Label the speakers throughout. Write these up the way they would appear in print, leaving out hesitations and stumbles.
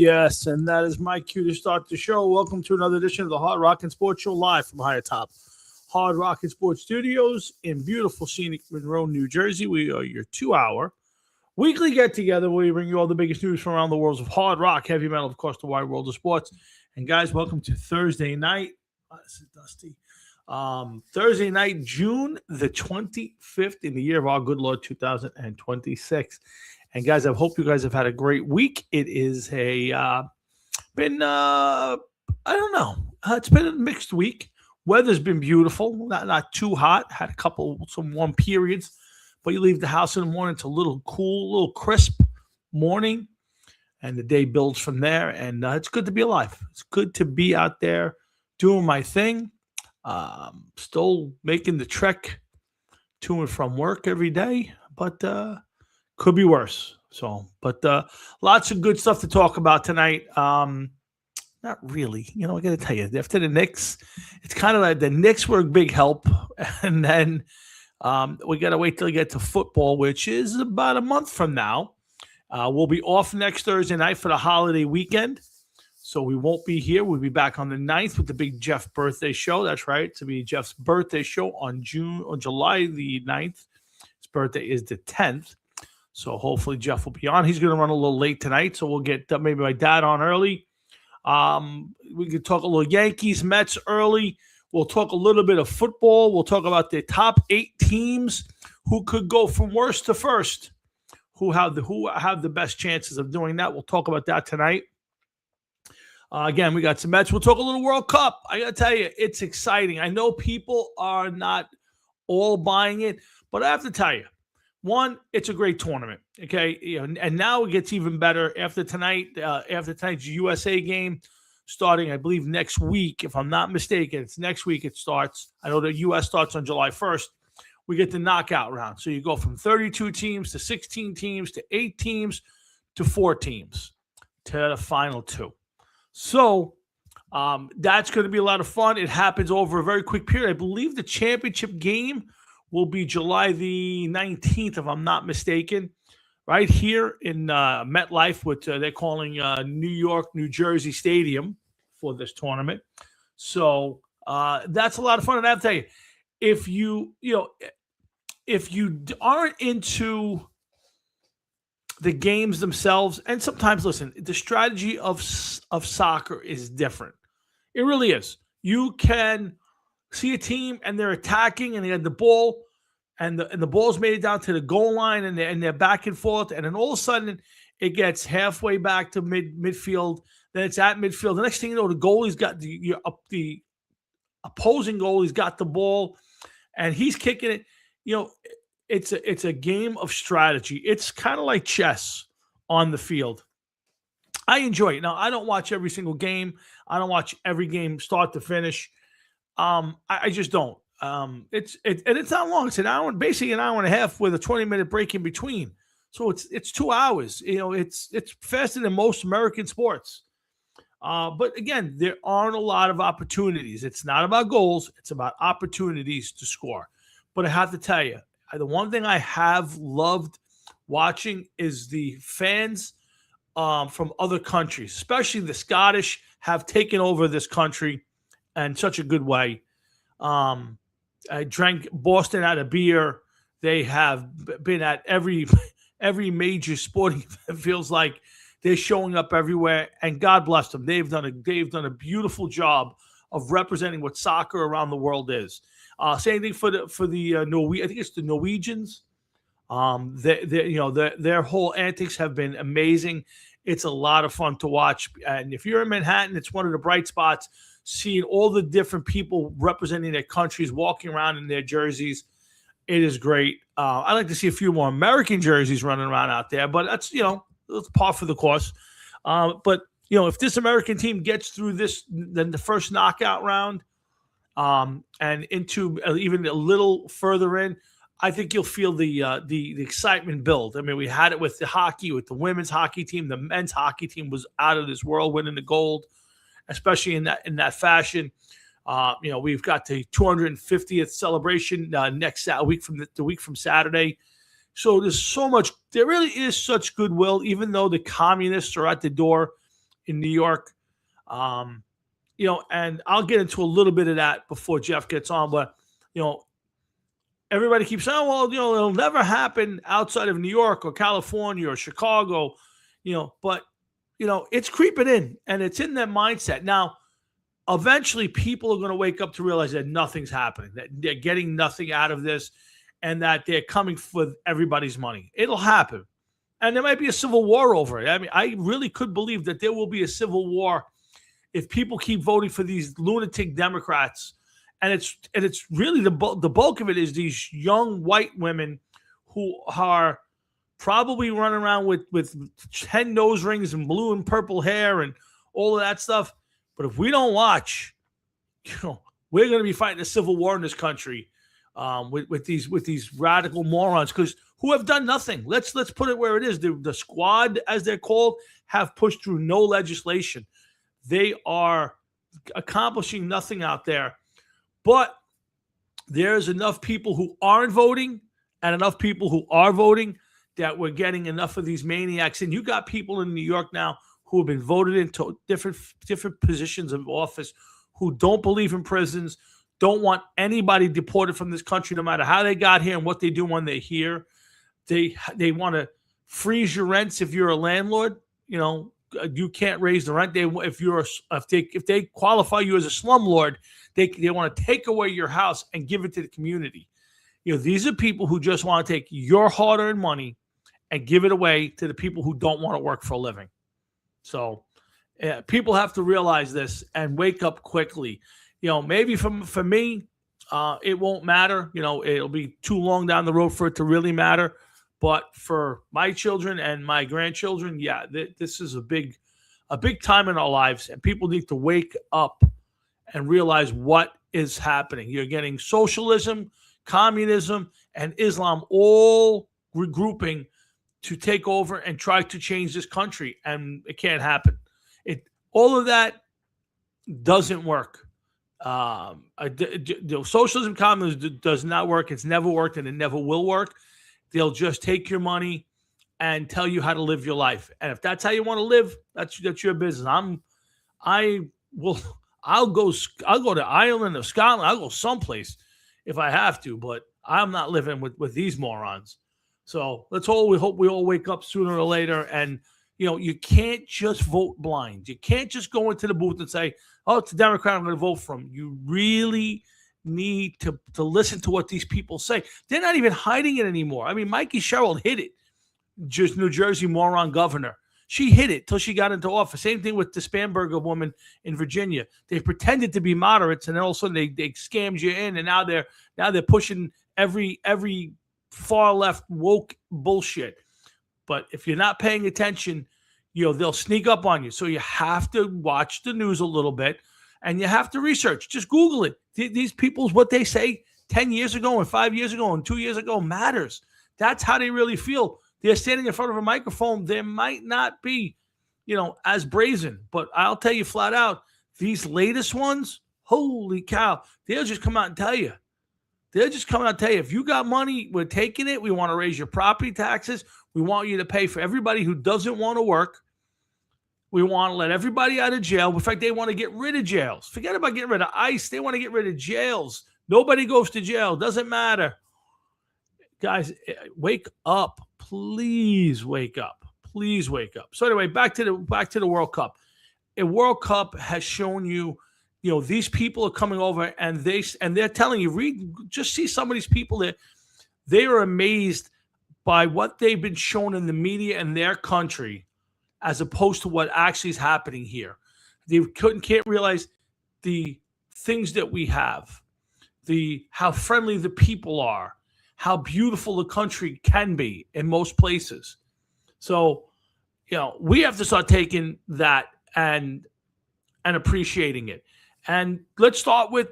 Speaker 1: Yes, and that is my cue to start the show. Welcome to another edition of the Hard Rock and Sports Show live from High Top Hard Rock and Sports Studios in beautiful scenic Monroe, New Jersey. We are your 2-hour weekly get-together where we bring you all the biggest news from around the world of hard rock, heavy metal, of course, the wide world of sports. And guys, welcome to Thursday night. This is Dusty. Thursday night, June the 25th in the year of our good Lord, 2026. And guys, I hope you guys have had a great week. It is I don't know. It's been a mixed week. Weather's been beautiful, not too hot. Had some warm periods, but you leave the house in the morning, it's a little cool, a little crisp morning, and the day builds from there. And it's good to be alive. It's good to be out there doing my thing. Still making the trek to and from work every day, but could be worse. But lots of good stuff to talk about tonight. Not really. I got to tell you, after the Knicks, it's kind of like the Knicks were a big help. And then we got to wait till we get to football, which is about a month from now. We'll be off next Thursday night for the holiday weekend. So we won't be here. We'll be back on the 9th with the big Jeff birthday show. That's right. It's going to be Jeff's birthday show on July the 9th. His birthday is the 10th. So hopefully Jeff will be on. He's going to run a little late tonight, so we'll get maybe my dad on early. We can talk a little Yankees, Mets early. We'll talk a little bit of football. We'll talk about the top 8 teams who could go from worst to first, who have the best chances of doing that. We'll talk about that tonight. Again, we got some Mets. We'll talk a little World Cup. I got to tell you, it's exciting. I know people are not all buying it, but I have to tell you, one, it's a great tournament, okay? And now it gets even better after tonight's USA game starting, I believe, next week. If I'm not mistaken, it's next week it starts. I know the U.S. starts on July 1st. We get the knockout round. So you go from 32 teams to 16 teams to 8 teams to 4 teams to the final 2. So that's going to be a lot of fun. It happens over a very quick period. I believe the championship game will be July the 19th, if I'm not mistaken, right here in MetLife, which they're calling New York, New Jersey Stadium for this tournament. So that's a lot of fun. And I have to tell you, if you aren't into the games themselves, and sometimes, listen, the strategy of soccer is different. It really is. You can see a team and they're attacking and they had the ball and the ball's made it down to the goal line and they're back and forth, and then all of a sudden it gets halfway back to midfield, then it's at midfield. The next thing you know, the goalie's got the opposing goalie's got the ball and he's kicking it. It's a game of strategy. It's kind of like chess on the field. I enjoy it. Now, I don't watch every single game. I don't watch every game start to finish. I just don't. It's not long. It's basically an hour and a half with a 20-minute break in between. So it's 2 hours. It's faster than most American sports. But again, there aren't a lot of opportunities. It's not about goals. It's about opportunities to score. But I have to tell you, the one thing I have loved watching is the fans from other countries, especially the Scottish, have taken over this country in such a good way. I drank Boston out of beer. They have been at every major sporting event. Feels like they're showing up everywhere, and God bless them. They've done a beautiful job of representing what soccer around the world is. Same thing for the Norwegian. I think it's the Norwegians. Their whole antics have been amazing. It's a lot of fun to watch. And if you're in Manhattan, it's one of the bright spots, seeing all the different people representing their countries, walking around in their jerseys. It is great. I'd like to see a few more American jerseys running around out there, but that's par for the course. But if this American team gets through then the first knockout round, and into even a little further in, I think you'll feel the excitement build. I mean, we had it with the hockey, with the women's hockey team. The men's hockey team was out of this world, winning the gold, especially in that fashion. We've got the 250th celebration next week from Saturday. So there's so much. There really is such goodwill, even though the communists are at the door. in New York. And I'll get into a little bit of that before Jeff gets on, but everybody keeps saying, well, it'll never happen outside of New York or California or Chicago, but it's creeping in, and it's in their mindset. Now, eventually people are going to wake up to realize that nothing's happening, that they're getting nothing out of this, and that they're coming for everybody's money. It'll happen. And there might be a civil war over it. I mean, I really could believe that there will be a civil war if people keep voting for these lunatic Democrats. And it's really the bulk of it is these young white women who are probably running around with 10 nose rings and blue and purple hair and all of that stuff. But if we don't watch, we're going to be fighting a civil war in this country with these radical morons who have done nothing. Let's put it where it is. The squad, as they're called, have pushed through no legislation. They are accomplishing nothing out there. But there's enough people who aren't voting and enough people who are voting that we're getting enough of these maniacs. And you got people in New York now who have been voted into different positions of office who don't believe in prisons, don't want anybody deported from this country, no matter how they got here and what they do when they're here. They want to freeze your rents if you're a landlord. You can't raise the rent. If they qualify you as a slumlord, they want to take away your house and give it to the community. These are people who just want to take your hard-earned money and give it away to the people who don't want to work for a living. So people have to realize this and wake up quickly. Maybe for me, it won't matter. It'll be too long down the road for it to really matter. But for my children and my grandchildren, yeah, this is a big time in our lives, and people need to wake up and realize what is happening. You're getting socialism, communism, and Islam all regrouping to take over and try to change this country, and it can't happen. All of that doesn't work. Socialism, communism does not work. It's never worked, and it never will work. They'll just take your money and tell you how to live your life. And if that's how you want to live, that's your business. I'll go to Ireland or Scotland. I'll go someplace if I have to, but I'm not living with these morons. So we hope we all wake up sooner or later. And you can't just vote blind. You can't just go into the booth and say, "Oh, it's a Democrat, I'm going to vote for him." You really need to listen to what these people say. They're not even hiding it anymore. I mean, Mikey Sherrill hid it. Just New Jersey moron governor. She hid it till she got into office. Same thing with the Spanberger woman in Virginia. They pretended to be moderates, and then all of a sudden they scammed you in, and now they're pushing every far left woke bullshit. But if you're not paying attention, they'll sneak up on you. So you have to watch the news a little bit, and you have to research. Just Google it. These people's what they say 10 years ago and 5 years ago and 2 years ago matters. That's how they really feel. They're standing in front of a microphone. They might not be, as brazen, but I'll tell you flat out, these latest ones, holy cow, they'll just come out and tell you. If you got money, we're taking it. We want to raise your property taxes. We want you to pay for everybody who doesn't want to work. We want to let everybody out of jail. In fact, they want to get rid of jails. Forget about getting rid of ICE. They want to get rid of jails. Nobody goes to jail. Doesn't matter. Guys, wake up. Please wake up. Please wake up. So anyway, back to the World Cup. A World Cup has shown you, these people are coming over and they're telling you, just see some of these people that they are amazed by what they've been shown in the media in their country as opposed to what actually is happening here. They can't realize the things that we have, how friendly the people are, how beautiful the country can be in most places. So, we have to start taking that and appreciating it. And let's start with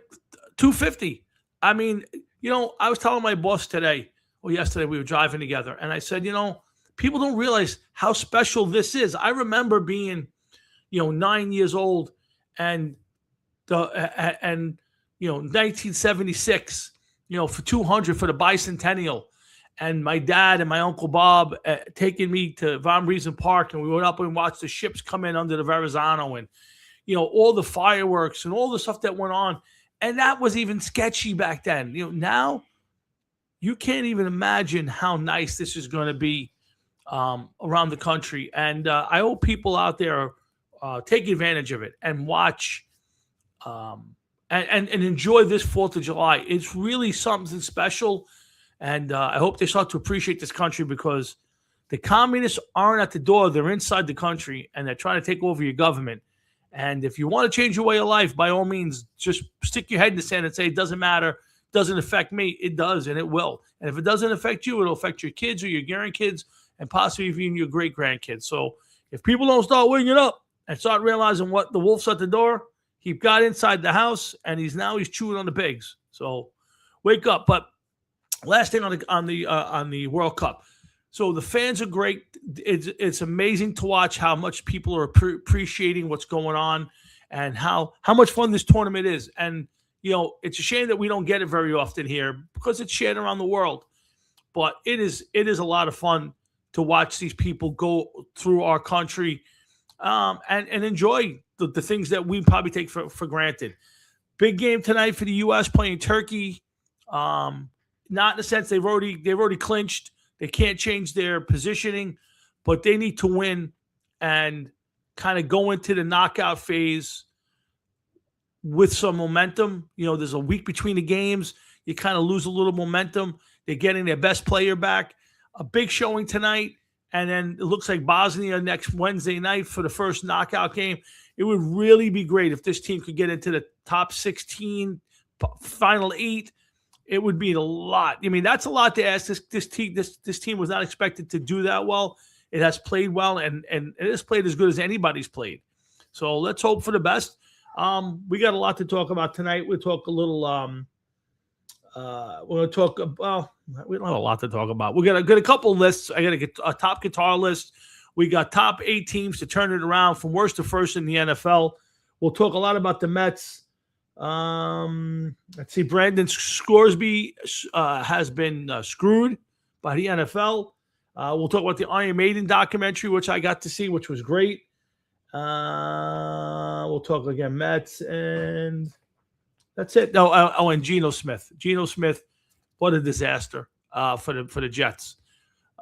Speaker 1: 250. I mean, I was telling my boss yesterday we were driving together, and I said, people don't realize how special this is. I remember being, 9 years old and 1976, for 200 for the bicentennial. and my dad and my Uncle Bob taking me to Von Riesen Park, and we went up and watched the ships come in under the Verrazano, and all the fireworks and all the stuff that went on. And that was even sketchy back then. Now you can't even imagine how nice this is going to be around the country. And I hope people out there take advantage of it and watch and enjoy this 4th of July. It's really something special. And I hope they start to appreciate this country, because the communists aren't at the door. They're inside the country, and they're trying to take over your government. And if you want to change your way of life, by all means, just stick your head in the sand and say, it doesn't matter, doesn't affect me. It does, and it will. And if it doesn't affect you, it'll affect your kids or your grandkids and possibly even your great-grandkids. So if people don't start waking up and start realizing what the wolf's at the door, he got inside the house, and he's chewing on the pigs. So wake up. But last thing on the World Cup. So the fans are great. It's amazing to watch how much people are appreciating what's going on, and how much fun this tournament is. And it's a shame that we don't get it very often here, because it's shared around the world. But it is a lot of fun to watch these people go through our country and enjoy the things that we probably take for granted. Big game tonight for the U.S. playing Turkey. Not in the sense they've already clinched. They can't change their positioning, but they need to win and kind of go into the knockout phase with some momentum. There's a week between the games. You kind of lose a little momentum. They're getting their best player back. A big showing tonight, and then it looks like Bosnia next Wednesday night for the first knockout game. It would really be great if this team could get into the top 16, final 8. It would be a lot. I mean, that's a lot to ask. This team was not expected to do that well. It has played well, and it has played as good as anybody's played. So let's hope for the best. We got a lot to talk about tonight. We'll talk a little. We're going to talk. Well, we don't have a lot to talk about. We're going to get a couple lists. I got to get a top guitar list. We got top 8 teams to turn it around from worst to first in the NFL. We'll talk a lot about the Mets. Let's see. Brandon Scoresby has been screwed by the NFL. We'll talk about the Iron Maiden documentary, which I got to see, which was great. We'll talk again Mets, and that's it. No, and Geno Smith. Geno Smith, what a disaster for the Jets.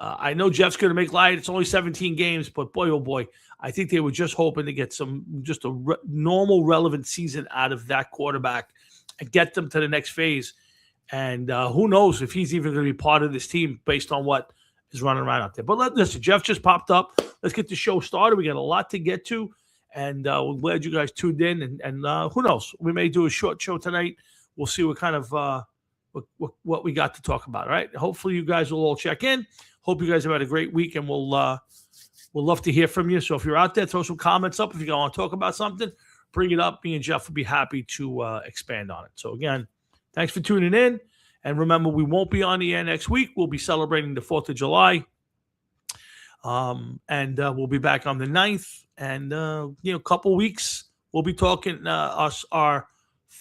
Speaker 1: I know Jeff's going to make light. It's only 17 games, but boy, oh boy, I think they were just hoping to get just a normal, relevant season out of that quarterback and get them to the next phase. And who knows if he's even going to be part of this team based on what is running around out there. But listen, Jeff just popped up. Let's get the show started. We got a lot to get to, and we're glad you guys tuned in. And who knows? We may do a short show tonight. We'll see what kind of what we got to talk about. All right. Hopefully, you guys will all check in. Hope you guys have had a great week, and we'll love to hear from you. So if you're out there, throw some comments up. If you want to talk about something, bring it up. Me and Jeff will be happy to expand on it. So again, thanks for tuning in. And remember, we won't be on the air next week. We'll be celebrating the 4th of July. And we'll be back on the 9th. And, a couple weeks, we'll be talking our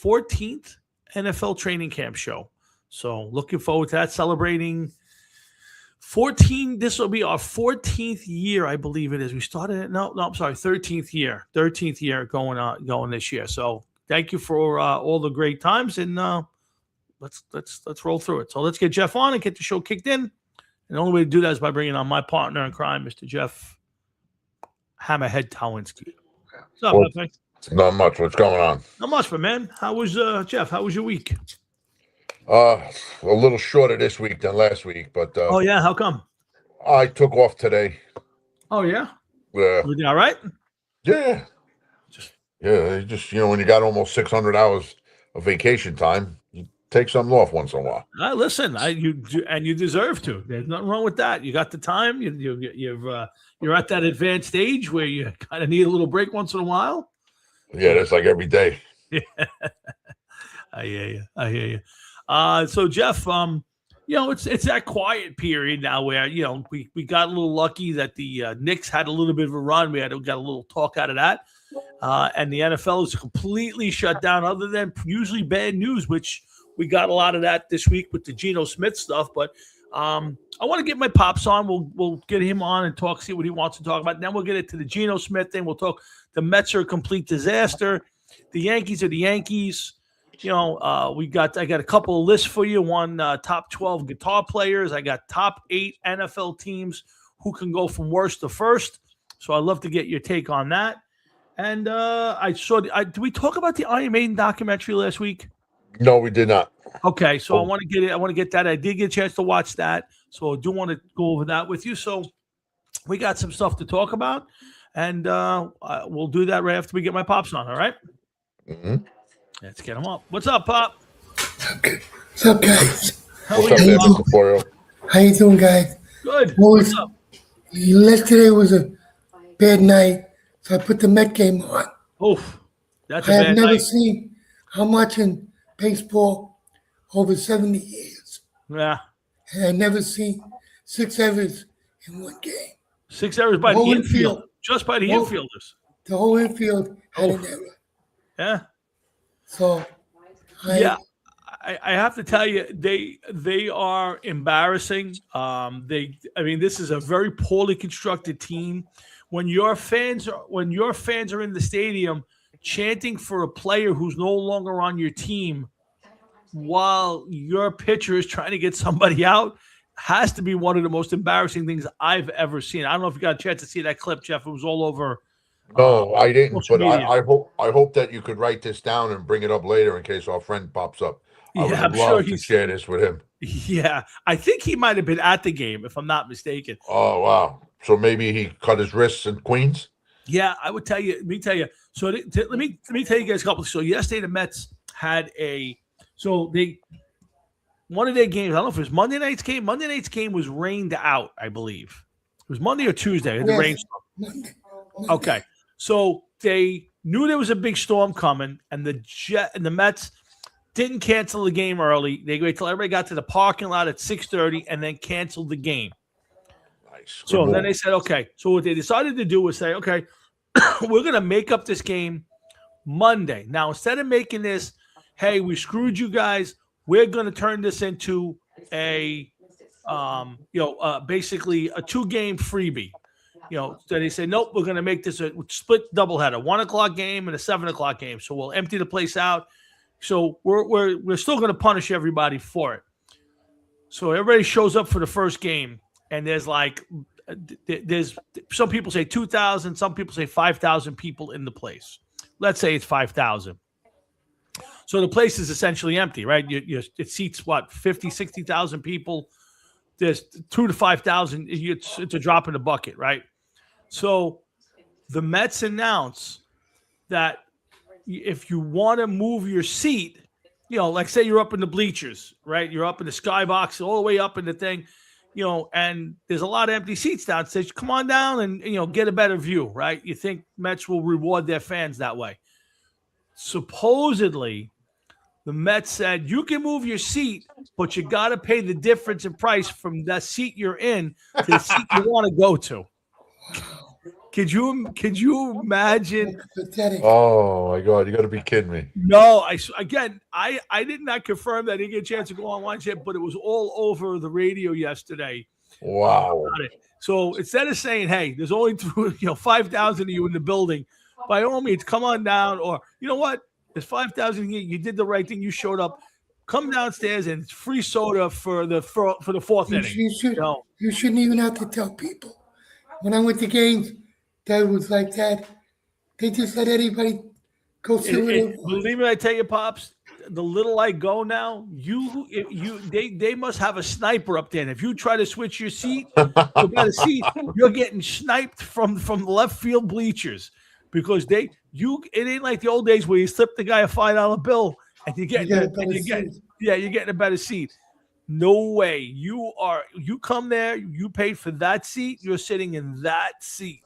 Speaker 1: 14th NFL training camp show. So looking forward to that, celebrating 14. This will be our 14th year, I believe it is. We started it. No, I'm sorry. 13th year going this year. So thank you for all the great times, and let's roll through it. So let's get Jeff on and get the show kicked in. And the only way to do that is by bringing on my partner in crime, Mr. Jeff Hammerhead Towinski. What's up, man?
Speaker 2: Not much. What's going on?
Speaker 1: Not much, but man. How was Jeff? How was your week?
Speaker 2: A little shorter this week than last week, but
Speaker 1: oh yeah, how come?
Speaker 2: I took off today.
Speaker 1: Oh yeah.
Speaker 2: Everything
Speaker 1: all right?
Speaker 2: Yeah. Just when you got almost 600 hours of vacation time, you take something off once in a while.
Speaker 1: Listen, you deserve to. There's nothing wrong with that. You got the time. You're at that advanced age where you kind of need a little break once in a while.
Speaker 2: Yeah, that's like every day.
Speaker 1: Yeah. I hear you. So Jeff, it's that quiet period now where, we got a little lucky that the Knicks had a little bit of a run. We got a little talk out of that. And the NFL is completely shut down other than usually bad news, which we got a lot of that this week with the Geno Smith stuff. But I want to get my pops on. We'll get him on and talk, see what he wants to talk about. Then we'll get into the Geno Smith thing. We'll talk the Mets are a complete disaster. The Yankees are the Yankees. I got a couple of lists for you. One, top 12 guitar players. I got top 8 NFL teams who can go from worst to first. So I'd love to get your take on that. And did we talk about the Iron Maiden documentary last week?
Speaker 2: No, we did not.
Speaker 1: Okay, so I want to get it. I want to get that. I did get a chance to watch that, so I do want to go over that with you. So we got some stuff to talk about, and we'll do that right after we get my pops on. All right?
Speaker 2: Mm-hmm.
Speaker 1: Let's get him up. What's up, Pop?
Speaker 3: What's up, guys?
Speaker 1: How
Speaker 2: What's up,
Speaker 1: are you?
Speaker 2: Mr. Florio?
Speaker 3: How you doing, guys?
Speaker 1: Good.
Speaker 3: What's
Speaker 1: up?
Speaker 3: Yesterday was a bad night, so I put the Met game on.
Speaker 1: Oof, that's a
Speaker 3: I have
Speaker 1: bad
Speaker 3: never
Speaker 1: night.
Speaker 3: seen how much in baseball over 70 years.
Speaker 1: Yeah,
Speaker 3: And I've never seen 6 errors in one game.
Speaker 1: 6 errors by the
Speaker 3: Whole
Speaker 1: infield,
Speaker 3: infield.
Speaker 1: just by the
Speaker 3: Whole-
Speaker 1: infielders.
Speaker 3: The whole infield had an
Speaker 1: Oof.
Speaker 3: error.
Speaker 1: Yeah.
Speaker 3: So
Speaker 1: Yeah, I have to tell you, they are embarrassing. This is a very poorly constructed team. When your fans are in the stadium chanting for a player who's no longer on your team, while your pitcher is trying to get somebody out, has to be one of the most embarrassing things I've ever seen. I don't know if you got a chance to see that clip, Jeff. It was all over.
Speaker 2: No, I didn't.
Speaker 1: social
Speaker 2: But
Speaker 1: media.
Speaker 2: I hope that you could write this down and bring it up later in case our friend pops up. I would
Speaker 1: Yeah, I'm
Speaker 2: love
Speaker 1: sure
Speaker 2: to
Speaker 1: he's.
Speaker 2: share this with him.
Speaker 1: Yeah, I think he might have been at the game, if I'm not mistaken.
Speaker 2: Oh wow! So maybe he cut his wrists in Queens.
Speaker 1: Yeah, I would tell you. Let me tell you. So let me tell you guys a couple. So yesterday the Mets had one of their games. I don't know if it was Monday night's game. Monday night's game was rained out, I believe. It was Monday or Tuesday. The
Speaker 3: Yes.
Speaker 1: rainstorm.
Speaker 3: Monday.
Speaker 1: Okay, so they knew there was a big storm coming, and the Mets didn't cancel the game early. They waited till everybody got to the parking lot at 6:30, and then canceled the game.
Speaker 2: Nice. Good
Speaker 1: So then
Speaker 2: move.
Speaker 1: they said, okay. So what they decided to do was say, okay, we're going to make up this game Monday. Now, instead of making this, hey, we screwed you guys, we're going to turn this into basically a 2-game freebie. So they say, nope, we're going to make this a split doubleheader, 1 o'clock game and a 7 o'clock game. So we'll empty the place out. So we're still going to punish everybody for it. So everybody shows up for the first game, and there's some people say 2,000, some people say 5,000 people in the place. Let's say it's 5,000. So the place is essentially empty, right? It seats 50, 60,000 people. There's 2,000 to 5,000. It's a drop in the bucket, right? So the Mets announce that if you want to move your seat, like say you're up in the bleachers, right? You're up in the skybox, all the way up in the thing, and there's a lot of empty seats downstairs. Come on down and, get a better view, right? You think Mets will reward their fans that way. Supposedly, the Mets said, you can move your seat, but you got to pay the difference in price from that seat you're in to the seat you want to go to. Could you imagine?
Speaker 3: Pathetic.
Speaker 2: Oh my God! You got to be kidding me.
Speaker 1: No, I did not confirm that I didn't get a chance to go on watch it, but it was all over the radio yesterday.
Speaker 2: Wow.
Speaker 1: About it. So instead of saying, hey, there's only 5,000 of you in the building, by all means, come on down. Or you know what? There's 5,000 here. You did the right thing. You showed up. Come downstairs and it's free soda for the fourth inning.
Speaker 3: You shouldn't even have to tell people. When I went to games, that was like that. They just let anybody go sit with it.
Speaker 1: Believe me, I tell you, Pops, the little I go now, they must have a sniper up there. And if you try to switch your seat, you're getting sniped from the left field bleachers because it ain't like the old days where you slip the guy a $5 bill and you're getting a better seat. No way. You come there, you paid for that seat, you're sitting in that seat.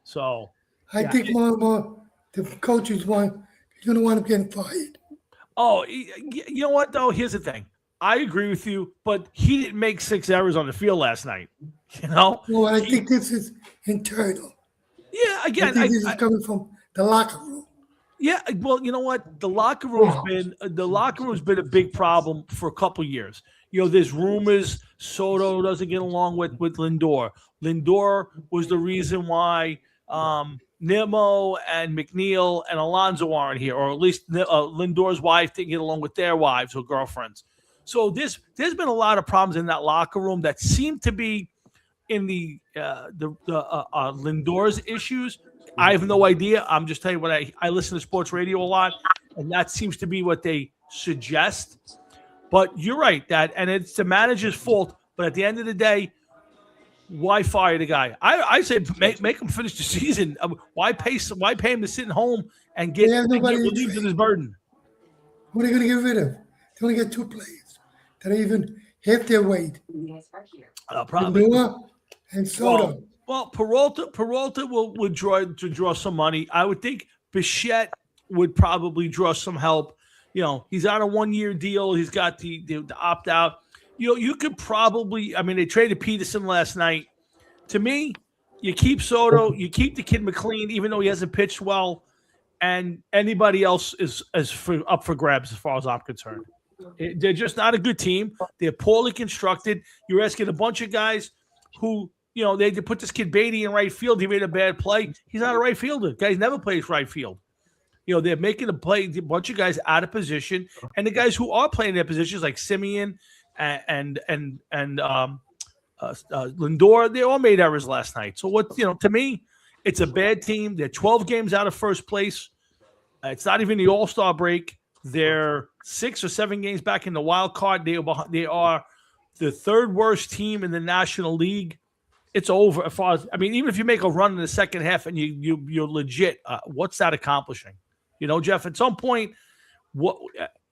Speaker 1: So
Speaker 3: I think more and more the coaches you're going to want them getting fired.
Speaker 1: Oh, you know what, though? Here's the thing. I agree with you, but he didn't make 6 errors on the field last night.
Speaker 3: Well, I think this is internal.
Speaker 1: Yeah, again,
Speaker 3: I think this is coming from the locker room.
Speaker 1: Yeah, well, you know what? The locker room's been a big problem for a couple years. There's rumors Soto doesn't get along with Lindor. Lindor was the reason why Nimmo and McNeil and Alonso aren't here, or at least Lindor's wife didn't get along with their wives or girlfriends. So there's been a lot of problems in that locker room that seem to be in the Lindor's issues. I have no idea. I'm just telling you what I listen to sports radio a lot, and that seems to be what they suggest. But you're right, and it's the manager's fault. But at the end of the day, why fire the guy? I say make him finish the season. Why pay him to sit at home and get relieved of his burden?
Speaker 3: What are they going to get rid of? They only get 2 players that are even half their weight.
Speaker 1: Probably.
Speaker 3: Lindor and Soto.
Speaker 1: Well, Peralta would draw some money. I would think Bichette would probably draw some help. He's on a 1-year deal. He's got the opt out. You could probably. I mean, they traded Peterson last night. To me, you keep Soto, you keep the kid McLean, even though he hasn't pitched well, and anybody else is up for grabs as far as I'm concerned. They're just not a good team. They're poorly constructed. You're asking a bunch of guys who. They put this kid Beatty in right field. He made a bad play. He's not a right fielder. Guys never plays right field. They're making a bunch of guys out of position, and the guys who are playing their positions like Simeon and Lindor, they all made errors last night. So to me, it's a bad team. They're 12 games out of first place. It's not even the All-Star break. They're 6 or 7 games back in the wild card. They are the third worst team in the National League. It's over as far as even if you make a run in the second half and you're legit, what's that accomplishing? Jeff, at some point, what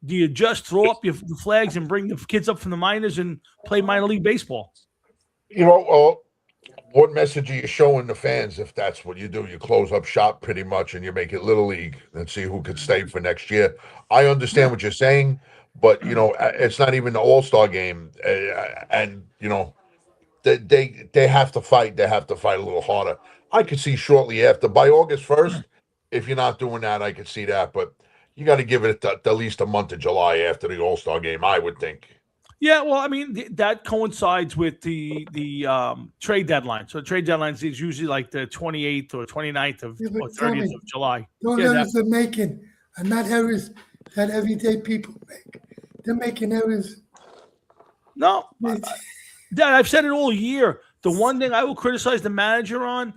Speaker 1: do you just throw up your flags and bring the kids up from the minors and play minor league baseball?
Speaker 2: Well, what message are you showing the fans if that's what you do? You close up shop pretty much and you make it little league and see who could stay for next year. I understand what you're saying, but it's not even the All-Star game, and They have to fight. They have to fight a little harder. I could see shortly after, by August 1st, if you're not doing that, I could see that. But you got to give it at least a month of July after the All-Star game, I would think.
Speaker 1: Yeah, well, that coincides with the trade deadline. So the trade deadline is usually like the 28th or 29th or 30th of July.
Speaker 3: Those errors they're making are not errors that everyday people make. They're making errors.
Speaker 1: No. Dad, I've said it all year. The one thing I will criticize the manager on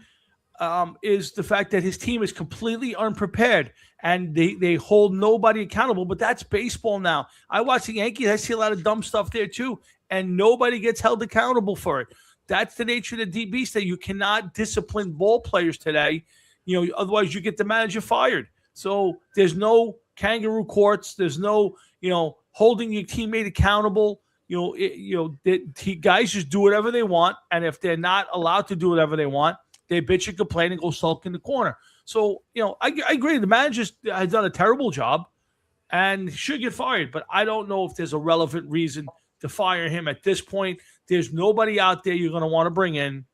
Speaker 1: is the fact that his team is completely unprepared and they hold nobody accountable. But that's baseball now. I watch the Yankees. I see a lot of dumb stuff there too, and nobody gets held accountable for it. That's the nature of the deep beast, that you cannot discipline ball players today. Otherwise you get the manager fired. So there's no kangaroo courts. There's no holding your teammate accountable. Guys just do whatever they want, and if they're not allowed to do whatever they want, they bitch and complain and go sulk in the corner. So, I agree. The manager has done a terrible job and should get fired, but I don't know if there's a relevant reason to fire him at this point. There's nobody out there you're going to want to bring in,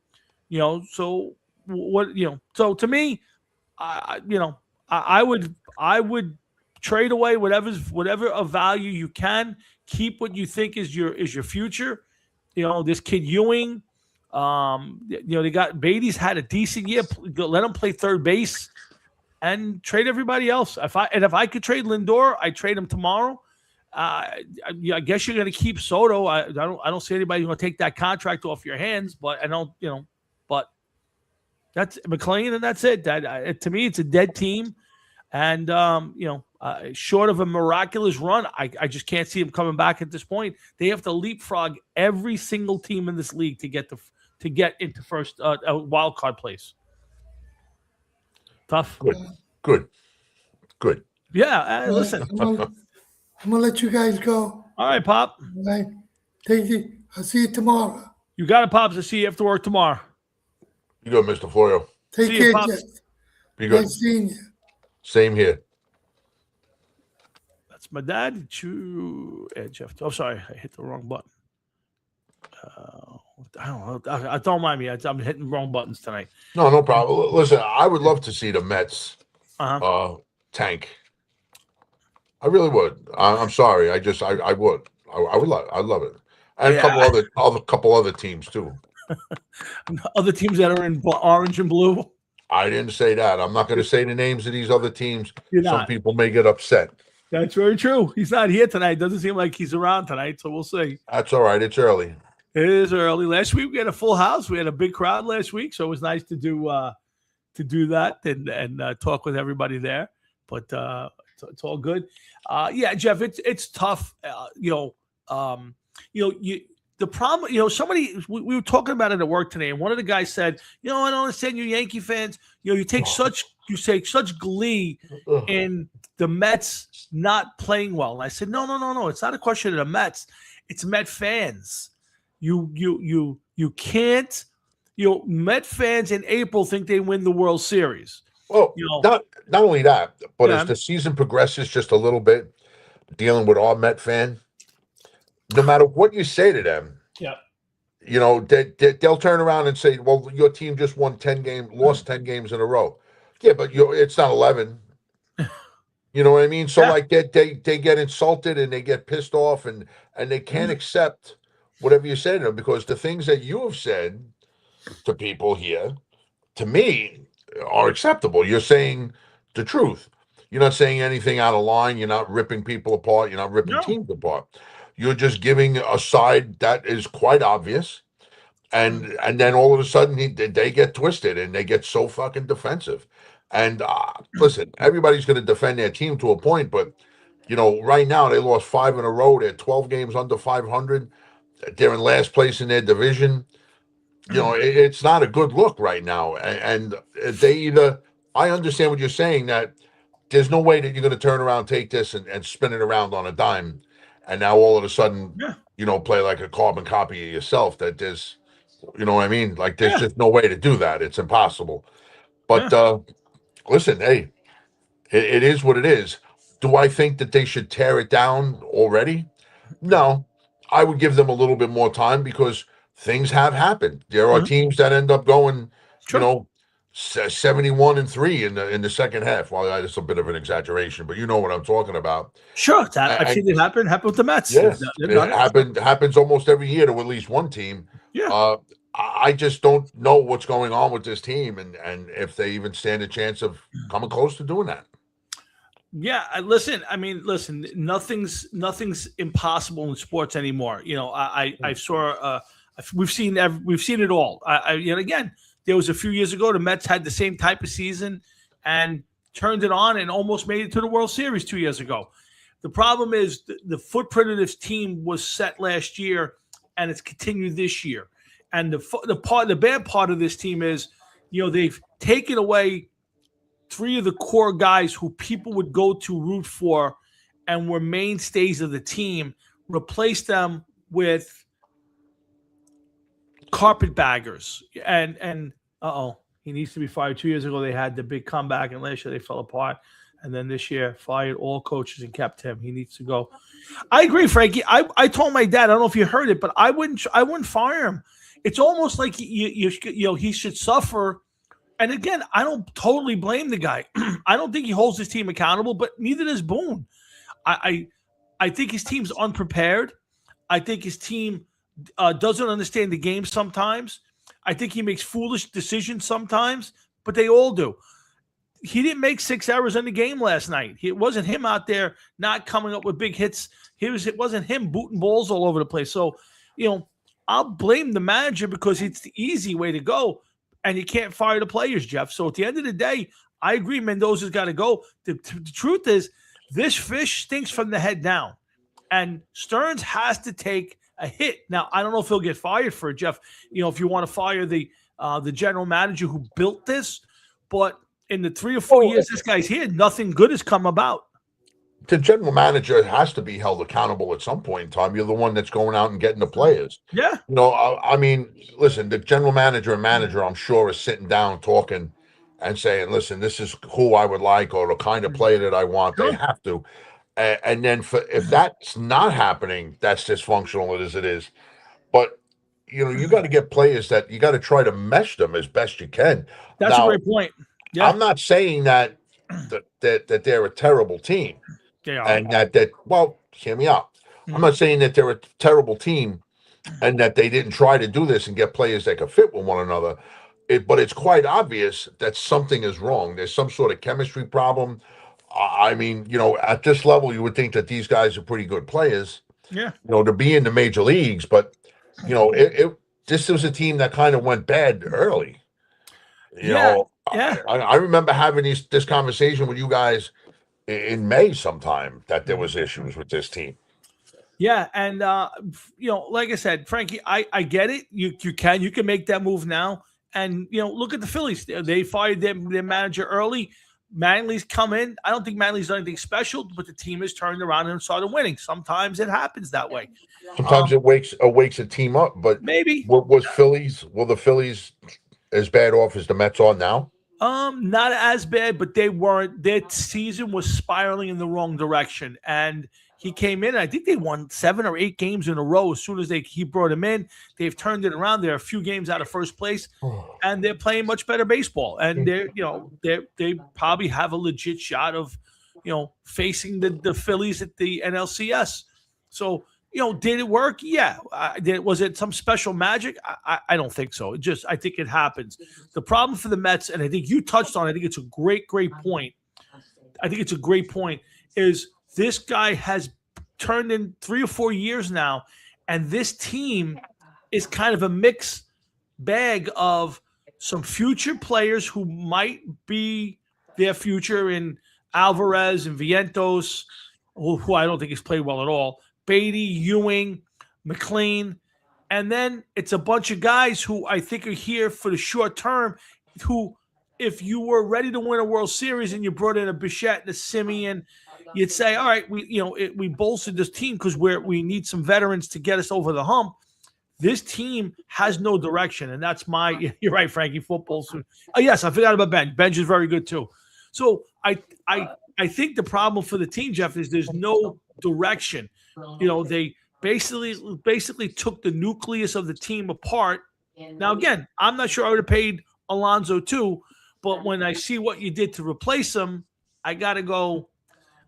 Speaker 1: So what, so to me, I would trade away whatever of value you can. Keep what you think is your future. This kid Ewing. They got Beatty's had a decent year. Let him play third base, and trade everybody else. If I could trade Lindor, I'd trade him tomorrow. I guess you're going to keep Soto. I don't see anybody going to take that contract off your hands. But I don't. But that's McLean, and that's it. To me, it's a dead team, and short of a miraculous run, I just can't see him coming back at this point. They have to leapfrog every single team in this league to get into first wild card place. Tough.
Speaker 2: Good.
Speaker 1: Yeah, listen.
Speaker 3: I'm gonna let you guys go.
Speaker 1: All right, Pop.
Speaker 3: All right. Thank you. I'll see you tomorrow.
Speaker 1: You got it, Pops. I'll see you after work tomorrow.
Speaker 2: You good, Mr. Florio.
Speaker 3: Take
Speaker 1: See
Speaker 3: care,
Speaker 1: you, Pops.
Speaker 3: Jeff.
Speaker 2: Be good.
Speaker 3: Nice seeing you.
Speaker 2: Same here.
Speaker 1: That's my dad. Jeff. Oh, sorry. I hit the wrong button. I don't know. Don't mind me. I'm hitting wrong buttons tonight.
Speaker 2: No problem. Listen, I would love to see the Mets tank. I really would. I'm sorry. I would. I'd love it. And
Speaker 1: Yeah.
Speaker 2: a couple other teams too.
Speaker 1: Other teams that are in orange and blue.
Speaker 2: I didn't say that. I'm not going to say the names of these other teams.
Speaker 1: You're
Speaker 2: Some
Speaker 1: not.
Speaker 2: people may get upset.
Speaker 1: That's very true. He's not here tonight. Doesn't seem like he's around tonight, so we'll see.
Speaker 2: That's all right. It's early.
Speaker 1: It is early. Last week we had a full house. We had a big crowd last week, so it was nice to do that and talk with everybody there. But it's all good. Yeah, Jeff, it's tough. The problem, somebody we were talking about it at work today, and one of the guys said, I don't understand you Yankee fans. You take such glee
Speaker 2: Ugh.
Speaker 1: in the Mets not playing well. And I said, no. It's not a question of the Mets. It's Met fans. You can't. Met fans in April think they win the World Series.
Speaker 2: Well, not only that, but
Speaker 1: Yeah.
Speaker 2: as the season progresses just a little bit, dealing with our Met fan, no matter what you say to them,
Speaker 1: Yeah.
Speaker 2: they'll turn around and say, "Well, your team just lost 10 games in a row." Yeah, but it's not 11. You know what I mean? So
Speaker 1: Yeah.
Speaker 2: like they get insulted and they get pissed off and they can't accept whatever you say to them, because the things that you have said to people here, to me, are acceptable. You're saying the truth. You're not saying anything out of line. You're not ripping people apart. You're not ripping
Speaker 1: No.
Speaker 2: teams apart. You're just giving a side that is quite obvious. And then all of a sudden they get twisted and they get so fucking defensive. And listen, everybody's going to defend their team to a point, but right now they lost 5 in a row. They're 12 games under 500. They're in last place in their division. It's not a good look right now. And I understand what you're saying, that there's no way that you're going to turn around, take this and spin it around on a dime. And now all of a sudden, play like a carbon copy of yourself. That there's, what I mean? Like there's just no way to do that. It's impossible. But listen, hey, it is what it is. Do I think that they should tear it down already? No, I would give them a little bit more time, because things have happened. There are teams that end up going, 71-3 in the second half. Well, that's a bit of an exaggeration, but you know what I'm talking about.
Speaker 1: Sure, I've seen it happen. Happened with the Mets.
Speaker 2: Yeah,
Speaker 1: They've done it.
Speaker 2: happens almost every year to at least one team.
Speaker 1: Yeah.
Speaker 2: I just don't know what's going on with this team, and if they even stand a chance of coming close to doing that.
Speaker 1: Yeah, listen. Nothing's impossible in sports anymore. I saw. We've seen it all. Again, there was a few years ago the Mets had the same type of season and turned it on and almost made it to the World Series 2 years ago. The problem is the footprint of this team was set last year, and it's continued this year. And the bad part of this team is, they've taken away 3 of the core guys who people would go to root for and were mainstays of the team, replaced them with carpetbaggers. And he needs to be fired. 2 years ago, they had the big comeback, and last year they fell apart. And then this year, fired all coaches and kept him. He needs to go. I agree, Frankie. I told my dad, I don't know if you heard it, but I wouldn't fire him. It's almost like he should suffer. And again, I don't totally blame the guy. I don't think he holds his team accountable, but neither does Boone. I think his team's unprepared. I think his team doesn't understand the game sometimes. I think he makes foolish decisions sometimes, but they all do. He didn't make 6 errors in the game last night. It wasn't him out there not coming up with big hits. It wasn't him booting balls all over the place. So, I'll blame the manager because it's the easy way to go, and you can't fire the players, Jeff. So at the end of the day, I agree Mendoza's got to go. The truth is, this fish stinks from the head down, and Stearns has to take a hit. Now, I don't know if he'll get fired for it, Jeff. If you want to fire the general manager who built this, but in the 3 or 4 years this guy's here, nothing good has come about.
Speaker 2: The general manager has to be held accountable at some point in time. You're the one that's going out and getting the players.
Speaker 1: Yeah.
Speaker 2: I mean, listen, the general manager and manager, I'm sure, is sitting down talking and saying, listen, this is who I would like, or the kind of player that I want. They have to. And then if that's not happening, that's dysfunctional as it is. But, you got to get players that you got to try to mesh them as best you can.
Speaker 1: That's
Speaker 2: now,
Speaker 1: a great point. Yeah.
Speaker 2: I'm not saying that they're a terrible team.
Speaker 1: They are.
Speaker 2: And well, hear me out. I'm not saying that they're a terrible team, and that they didn't try to do this and get players that could fit with one another. But it's quite obvious that something is wrong. There's some sort of chemistry problem. I mean, at this level, you would think that these guys are pretty good players,
Speaker 1: Yeah.
Speaker 2: to be in the major leagues. But, this was a team that kind of went bad early.
Speaker 1: Yeah.
Speaker 2: I remember having this conversation with you guys in May sometime that there was issues with this team.
Speaker 1: Yeah, and like I said, Frankie, I get it. You can make that move now, and look at the Phillies. They fired their manager early. Manley's come in. I don't think Manley's done anything special, but the team has turned around and started winning. Sometimes it happens that way.
Speaker 2: Sometimes it wakes a team up, but
Speaker 1: maybe
Speaker 2: will the Phillies as bad off as the Mets are now?
Speaker 1: Not as bad, but they weren't. Their season was spiraling in the wrong direction, and he came in. I think they won 7 or 8 games in a row. As soon as he brought him in, they've turned it around. They're a few games out of first place, and they're playing much better baseball. And they probably have a legit shot of, facing the Phillies at the NLCS. So, did it work? Yeah. Was it some special magic? I don't think so. I think it happens. The problem for the Mets, and I think you touched on it, I think it's a great point. Is this guy has turned in 3 or 4 years now, and this team is kind of a mixed bag of some future players who might be their future in Alvarez and Vientos, who I don't think has played well at all, Beatty, Ewing, McLean, and then it's a bunch of guys who I think are here for the short term, who, if you were ready to win a World Series and you brought in a Bichette and a Simeon, you'd say, all right, we bolstered this team because we need some veterans to get us over the hump. This team has no direction, and that's you're right, Frankie, football. Oh, yes, I forgot about Benj. Benj is very good too. So I think the problem for the team, Jeff, is there's no direction. They basically took the nucleus of the team apart. Now, again, I'm not sure I would have paid Alonso too, but when I see what you did to replace him, I got to go.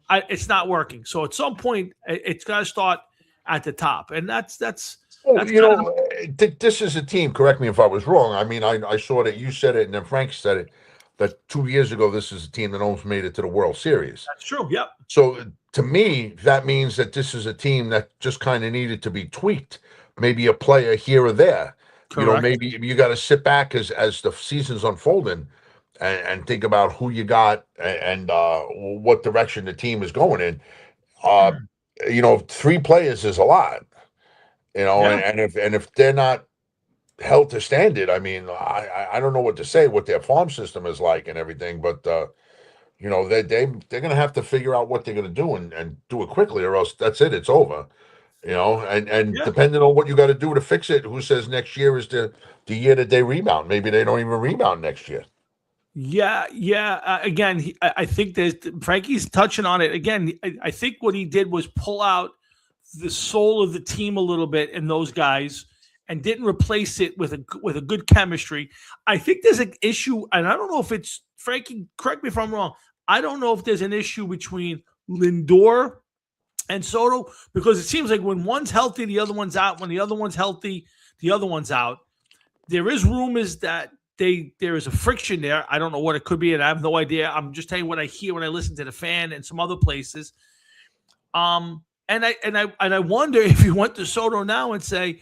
Speaker 1: It's not working. So at some point, it's got to start at the top, and that's. This
Speaker 2: is a team. Correct me if I was wrong. I mean, I saw that you said it, and then Frank said it. That 2 years ago, this is a team that almost made it to the World Series.
Speaker 1: That's true. Yep.
Speaker 2: So to me, that means that this is a team that just kind of needed to be tweaked. Maybe a player here or there.
Speaker 1: Correct.
Speaker 2: Maybe you got to sit back as the season's unfolding and think about who you got and what direction the team is going in. 3 players is a lot. And if they're not held to standard, I mean, I don't know what to say, what their farm system is like and everything, but they're going to have to figure out what they're going to do and do it quickly, or else that's it, it's over. Depending on what you got to do to fix it, who says next year is the year that they rebound? Maybe they don't even rebound next year.
Speaker 1: Yeah. Again, I think Frankie's touching on it again. I think what he did was pull out the soul of the team a little bit in those guys, and didn't replace it with a good chemistry. I think there's an issue, and I don't know if it's Frankie. Correct me if I'm wrong. I don't know if there's an issue between Lindor and Soto, because it seems like when one's healthy, the other one's out. When the other one's healthy, the other one's out. There is rumors that there is a friction there. I don't know what it could be, and I have no idea. I'm just telling you what I hear when I listen to the Fan and some other places. And I wonder if you went to Soto now and say,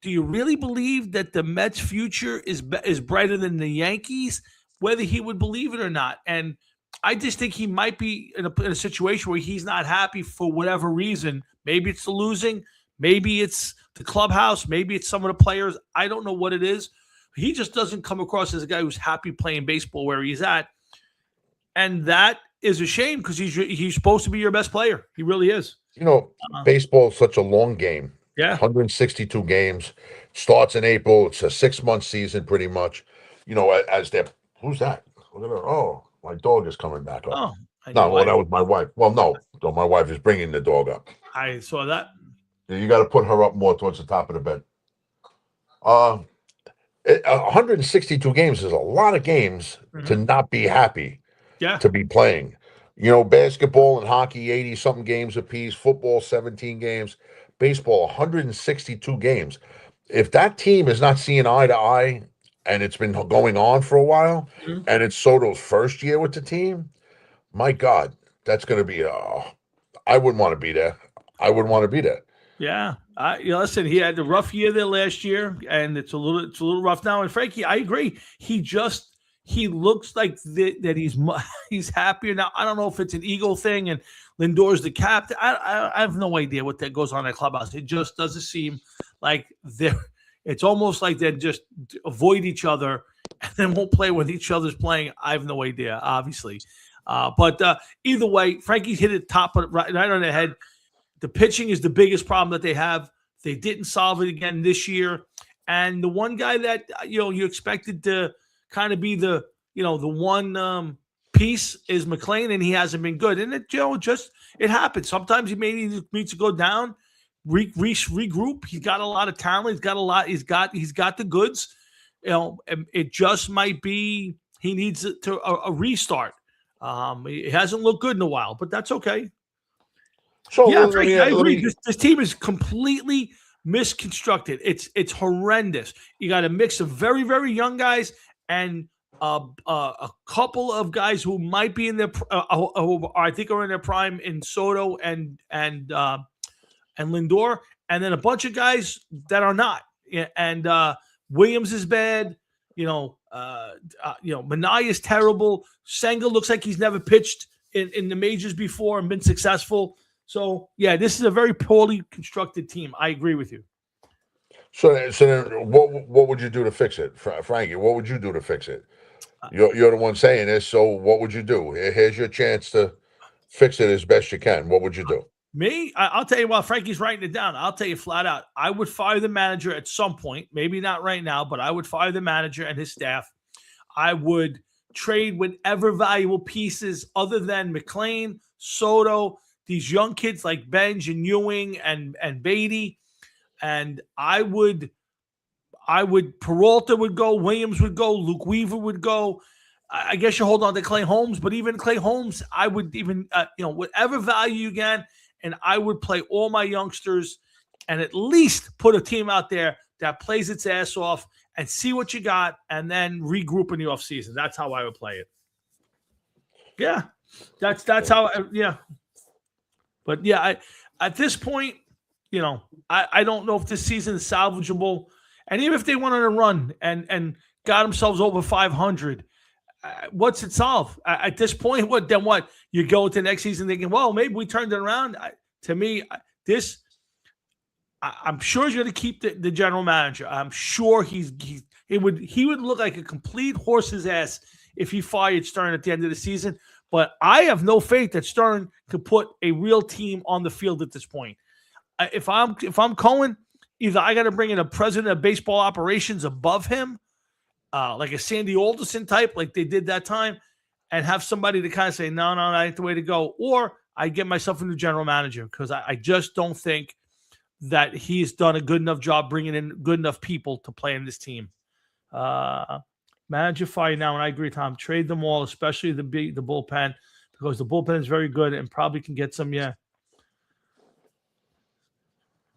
Speaker 1: do you really believe that the Mets' future is brighter than the Yankees? Whether he would believe it or not, and I just think he might be in a situation where he's not happy for whatever reason. Maybe it's the losing, maybe it's the clubhouse, maybe it's some of the players. I don't know what it is. He just doesn't come across as a guy who's happy playing baseball where he's at, and that is a shame because he's supposed to be your best player. He really is.
Speaker 2: Baseball is such a long game.
Speaker 1: Yeah,
Speaker 2: 162 games, starts in April. It's a 6-month season, pretty much. As they're who's that? Oh, my dog is coming back up.
Speaker 1: Oh,
Speaker 2: that was my wife. Well, no, my wife is bringing the dog up.
Speaker 1: I saw that.
Speaker 2: You got to put her up more towards the top of the bed. 162 games is a lot of games to not be happy.
Speaker 1: Yeah,
Speaker 2: to be playing. Basketball and hockey, 80-something games apiece. Football, 17 games. baseball, 162 games. If that team is not seeing eye to eye, and it's been going on for a while,
Speaker 1: Mhm.
Speaker 2: and it's Soto's first year with the team, my God, that's going to be. I wouldn't want to be there. I wouldn't want to be there.
Speaker 1: Yeah, listen, he had a rough year there last year, and it's a little rough now. And Frankie, I agree. He looks like that he's happier now. I don't know if it's an ego thing, and Lindor's the captain. I have no idea what that goes on in the clubhouse. It just doesn't seem like they're. It's almost like they just avoid each other and then won't play when each other's playing. I have no idea, obviously. But either way, Frankie's hit it right on the head. The pitching is the biggest problem that they have. They didn't solve it again this year. And the one guy that you expected to kind of be the one piece is McLean, and he hasn't been good. And it happens. Sometimes he may need to go down, regroup. He's got a lot of talent. He's got a lot. He's got the goods. It just might be he needs a restart. It hasn't looked good in a while, but that's okay.
Speaker 2: So
Speaker 1: yeah, Frank, I agree. This team is completely misconstructed. It's horrendous. You got a mix of very, very young guys and a couple of guys who might be in their, who I think are in their prime in Soto and Lindor, and then a bunch of guys that are not. And Williams is bad. Minaya is terrible. Senga looks like he's never pitched in the majors before and been successful. So, yeah, this is a very poorly constructed team. I agree with you.
Speaker 2: So then what would you do to fix it, Frankie? What would you do to fix it? You're the one saying this, so what would you do? Here's your chance to fix it as best you can. What would you do?
Speaker 1: Me? I'll tell you while Frankie's writing it down. I'll tell you flat out. I would fire the manager at some point. Maybe not right now, but I would fire the manager and his staff. I would trade whatever valuable pieces other than McLean, Soto, these young kids like Benj and Ewing and Beatty, and I would Peralta would go, Williams would go, Luke Weaver would go. I guess you hold on to Clay Holmes, but even Clay Holmes, I would even whatever value you can, and I would play all my youngsters and at least put a team out there that plays its ass off and see what you got, and then regroup in the offseason. That's how I would play it. Yeah, that's how. Yeah. But yeah, at this point, I don't know if this season is salvageable. And even if they went on a run and got themselves over 500, what's it solve? At this point, what you go to next season thinking, well, maybe we turned it around. To me, I'm sure he's going to keep the general manager. I'm sure he would look like a complete horse's ass if he fired Stern at the end of the season. But I have no faith that Stern could put a real team on the field at this point. If I'm Cohen, either I got to bring in a president of baseball operations above him, like a Sandy Alderson type, like they did that time, and have somebody to kind of say, no, that ain't the way to go. Or I get myself a new general manager, because I just don't think that he's done a good enough job bringing in good enough people to play in this team. Manager fire now, and I agree, Tom. Trade them all, especially the bullpen, because the bullpen is very good and probably can get some. Yeah,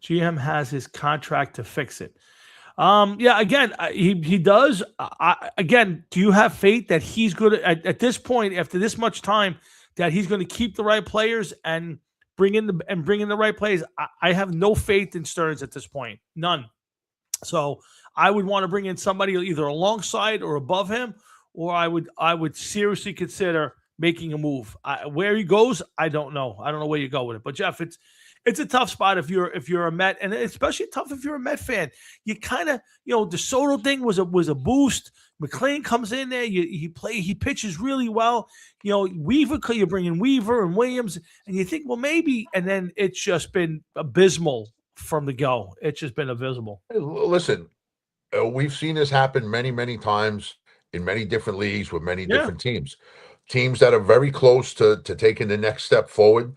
Speaker 1: GM has his contract to fix it. Yeah, again, he does. Again, do you have faith that he's good at this point, after this much time, that he's going to keep the right players and bring in the right players? I have no faith in Stearns at this point, none. So I would want to bring in somebody either alongside or above him, or I would seriously consider making a move. Where he goes, I don't know. I don't know where you go with it. But Jeff, it's a tough spot if you're a Met, and especially tough if you're a Met fan. You kind of, the Soto thing was a boost. McLean comes in there. He pitches really well. Weaver, you bring in Weaver and Williams, and you think, well, maybe, and then it's just been abysmal from the go. It's just been abysmal.
Speaker 2: Listen, we've seen this happen many, many times in many different leagues with many different teams that are very close to taking the next step forward,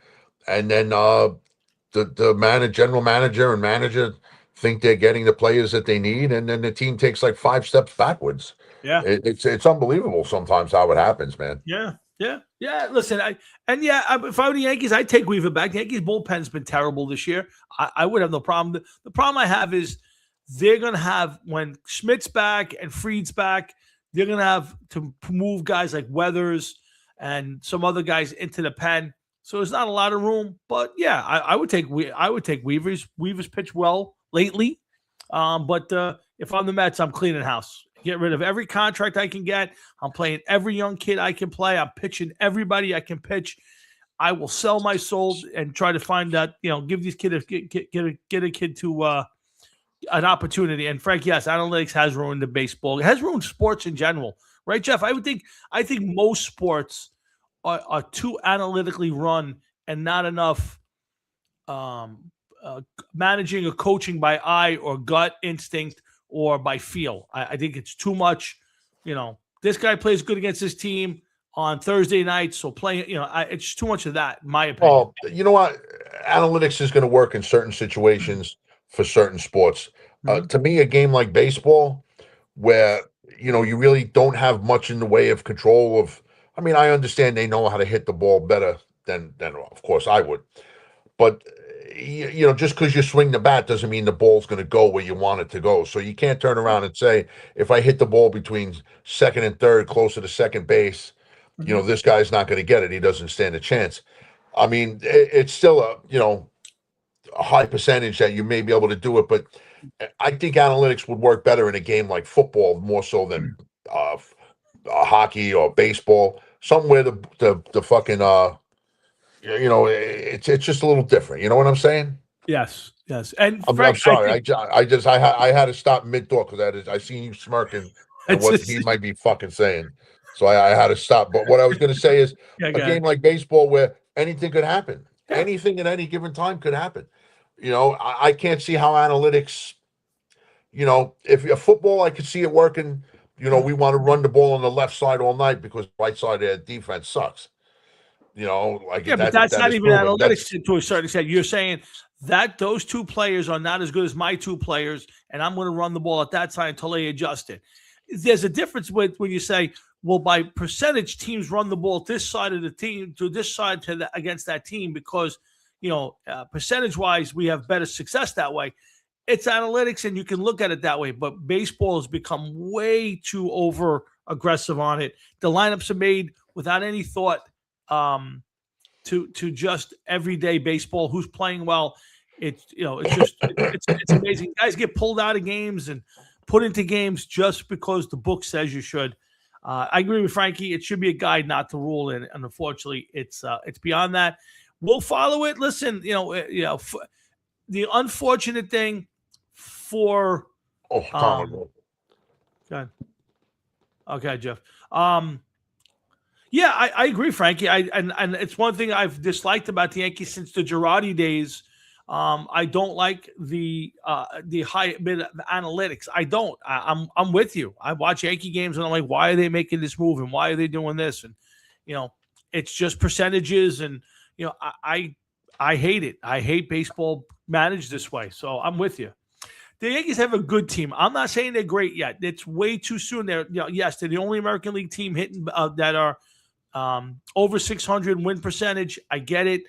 Speaker 2: and then the general manager and manager think they're getting the players that they need, and then the team takes like 5 steps backwards.
Speaker 1: Yeah,
Speaker 2: it's unbelievable sometimes how it happens, man.
Speaker 1: Yeah, Yeah. Listen, if I were the Yankees, I'd take Weaver back. The Yankees bullpen's been terrible this year. I would have no problem. The problem I have is they're gonna have when Schmidt's back and Fried's back, they're gonna have to move guys like Weathers and some other guys into the pen. So there's not a lot of room. But yeah, I would take Weaver's. Weaver's pitched well lately. But if I'm the Mets, I'm cleaning house. Get rid of every contract I can get. I'm playing every young kid I can play. I'm pitching everybody I can pitch. I will sell my soul and try to find that, give these kids get a kid to an opportunity. And Frank, yes, analytics has ruined the baseball. It has ruined sports in general, right, Jeff? I think most sports are too analytically run and not enough managing or coaching by eye or gut instinct or by feel. I think it's too much. This guy plays good against this team on Thursday nights, so it's too much of that, in my opinion.
Speaker 2: Well, you know what? Analytics is going to work in certain situations for certain sports. To me, a game like baseball, where you really don't have much in the way of control of. I mean, I understand they know how to hit the ball better than of course I would, but just because you swing the bat doesn't mean the ball's going to go where you want it to go. So you can't turn around and say, if I hit the ball between second and third, closer to second base, this guy's not going to get it. He doesn't stand a chance. I mean, it's still a high percentage that you may be able to do it, but I think analytics would work better in a game like football more so than hockey or baseball. Somewhere the fucking it's just a little different. You know what I'm saying?
Speaker 1: Yes. And
Speaker 2: I'm
Speaker 1: Frank,
Speaker 2: sorry. I had to stop mid talk because I seen you smirking at what he might be fucking saying. So I had to stop. But what I was going to say is a game like baseball where anything could happen. Yeah. Anything at any given time could happen. I can't see how analytics. If a football, I could see it working. We want to run the ball on the left side all night because the right side of their defense sucks.
Speaker 1: But that's not even analytics to a certain extent. You're saying that those two players are not as good as my two players, and I'm going to run the ball at that side until they adjust it. There's a difference with when you say, well, by percentage, teams run the ball this side of the team to this side against that team because, percentage-wise, we have better success that way. It's analytics, and you can look at it that way. But baseball has become way too over-aggressive on it. The lineups are made without any thought to just everyday baseball. Who's playing well? It's amazing. Guys get pulled out of games and put into games just because the book says you should. I agree with Frankie. It should be a guide, not the rule, and unfortunately, it's beyond that. We'll follow it. Listen, the unfortunate thing for.
Speaker 2: Oh,
Speaker 1: go ahead. Okay, Jeff. Yeah, I agree, Frankie. And it's one thing I've disliked about the Yankees since the Girardi days. I don't like the high bit of analytics. I don't. I'm with you. I watch Yankee games and I'm like, why are they making this move and why are they doing this? And it's just percentages. And I hate it. I hate baseball managed this way. So I'm with you. The Yankees have a good team. I'm not saying they're great yet. It's way too soon. They're the only American League team hitting that are over 600 win percentage. I get it.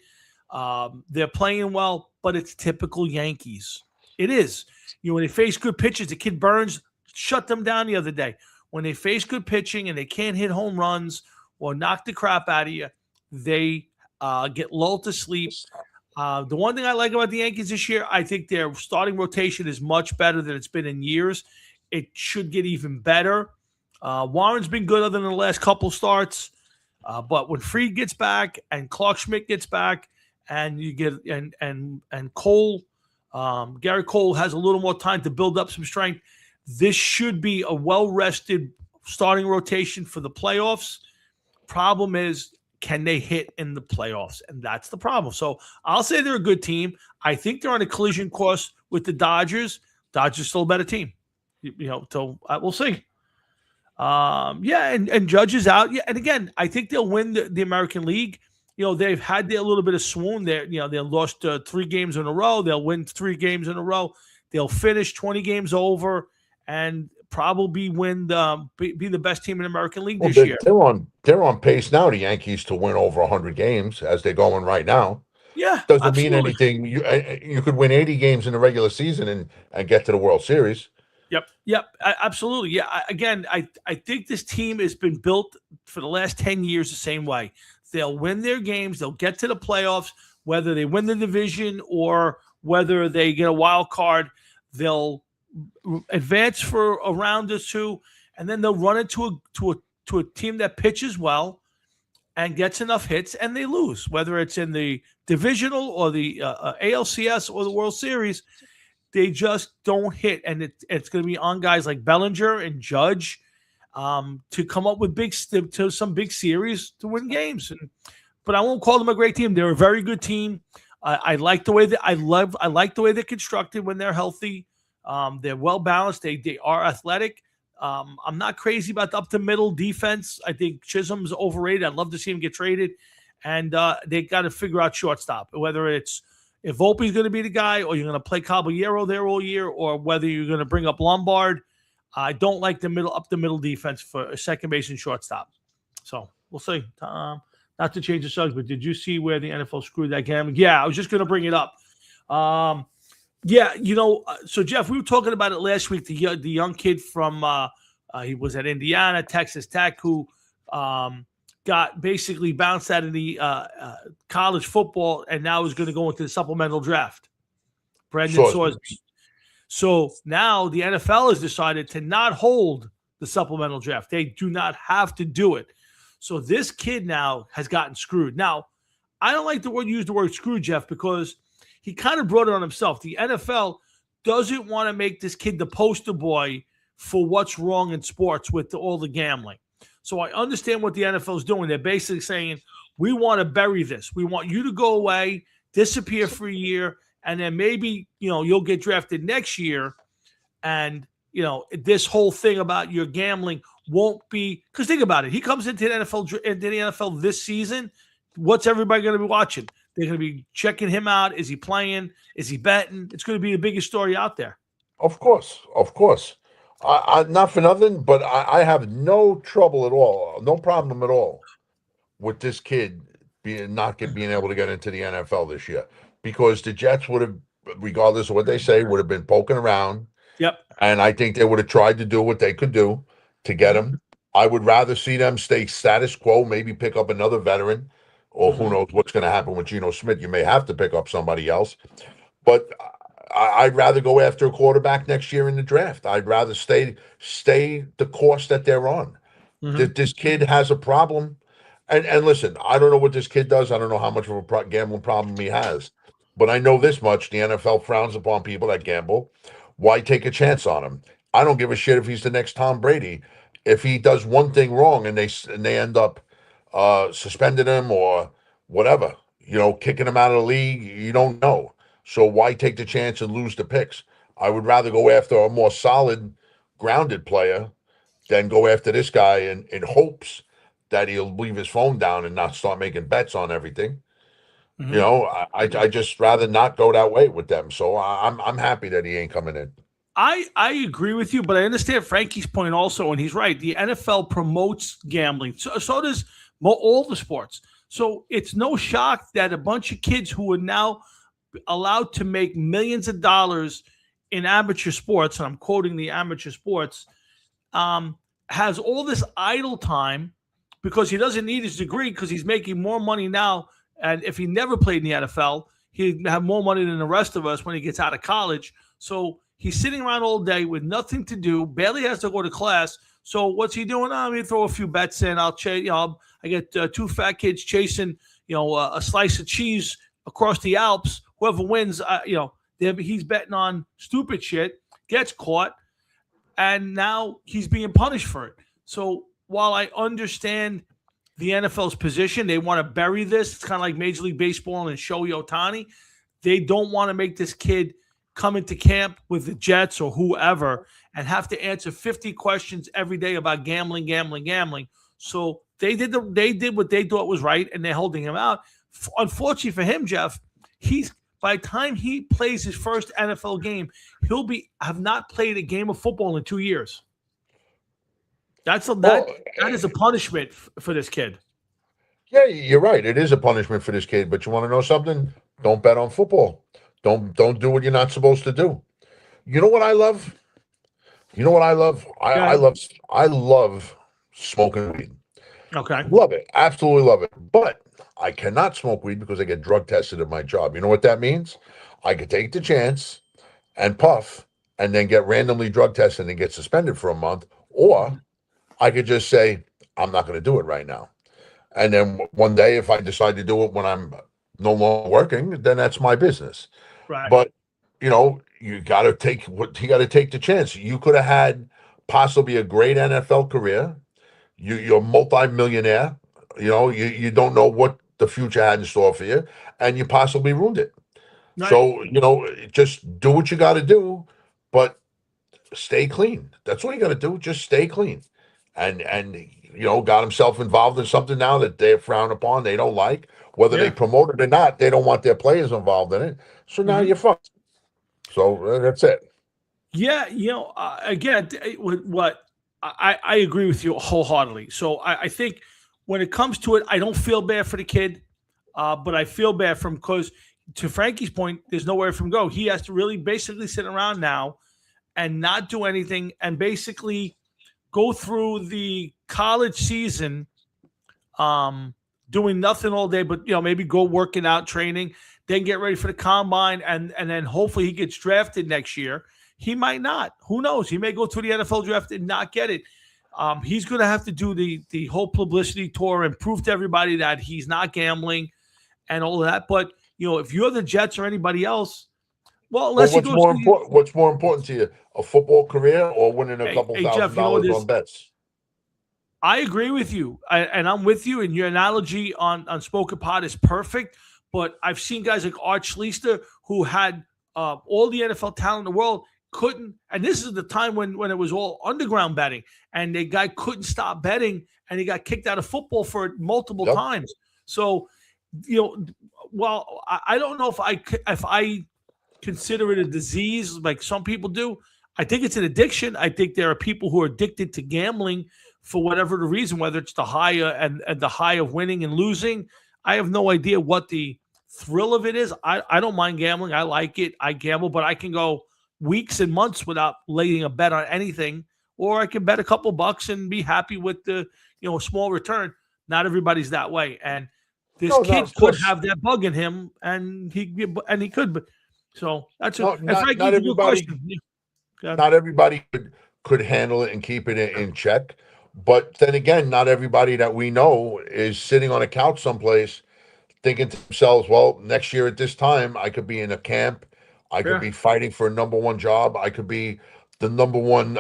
Speaker 1: They're playing well, but it's typical Yankees. It is. When they face good pitchers, the kid Burns shut them down the other day. When they face good pitching and they can't hit home runs or knock the crap out of you, they get lulled to sleep. The one thing I like about the Yankees this year, I think their starting rotation is much better than it's been in years. It should get even better. Warren's been good other than the last couple starts. But when Fried gets back and Clark Schmidt gets back and you get and Cole, Garrett Cole has a little more time to build up some strength, this should be a well-rested starting rotation for the playoffs. Problem is, can they hit in the playoffs? And that's the problem. So I'll say they're a good team. I think they're on a collision course with the Dodgers. Dodgers still a better team. So we'll see. And Judge is out. Yeah, and again, I think they'll win the American League. They've had a little bit of swoon there. They lost 3 games in a row. They'll win 3 games in a row. They'll finish 20 games over, and probably be the best team in the American League
Speaker 2: Well,
Speaker 1: this year.
Speaker 2: they're on pace now, the Yankees, to win over 100 games as they're going right now.
Speaker 1: Yeah,
Speaker 2: Doesn't mean
Speaker 1: absolutely.
Speaker 2: anything. You could win 80 games in the regular season and get to the World Series.
Speaker 1: Yep, absolutely. Yeah, I think this team has been built for the last 10 years the same way. They'll win their games, they'll get to the playoffs, whether they win the division or whether they get a wild card, they'll advance for a round or two, and then they'll run into a team that pitches well and gets enough hits, and they lose, whether it's in the divisional or the ALCS or the World Series. They just don't hit, and it's going to be on guys like Bellinger and Judge to come up with some big series to win games. But I won't call them a great team. They're a very good team. I like the way that I like the way they're constructed when they're healthy. They're well balanced. They are athletic. I'm not crazy about the up to middle defense. I think Chisholm's overrated. I'd love to see him get traded, and they got to figure out shortstop, whether it's if Volpe's going to be the guy, or you're going to play Caballero there all year, or whether you're going to bring up Lombard. I don't like the up the middle defense for a second base and shortstop. So we'll see. Not to change the subject, but did you see where the NFL screwed that game? Yeah, I was just going to bring it up. Yeah, so Jeff, we were talking about it last week. The young kid from he was at Indiana, Texas Tech, who got basically bounced out of the college football and now is going to go into the supplemental draft. Brandon Sawsby. So now the NFL has decided to not hold the supplemental draft. They do not have to do it. So this kid now has gotten screwed. Now, I don't like to use the word screwed, Jeff, because he kind of brought it on himself. The NFL doesn't want to make this kid the poster boy for what's wrong in sports with all the gambling. So I understand what the NFL is doing. They're basically saying, we want to bury this. We want you to go away, disappear for a year, and then maybe, you'll get drafted next year. And, this whole thing about your gambling won't be, because think about it. He comes into the NFL this season. What's everybody going to be watching? They're going to be checking him out. Is he playing? Is he betting? It's going to be the biggest story out there.
Speaker 2: Of course. I not for nothing, but I have no trouble at all, no problem at all with this kid being able to get into the NFL this year, because the Jets would have, regardless of what they say, would have been poking around.
Speaker 1: Yep.
Speaker 2: And I think they would have tried to do what they could do to get him. I would rather see them stay status quo, maybe pick up another veteran, or who knows what's going to happen with Geno Smith. You may have to pick up somebody else, but I'd rather go after a quarterback next year in the draft. I'd rather stay the course that they're on. This kid has a problem. And listen, I don't know what this kid does. I don't know how much of a gambling problem he has. But I know this much. The NFL frowns upon people that gamble. Why take a chance on him? I don't give a shit if he's the next Tom Brady. If he does one thing wrong and they end up suspending him or whatever, kicking him out of the league, you don't know. So why take the chance and lose the picks? I would rather go after a more solid, grounded player than go after this guy in hopes that he'll leave his phone down and not start making bets on everything. I just rather not go that way with them. So I'm happy that he ain't coming in.
Speaker 1: I agree with you, but I understand Frankie's point also, and he's right. The NFL promotes gambling. So does all the sports. So it's no shock that a bunch of kids who are now allowed to make millions of dollars in amateur sports, and I'm quoting the amateur sports, has all this idle time because he doesn't need his degree because he's making more money now. And if he never played in the NFL, he'd have more money than the rest of us when he gets out of college. So he's sitting around all day with nothing to do, barely has to go to class. So what's he doing? I'm going to throw a few bets in. I'll chase. I get two fat kids chasing, a slice of cheese across the Alps. Whoever wins, he's betting on stupid shit, gets caught, and now he's being punished for it. So while I understand the NFL's position, they want to bury this. It's kind of like Major League Baseball and Shohei Ohtani. They don't want to make this kid come into camp with the Jets or whoever and have to answer 50 questions every day about gambling. So they did what they thought was right, and they're holding him out. Unfortunately for him, Jeff, he's by the time he plays his first NFL game, he'll have not played a game of football in 2 years. That is a punishment for this kid.
Speaker 2: Yeah, you're right. It is a punishment for this kid. But you want to know something? Don't bet on football. Don't do what you're not supposed to do. You know what I love? You know what I love? I love smoking weed.
Speaker 1: Okay.
Speaker 2: Love it. Absolutely love it. But I cannot smoke weed because I get drug tested at my job. You know what that means? I could take the chance and puff and then get randomly drug tested and get suspended for a month. Or I could just say, I'm not going to do it right now. And then one day, if I decide to do it when I'm no longer working, then that's my business.
Speaker 1: Right.
Speaker 2: But, you got to take the chance. You could have had possibly a great NFL career. You're a multi-millionaire. You don't know what the future had in store for you, and you possibly ruined it. Right. So, just do what you got to do, but stay clean. That's all you got to do. Just stay clean. And got himself involved in something now that they frown upon, they don't like. Whether they promote it or not, they don't want their players involved in it. So now you're fucked. So that's it.
Speaker 1: Yeah, again, what I agree with you wholeheartedly. So I think when it comes to it, I don't feel bad for the kid, but I feel bad for him because, to Frankie's point, there's nowhere for him to go. He has to really basically sit around now and not do anything and basically go through the college season doing nothing all day, but maybe go working out, training, then get ready for the combine, and then hopefully he gets drafted next year. He might not. Who knows? He may go to the NFL draft and not get it. He's going to have to do the whole publicity tour and prove to everybody that he's not gambling and all of that. But if you're the Jets or anybody else, what's more
Speaker 2: important to you, a football career or winning a couple $1,000 on bets?
Speaker 1: I agree with you, and I'm with you. And your analogy on Spoken Pod is perfect. But I've seen guys like Art Schlichter who had all the NFL talent in the world, couldn't. And this is the time when it was all underground betting, and the guy couldn't stop betting, and he got kicked out of football for it multiple times. So, I don't know if I consider it a disease like some people do. I think it's an addiction. I think there are people who are addicted to gambling for whatever the reason, whether it's the high and the high of winning and losing. I have no idea what the thrill of it is. I don't mind gambling. I like it. I gamble, but I can go weeks and months without laying a bet on anything, or I can bet a couple bucks and be happy with the small return. Not everybody's that way, and this kid could have that bug in him, and he could. But so that's
Speaker 2: not everybody. Not everybody could handle it and keep it in check. But then again, not everybody that we know is sitting on a couch someplace thinking to themselves, well, next year at this time, I could be in a camp. I could be fighting for a number one job. I could be the number one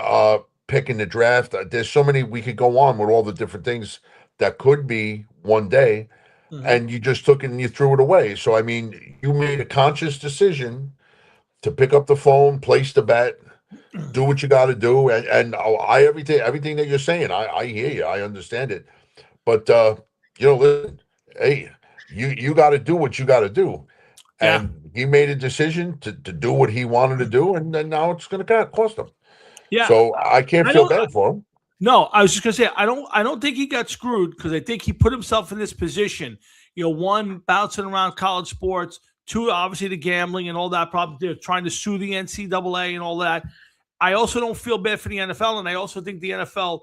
Speaker 2: pick in the draft. There's so many, we could go on with all the different things that could be one day. Mm-hmm. And you just took it and you threw it away. So, I mean, you made a conscious decision to pick up the phone, place the bet, do what you got to do, and everything that you're saying, I hear you, I understand it, but listen, hey, you got to do what you got to do, and he made a decision to do what he wanted to do, and then now it's going to cost him. Yeah, so I can't feel bad for him.
Speaker 1: No, I was just going to say I don't think he got screwed because I think he put himself in this position. One, bouncing around college sports. Two, obviously the gambling and all that problem. They're trying to sue the NCAA and all that. I also don't feel bad for the NFL, and I also think the NFL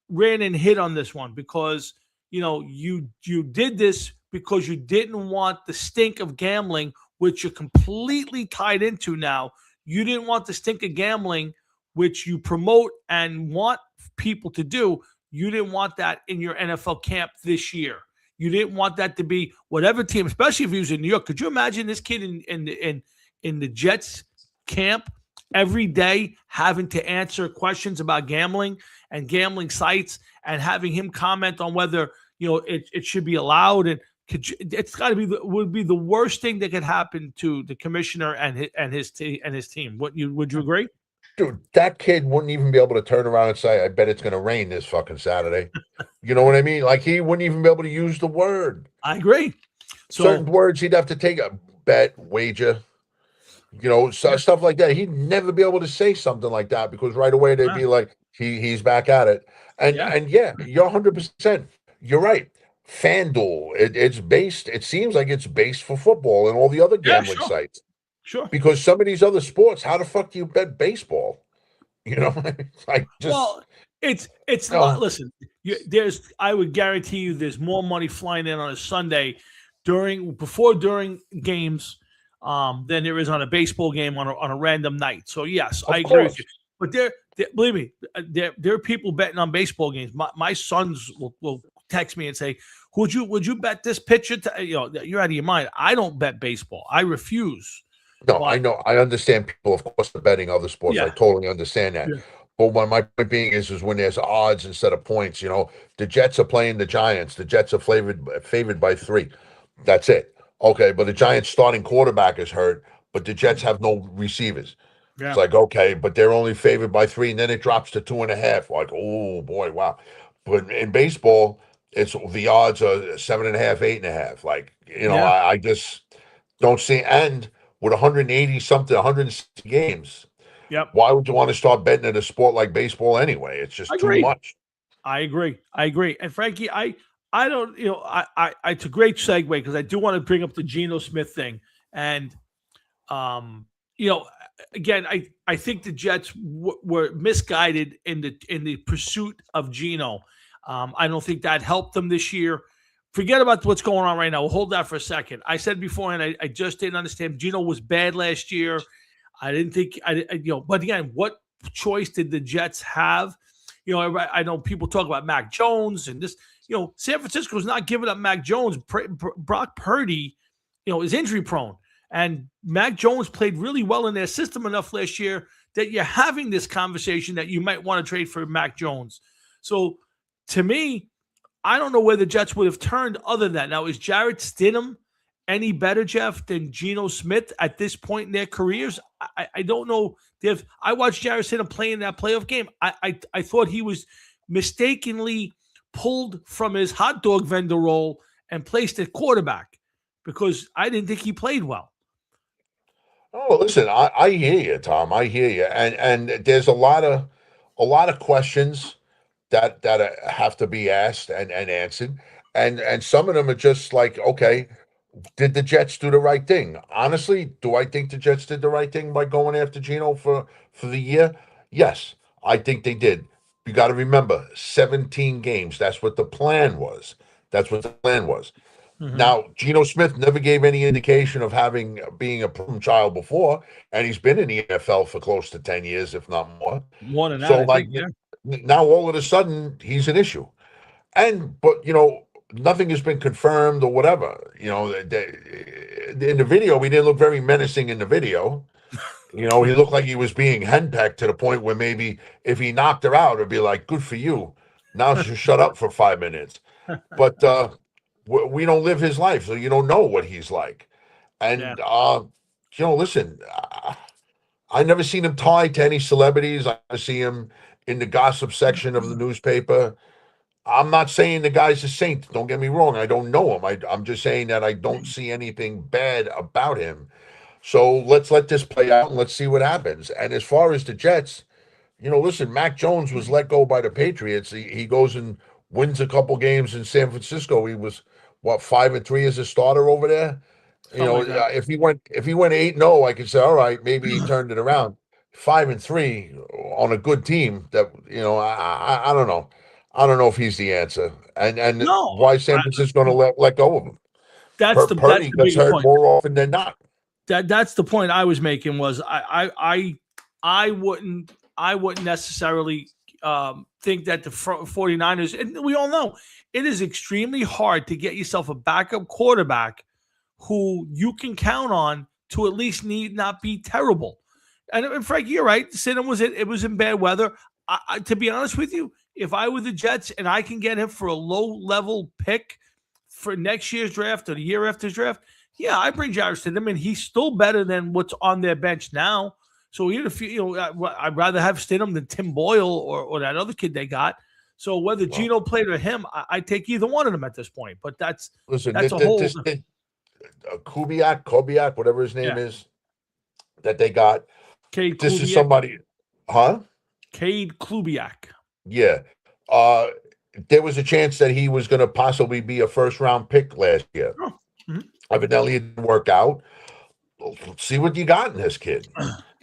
Speaker 1: ran and hit on this one because you did this because you didn't want the stink of gambling, which you're completely tied into now. You didn't want the stink of gambling, which you promote and want people to do. You didn't want that in your NFL camp this year. You didn't want that to be whatever team, especially if he was in New York. Could you imagine this kid in the Jets camp every day having to answer questions about gambling and gambling sites and having him comment on whether it should be allowed? And it's got to be would be the worst thing that could happen to the commissioner and his team. Would you agree?
Speaker 2: Dude, that kid wouldn't even be able to turn around and say, I bet it's going to rain this fucking Saturday. You know what I mean? Like, he wouldn't even be able to use the word.
Speaker 1: I agree.
Speaker 2: Certain words he'd have to take bet, wager, stuff like that. He'd never be able to say something like that because right away they'd be like, he's back at it. And yeah, you're 100%. You're right. FanDuel, it seems like it's based for football and all the other gambling sites.
Speaker 1: Sure.
Speaker 2: Because some of these other sports, how the fuck do you bet baseball?
Speaker 1: Well, it's listen, I would guarantee you there's more money flying in on a Sunday during games than there is on a baseball game on a random night. So yes, I agree with you. But believe me, there are people betting on baseball games. My sons will text me and say, would you bet this pitcher? You're out of your mind. I don't bet baseball. I refuse.
Speaker 2: No, I know. I understand people, of course, are betting other sports. I totally understand that. Yeah. But my point being is when there's odds instead of points, the Jets are playing the Giants. The Jets are favored by 3. That's it. Okay, but the Giants' starting quarterback is hurt, but the Jets have no receivers. Yeah. It's like, okay, but they're only favored by 3, and then it drops to 2.5. Like, oh boy, wow. But in baseball, the odds are 7.5, 8.5. Like, I just don't see. And with 160 games, why would you want to start betting in a sport like baseball anyway? It's just too much.
Speaker 1: I agree. And Frankie, I don't, it's a great segue because I do want to bring up the Geno Smith thing. And, again, I think the Jets were misguided in the pursuit of Geno. I don't think that helped them this year. Forget about what's going on right now. We'll hold that for a second. I said before, and I just didn't understand. Geno was bad last year. I didn't think, but again, what choice did the Jets have? I know people talk about Mac Jones and this, San Francisco's not giving up Mac Jones. Brock Purdy, is injury prone. And Mac Jones played really well in their system enough last year that you're having this conversation that you might want to trade for Mac Jones. So to me, I don't know where the Jets would have turned other than that. Now, is Jarrett Stidham any better, Jeff, than Geno Smith at this point in their careers? I don't know. I watched Jarrett Stidham play in that playoff game. I thought he was mistakenly pulled from his hot dog vendor role and placed at quarterback because I didn't think he played well.
Speaker 2: Oh, listen, I hear you, Tom. I hear you. And there's a lot of questions that have to be asked and answered. And some of them are just like, okay, did the Jets do the right thing? Honestly, do I think the Jets did the right thing by going after Geno for the year? Yes, I think they did. You got to remember, 17 games. That's what the plan was. Mm-hmm. Now, Geno Smith never gave any indication of being a problem child before, and he's been in the NFL for close to 10 years, if not more.
Speaker 1: More than that,
Speaker 2: so, now all of a sudden he's an issue. But nothing has been confirmed or whatever. In the video, we didn't look very menacing in the video. He looked like he was being henpecked to the point where maybe if he knocked her out, it'd be like, good for you. Now just shut up for 5 minutes. But we don't live his life, so you don't know what he's like. And, listen, I never seen him tied to any celebrities. I see him in the gossip section of the newspaper. I'm not saying the guy's a saint. Don't get me wrong. I don't know him. I'm just saying that I don't see anything bad about him. So let's let this play out and let's see what happens. And as far as the Jets, listen, Mac Jones was let go by the Patriots. He goes and wins a couple games in San Francisco. He was 5-3 as a starter over there. If he went 8-0, I could say, all right, maybe he turned it around. 5-3 on a good team. That I don't know. I don't know if he's the answer. And why San Francisco going to let go of him? Purdy gets hurt point. More often than not.
Speaker 1: That's the point I was making. Was I wouldn't necessarily think that the 49ers, and we all know it is extremely hard to get yourself a backup quarterback who you can count on to at least need not be terrible. And Frank, you're right. Stidham was in bad weather. To be honest with you, if I were the Jets and I can get him for a low-level pick for next year's draft or the year after draft, yeah, I bring Jarrett Stidham, and he's still better than what's on their bench now. So even if I'd rather have Stidham than Tim Boyle or that other kid they got. So whether Geno played or him, I take either one of them at this point. But that's a whole.
Speaker 2: Kubiak, whatever his name is, that they got.
Speaker 1: Cade
Speaker 2: This is
Speaker 1: Kubiak.
Speaker 2: somebody, huh?
Speaker 1: Cade Kubiak.
Speaker 2: Yeah. There was a chance that he was going to possibly be a first-round pick last year.
Speaker 1: Oh. Mhm.
Speaker 2: Evidently, it didn't work out. Let's see what you got in this kid.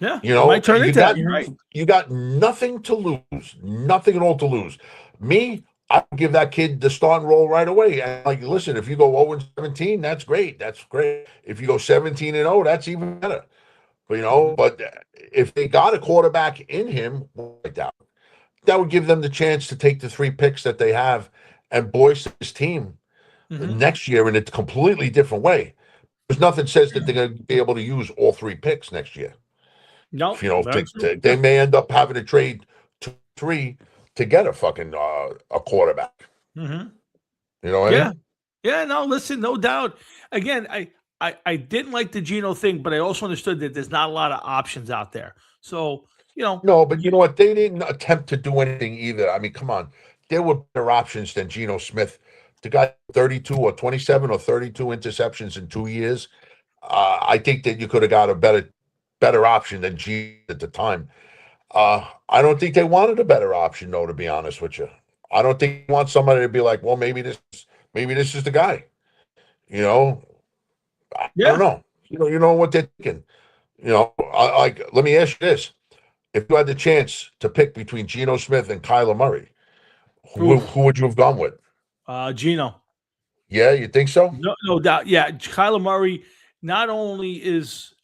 Speaker 1: Yeah,
Speaker 2: You know,
Speaker 1: might turn
Speaker 2: you
Speaker 1: into
Speaker 2: got
Speaker 1: that. You're right.
Speaker 2: you got nothing to lose, nothing at all to lose. Me, I would give that kid the starting role right away. And like, listen, if you go 0-17, that's great. That's great. If you go 17-0, that's even better. But but if they got a quarterback in him like that would give them the chance to take the 3 picks that they have and voice this team next year in a completely different way. There's nothing says that they're going to be able to use all 3 picks next year.
Speaker 1: No,
Speaker 2: They may end up having to trade 2-3 to get a fucking a quarterback.
Speaker 1: Mm-hmm.
Speaker 2: You know what I mean?
Speaker 1: Yeah. No, listen, no doubt. Again, I didn't like the Geno thing, but I also understood that there's not a lot of options out there. So
Speaker 2: No, but you know what? They didn't attempt to do anything either. I mean, come on, there were better options than Geno Smith. The guy 32 or 27 or 32 interceptions in 2 years. I think that you could have got a better option than G at the time. I don't think they wanted a better option, though, to be honest with you. I don't think you want somebody to be like, well, maybe this is the guy. I don't know. You know what they're thinking. Let me ask you this: if you had the chance to pick between Geno Smith and Kyler Murray, who would you have gone with?
Speaker 1: Geno.
Speaker 2: Yeah, you think so?
Speaker 1: No doubt. Yeah, Kyler Murray not only is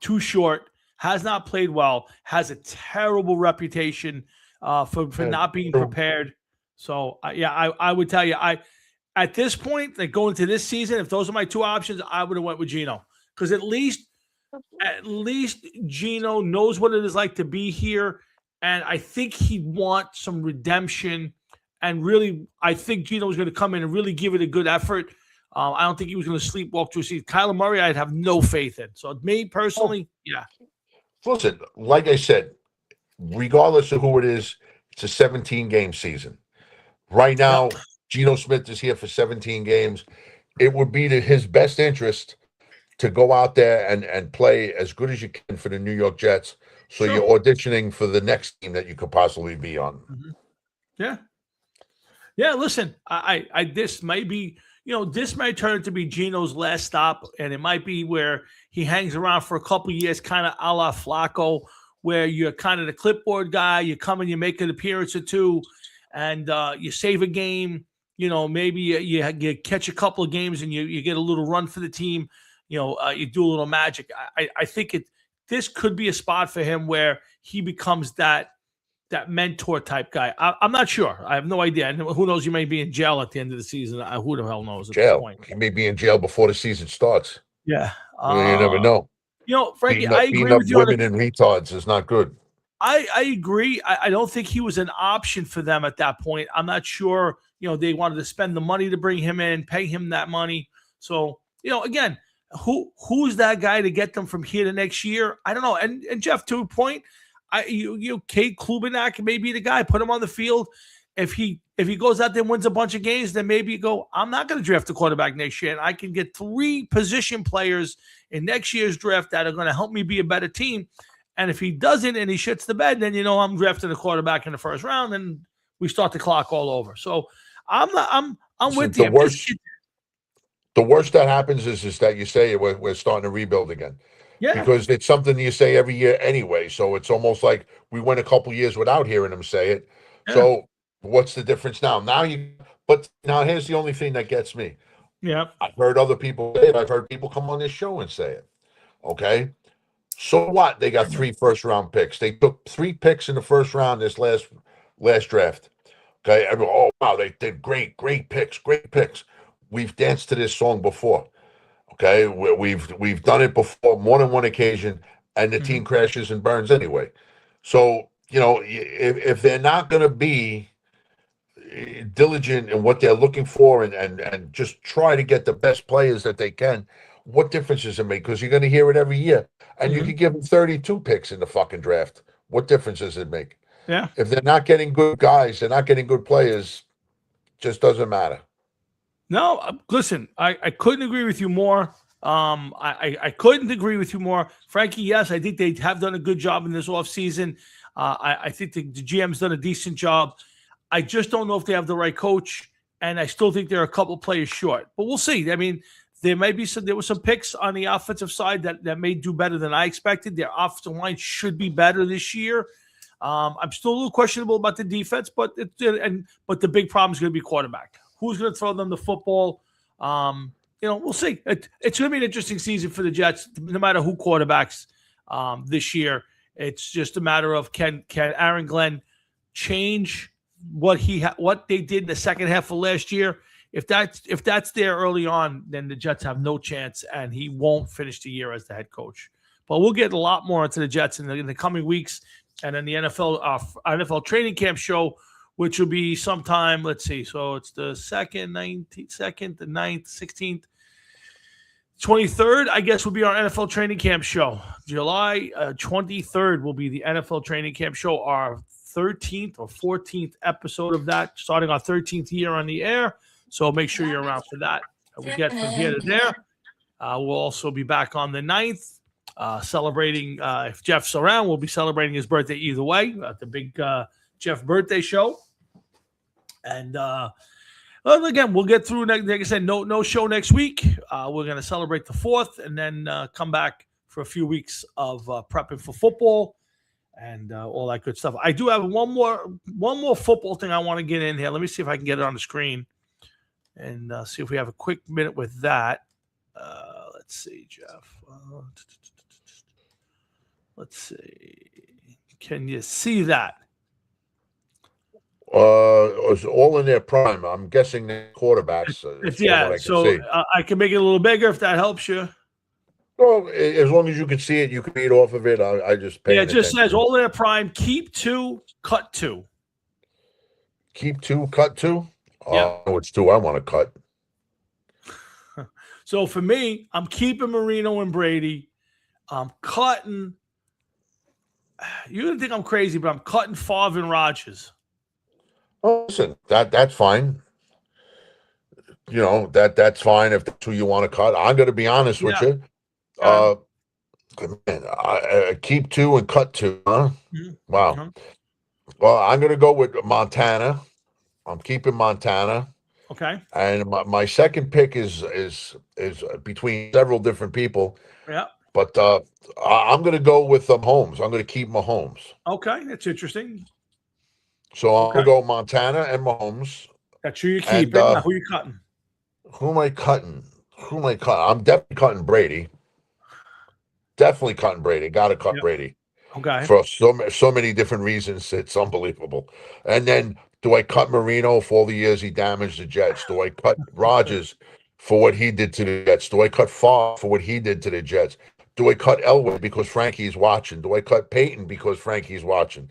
Speaker 1: too short, has not played well, has a terrible reputation for not being prepared. So I would tell you, at this point, like going into this season, if those are my 2 options, I would have went with Geno, because at least Geno knows what it is like to be here, and I think he'd want some redemption. And really, I think Geno was going to come in and really give it a good effort. I don't think he was going to sleepwalk through a season. Kyler Murray, I'd have no faith in. So me personally, yeah.
Speaker 2: Listen, like I said, regardless of who it is, it's a 17-game season. Right now, Geno Smith is here for 17 games. It would be to his best interest to go out there and play as good as you can for the New York Jets. So you're auditioning for the next team that you could possibly be on.
Speaker 1: Mm-hmm. Yeah. Yeah, listen, I this might be, this might turn to be Geno's last stop, and it might be where he hangs around for a couple of years, kind of a la Flacco, where you're kind of the clipboard guy. You come and you make an appearance or 2, and you save a game. Maybe you catch a couple of games and you get a little run for the team. You do a little magic. I think this could be a spot for him where he becomes that mentor type guy. I'm not sure. I have no idea. And who knows? You may be in jail at the end of the season. Who the hell knows at this point?
Speaker 2: He may be in jail before the season starts.
Speaker 1: Yeah.
Speaker 2: You never know.
Speaker 1: Frankie, I agree with you.
Speaker 2: Women and retards is not good.
Speaker 1: I agree. I don't think he was an option for them at that point. I'm not sure, they wanted to spend the money to bring him in, pay him that money. So, again, who's that guy to get them from here to next year? I don't know. And Jeff, to a point, Cade Kubiak may be the guy. Put him on the field. If he goes out there and wins a bunch of games, then maybe you go, I'm not going to draft a quarterback next year, and I can get 3 position players in next year's draft that are going to help me be a better team. And if he doesn't and he shits the bed, then I'm drafting a quarterback in the first round, and we start the clock all over. So I'm with you.
Speaker 2: The worst that happens is that you say we're starting to rebuild again.
Speaker 1: Yeah.
Speaker 2: Because it's something you say every year anyway. So it's almost like we went a couple years without hearing him say it. Yeah. So what's the difference now? But now here's the only thing that gets me.
Speaker 1: Yeah.
Speaker 2: I've heard other people say it. I've heard people come on this show and say it. Okay. So what? They got 3 first-round picks. They took 3 picks in the first round this last draft. Okay. Oh, wow. They did great picks. We've danced to this song before. Okay, we've done it before, more than one occasion, and the team crashes and burns anyway. So if they're not going to be diligent in what they're looking for and just try to get the best players that they can, what difference does it make? Because you're going to hear it every year, and you could give them 32 picks in the fucking draft. What difference does it make?
Speaker 1: Yeah.
Speaker 2: If they're not getting good guys, they're not getting good players. Just doesn't matter.
Speaker 1: No, listen, I couldn't agree with you more. I couldn't agree with you more. Frankie, yes, I think they have done a good job in this offseason. I think the GM's done a decent job. I just don't know if they have the right coach, and I still think they're a couple players short. But we'll see. I mean, there were some picks on the offensive side that may do better than I expected. Their offensive line should be better this year. I'm still a little questionable about the defense, but the big problem is going to be quarterback. Who's going to throw them the football? We'll see. It's going to be an interesting season for the Jets, no matter who quarterbacks this year. It's just a matter of can Aaron Glenn change what they did in the second half of last year. If that's there early on, then the Jets have no chance, and he won't finish the year as the head coach. But we'll get a lot more into the Jets in the coming weeks, and then the NFL training camp show, which will be sometime. Let's see. So it's the 2nd, 19th, the 9th, 16th. 23rd, I guess, will be our NFL training camp show. July 23rd will be the NFL training camp show, our 13th or 14th episode of that, starting our 13th year on the air. So make sure you're around for that. We get from here to there. We'll also be back on the 9th, celebrating. If Jeff's around, we'll be celebrating his birthday either way at the big Jeff birthday show. And again, we'll get through. Like I said, no show next week. We're going to celebrate the 4th and then come back for a few weeks of prepping for football and all that good stuff. I do have one more football thing I want to get in here. Let me see if I can get it on the screen and see if we have a quick minute with that. Let's see, Jeff. Let's see. Can you see that?
Speaker 2: It's all in their prime. I'm guessing the quarterbacks.
Speaker 1: I can make it a little bigger if that helps you.
Speaker 2: Well, as long as you can see it, you can read off of it. I just pay.
Speaker 1: Yeah, it just says all in their prime. Keep 2, cut 2.
Speaker 2: Keep 2, cut 2.
Speaker 1: Yeah.
Speaker 2: It's 2 I want to cut.
Speaker 1: So for me, I'm keeping Marino and Brady. I'm cutting. You're gonna think I'm crazy, but I'm cutting Favre and Rodgers.
Speaker 2: Oh, listen, that's fine. That's fine if that's who you want to cut. I'm going to be honest with you. I keep 2 and cut 2. Huh?
Speaker 1: Mm-hmm.
Speaker 2: Wow.
Speaker 1: Mm-hmm.
Speaker 2: Well, I'm going to go with Montana. I'm keeping Montana.
Speaker 1: Okay.
Speaker 2: And my second pick is between several different people.
Speaker 1: Yeah.
Speaker 2: But I'm going to go with Mahomes. I'm going to keep Mahomes.
Speaker 1: Okay, that's interesting.
Speaker 2: So I'm going to go Montana and Mahomes.
Speaker 1: That's who you're keeping. Now, who are you cutting?
Speaker 2: Who am I cutting? I'm definitely cutting Brady. Definitely cutting Brady. Got to cut Brady.
Speaker 1: Okay.
Speaker 2: For so many different reasons. It's unbelievable. And then do I cut Marino for all the years he damaged the Jets? Do I cut Rodgers for what he did to the Jets? Do I cut Favre for what he did to the Jets? Do I cut Elway because Frankie's watching? Do I cut Peyton because Frankie's watching?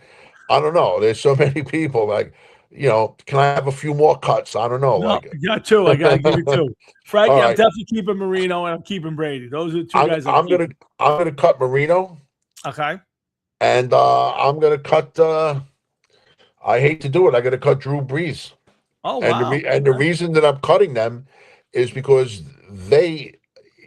Speaker 2: I don't know. There's so many people. Can I have a few more cuts? I don't know.
Speaker 1: No, you got 2. I got to give you 2. Frankie,
Speaker 2: right.
Speaker 1: I'm definitely keeping Marino and I'm keeping Brady. Those are the 2 guys.
Speaker 2: I'm gonna cut Marino.
Speaker 1: Okay.
Speaker 2: And I'm gonna cut. I hate to do it. I got to cut Drew Brees.
Speaker 1: Oh wow!
Speaker 2: And the reason that I'm cutting them is because they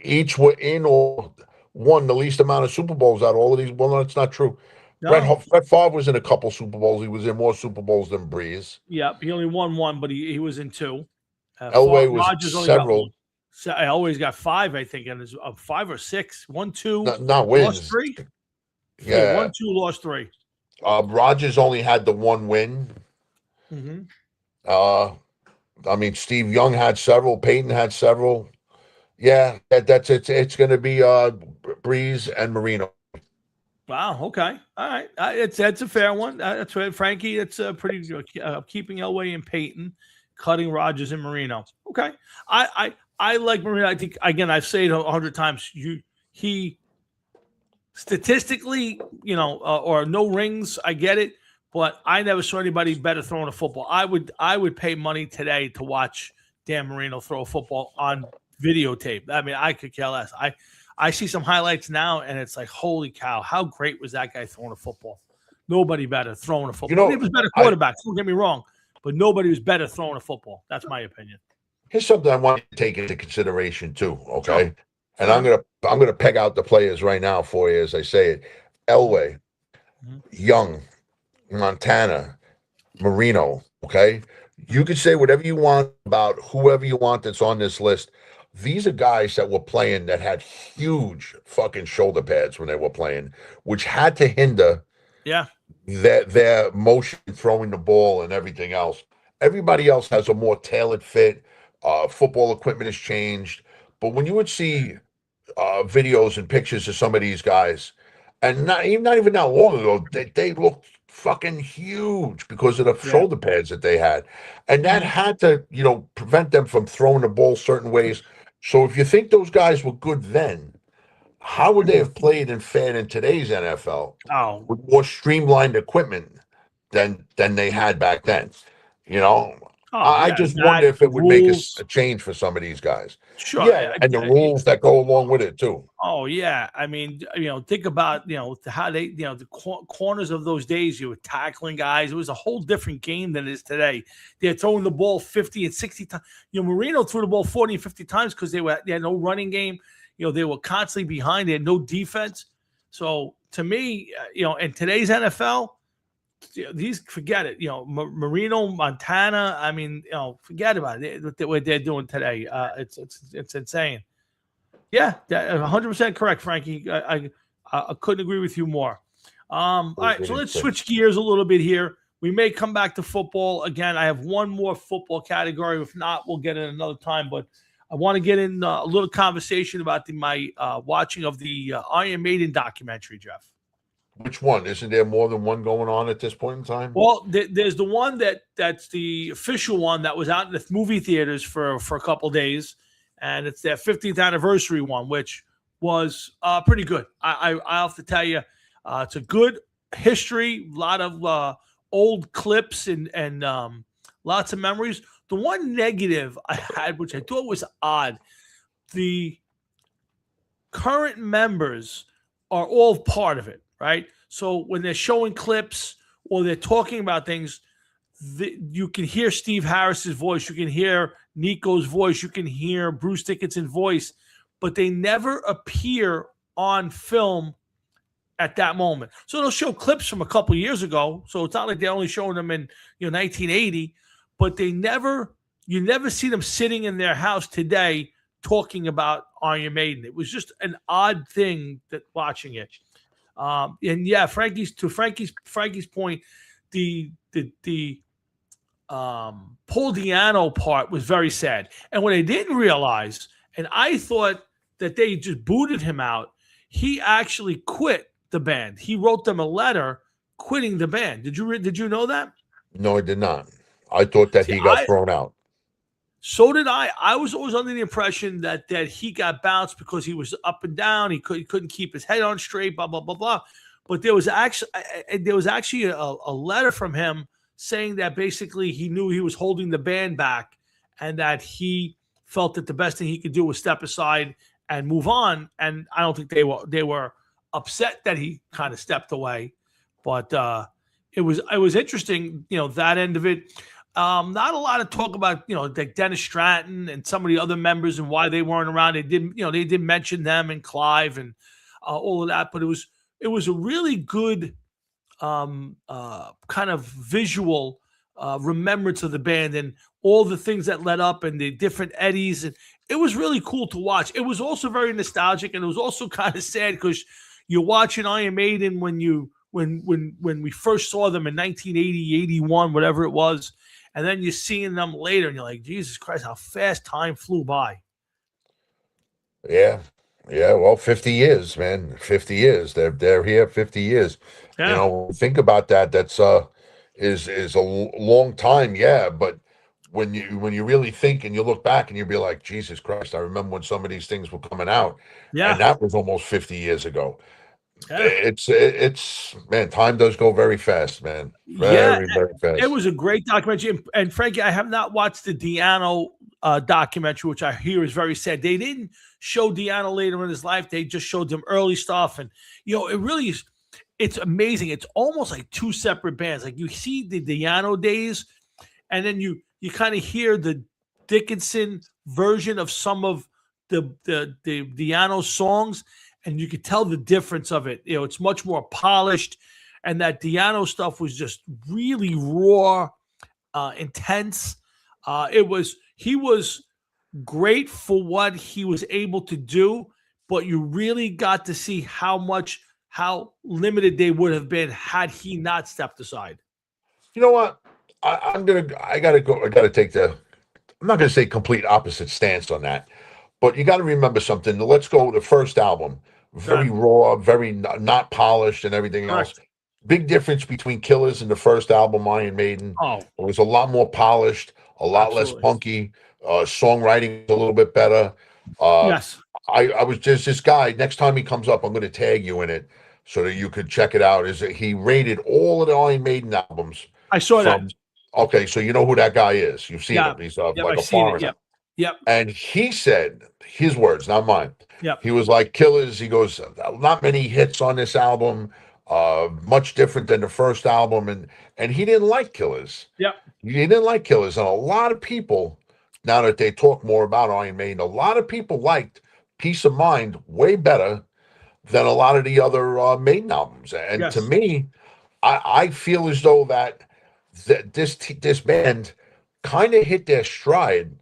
Speaker 2: each were in or won the least amount of Super Bowls out of all of these. Well, no, it's not true.
Speaker 1: No.
Speaker 2: Brett Favre was in a couple Super Bowls. He was in more Super Bowls than Brees.
Speaker 1: Yeah, he only won 1, but he was in 2.
Speaker 2: Elway was several.
Speaker 1: I always got 5, I think, and it's 5 or 6. 1, 2,
Speaker 2: not wins.
Speaker 1: lost 3.
Speaker 2: Yeah,
Speaker 1: 1, 2, lost 3.
Speaker 2: Rodgers only had the 1 win.
Speaker 1: Mm-hmm.
Speaker 2: Steve Young had several. Peyton had several. Yeah, that's it. It's going to be Brees and Marino.
Speaker 1: Wow. Okay. All right. That's a fair one. That's right, Frankie. It's pretty keeping Elway and Peyton, cutting Rodgers and Marino. Okay. I like Marino. I think again I've said it 100 times. He statistically, or no rings. I get it, but I never saw anybody better throwing a football. I would pay money today to watch Dan Marino throw a football on videotape. I could care less. I see some highlights now, and it's like, holy cow, how great was that guy throwing a football? Nobody better throwing a football. He was better quarterbacks, don't get me wrong, but nobody was better throwing a football. That's my opinion.
Speaker 2: Here's something I want to take into consideration, too, okay? and I'm gonna peg out the players right now for you as I say it. Elway,
Speaker 1: Mhm.
Speaker 2: Young, Montana, Marino. Okay, you could say whatever you want about whoever you want that's on this list. These are guys that were playing that had huge fucking shoulder pads when they were playing, which had to hinder
Speaker 1: Yeah.
Speaker 2: their motion throwing the ball and everything else. Everybody else has a more tailored fit. Football equipment has changed, but when you would see videos and pictures of some of these guys, and not even that long ago, they looked fucking huge because of the
Speaker 1: Yeah.
Speaker 2: shoulder pads that they had, and that
Speaker 1: Mhm.
Speaker 2: had to prevent them from throwing the ball certain ways. So if you think those guys were good then, how would they have played and fared in today's NFL
Speaker 1: Oh,
Speaker 2: with more streamlined equipment than they had back then? You know,
Speaker 1: oh
Speaker 2: I
Speaker 1: yeah.
Speaker 2: just wonder
Speaker 1: That
Speaker 2: if
Speaker 1: the
Speaker 2: it would make a
Speaker 1: rules.
Speaker 2: change for some of these guys.
Speaker 1: Sure.
Speaker 2: Yeah, and the rules that go along with it too.
Speaker 1: Oh yeah, I mean, think about how they, the corners of those days. You were tackling guys. It was a whole different game than it is today. They're throwing the ball 50 and 60 times. Marino threw the ball 40 and 50 times because they had no running game. They were constantly behind. They had no defense. So to me, in today's NFL, these forget it. Marino, Montana. I mean, forget about it. What they're doing today. It's insane. Yeah, 100% correct, Frankie. I couldn't agree with you more. All right, so let's switch gears a little bit here. We may come back to football again. I have one more football category. If not, we'll get in another time. But I want to get in a little conversation about my watching of the Iron Maiden documentary, Jeff.
Speaker 2: Which one? Isn't there more than one going on at this point in time?
Speaker 1: Well, there's the one that's the official one that was out in the movie theaters for a couple days, and it's their 50th anniversary one, which was pretty good. I have to tell you, it's a good history, a lot of old clips and lots of memories. The one negative I had, which I thought was odd, the current members are all part of it, right? So when they're showing clips or they're talking about things, you can hear Steve Harris's voice, you can hear Nico's voice, you can hear Bruce Dickinson's voice, but they never appear on film at that moment. So they'll show clips from a couple years ago. So it's not like they're only showing them in 1980, but you never see them sitting in their house today talking about Iron Maiden. It was just an odd thing that watching it. And yeah, Frankie's point, the Paul Di'Anno part was very sad. And what I didn't realize, and I thought that they just booted him out, he actually quit the band. He wrote them a letter quitting the band. Did you know that?
Speaker 2: No, I did not. I thought that he got thrown out.
Speaker 1: So did I. I was always under the impression that he got bounced because he was up and down. He couldn't keep his head on straight. Blah blah blah blah. But there was actually a letter from him saying that basically he knew he was holding the band back, and that he felt that the best thing he could do was step aside and move on. And I don't think they were upset that he kind of stepped away, but it was interesting. That end of it. Not a lot of talk about, like Dennis Stratton and some of the other members and why they weren't around. They did mention them and Clive and all of that, but it was a really good kind of visual remembrance of the band and all the things that led up and the different eddies. And it was really cool to watch. It was also very nostalgic, and it was also kind of sad because you're watching Iron Maiden when we first saw them in 1980, 81, whatever it was. And then you're seeing them later, and you're like, Jesus Christ, how fast time flew by.
Speaker 2: Yeah. Well, 50 years, man. 50 years. They're here 50 years.
Speaker 1: Yeah.
Speaker 2: Think about that. That's is a long time. Yeah, but when you really think and you look back and you'll be like, Jesus Christ, I remember when some of these things were coming out, and that was almost 50 years ago. Yeah. It's man, time does go very fast, man. Very fast.
Speaker 1: It was a great documentary. And Frankie, I have not watched the Di'Anno documentary, which I hear is very sad. They didn't show Di'Anno later in his life. They just showed him early stuff. And, it really is, it's amazing. It's almost like two separate bands. Like you see the Di'Anno days, and then you kind of hear the Dickinson version of some of the Di'Anno songs, and you could tell the difference of it. You know, it's much more polished, and that Di'Anno stuff was just really raw, intense. He was great for what he was able to do, but you really got to see how limited they would have been had he not stepped aside.
Speaker 2: You know what? I gotta take I'm not gonna say complete opposite stance on that, but you got to remember something. Let's go with the first album, very raw, very not polished, and everything else.
Speaker 1: Correct.
Speaker 2: Big difference between Killers and the first album, Iron Maiden.
Speaker 1: Oh,
Speaker 2: It was a lot more polished, a lot less
Speaker 1: Absolutely.
Speaker 2: punky. Songwriting was a little bit better.
Speaker 1: yes.
Speaker 2: I was just this guy. Next time he comes up, I'm going to tag you in it so that you could check it out. Is that he rated all of the Iron Maiden albums?
Speaker 1: I saw that.
Speaker 2: Okay, so you know who that guy is. You've seen him. He's like
Speaker 1: I've
Speaker 2: a
Speaker 1: seen it.
Speaker 2: foreigner.
Speaker 1: Yep.
Speaker 2: And he said, his words, not mine.
Speaker 1: Yep.
Speaker 2: He was like, Killers, he goes, not many hits on this album, much different than the first album. And he didn't like Killers.
Speaker 1: Yep.
Speaker 2: He didn't like Killers. And a lot of people, now that they talk more about Iron Maiden, a lot of people liked Peace of Mind way better than a lot of the other Maiden albums. And
Speaker 1: Yes.
Speaker 2: to me, I feel as though that this band kind of hit their stride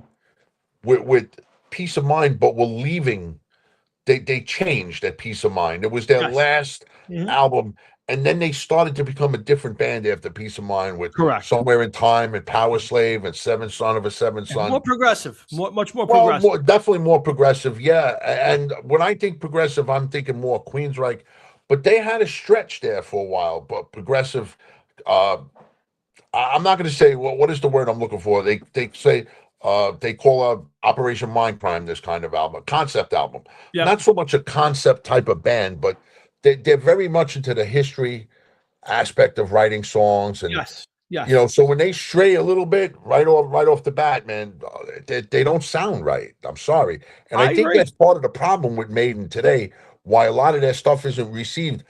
Speaker 2: with Peace of Mind, but were leaving. They changed at Peace of Mind. It was their
Speaker 1: Yes.
Speaker 2: last
Speaker 1: Mhm.
Speaker 2: album, and then they started to become a different band after Peace of Mind with
Speaker 1: Correct.
Speaker 2: Somewhere in Time and Power Slave and Seventh Son of a Seventh Son.
Speaker 1: More progressive, much more
Speaker 2: Well,
Speaker 1: progressive.
Speaker 2: definitely more progressive, yeah. And when I think progressive, I'm thinking more Queensryche, but they had a stretch there for a while. But progressive, I'm not going to say what is the word I'm looking for. They say they call Operation Mindcrime this kind of album, concept album.
Speaker 1: Yep.
Speaker 2: Not so much a concept type of band, but they're very much into the history aspect of writing songs and.
Speaker 1: Yes. Yes.
Speaker 2: You know, so when they stray a little bit right off the bat, man, they don't sound right. I'm sorry, and I think
Speaker 1: agree.
Speaker 2: that's part of the problem with Maiden today. Why a lot of their stuff isn't received.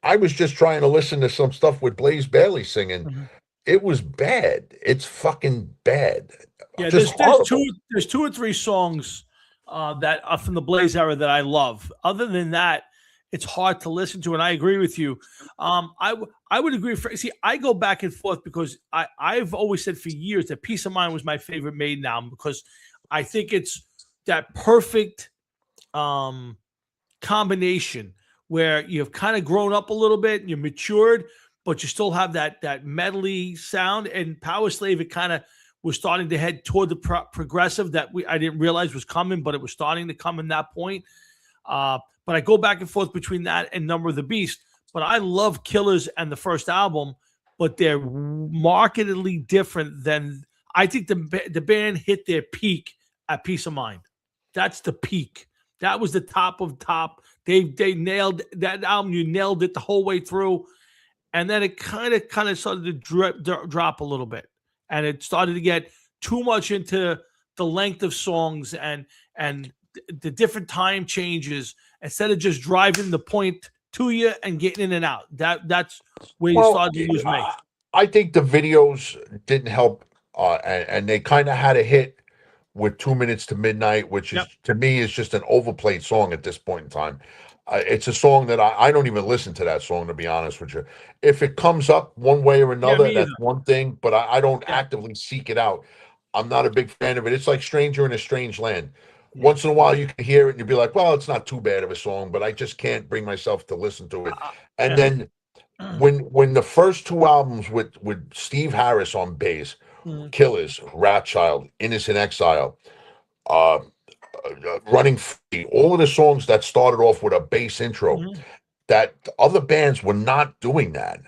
Speaker 2: I was just trying to listen to some stuff with Blaze Bailey singing.
Speaker 1: Mhm.
Speaker 2: It was bad. It's fucking bad.
Speaker 1: Yeah,
Speaker 2: Just
Speaker 1: there's two or three songs that are from the Blaze era that I love. Other than that, it's hard to listen to, and I agree with you. I would agree. I go back and forth because I've always said for years that Peace of Mind was my favorite Maiden album because I think it's that perfect combination where you've kind of grown up a little bit and you're matured, but you still have that metally sound. And Power Slave, it kind of was starting to head toward the progressive that I didn't realize was coming, but it was starting to come in that point. But I go back and forth between that and Number of the Beast. But I love Killers and the first album, but they're markedly different than I think the band hit their peak at Peace of Mind. That's the peak. That was the top of top. They nailed that album. You nailed it the whole way through, and then it kind of started to drop a little bit, and it started to get too much into the length of songs and the different time changes instead of just driving the point to you and getting in and out. That's where you started to lose me.
Speaker 2: I think the videos didn't help, and they kind of had a hit with 2 Minutes to Midnight, which is to me is just an overplayed song at this point in time. It's a song that I don't even listen to that song, to be honest with you. If it comes up one way or another, that's one thing, but I don't actively seek it out. I'm not a big fan of it. It's like Stranger in a Strange Land. Once in a while you can hear it and you'll be like, well, it's not too bad of a song, but I just can't bring myself to listen to it. And then when the first two albums with Steve Harris on bass, Killers, Rat Child, Innocent Exile, Running Free, all of the songs that started off with a bass intro, that other bands were not doing that.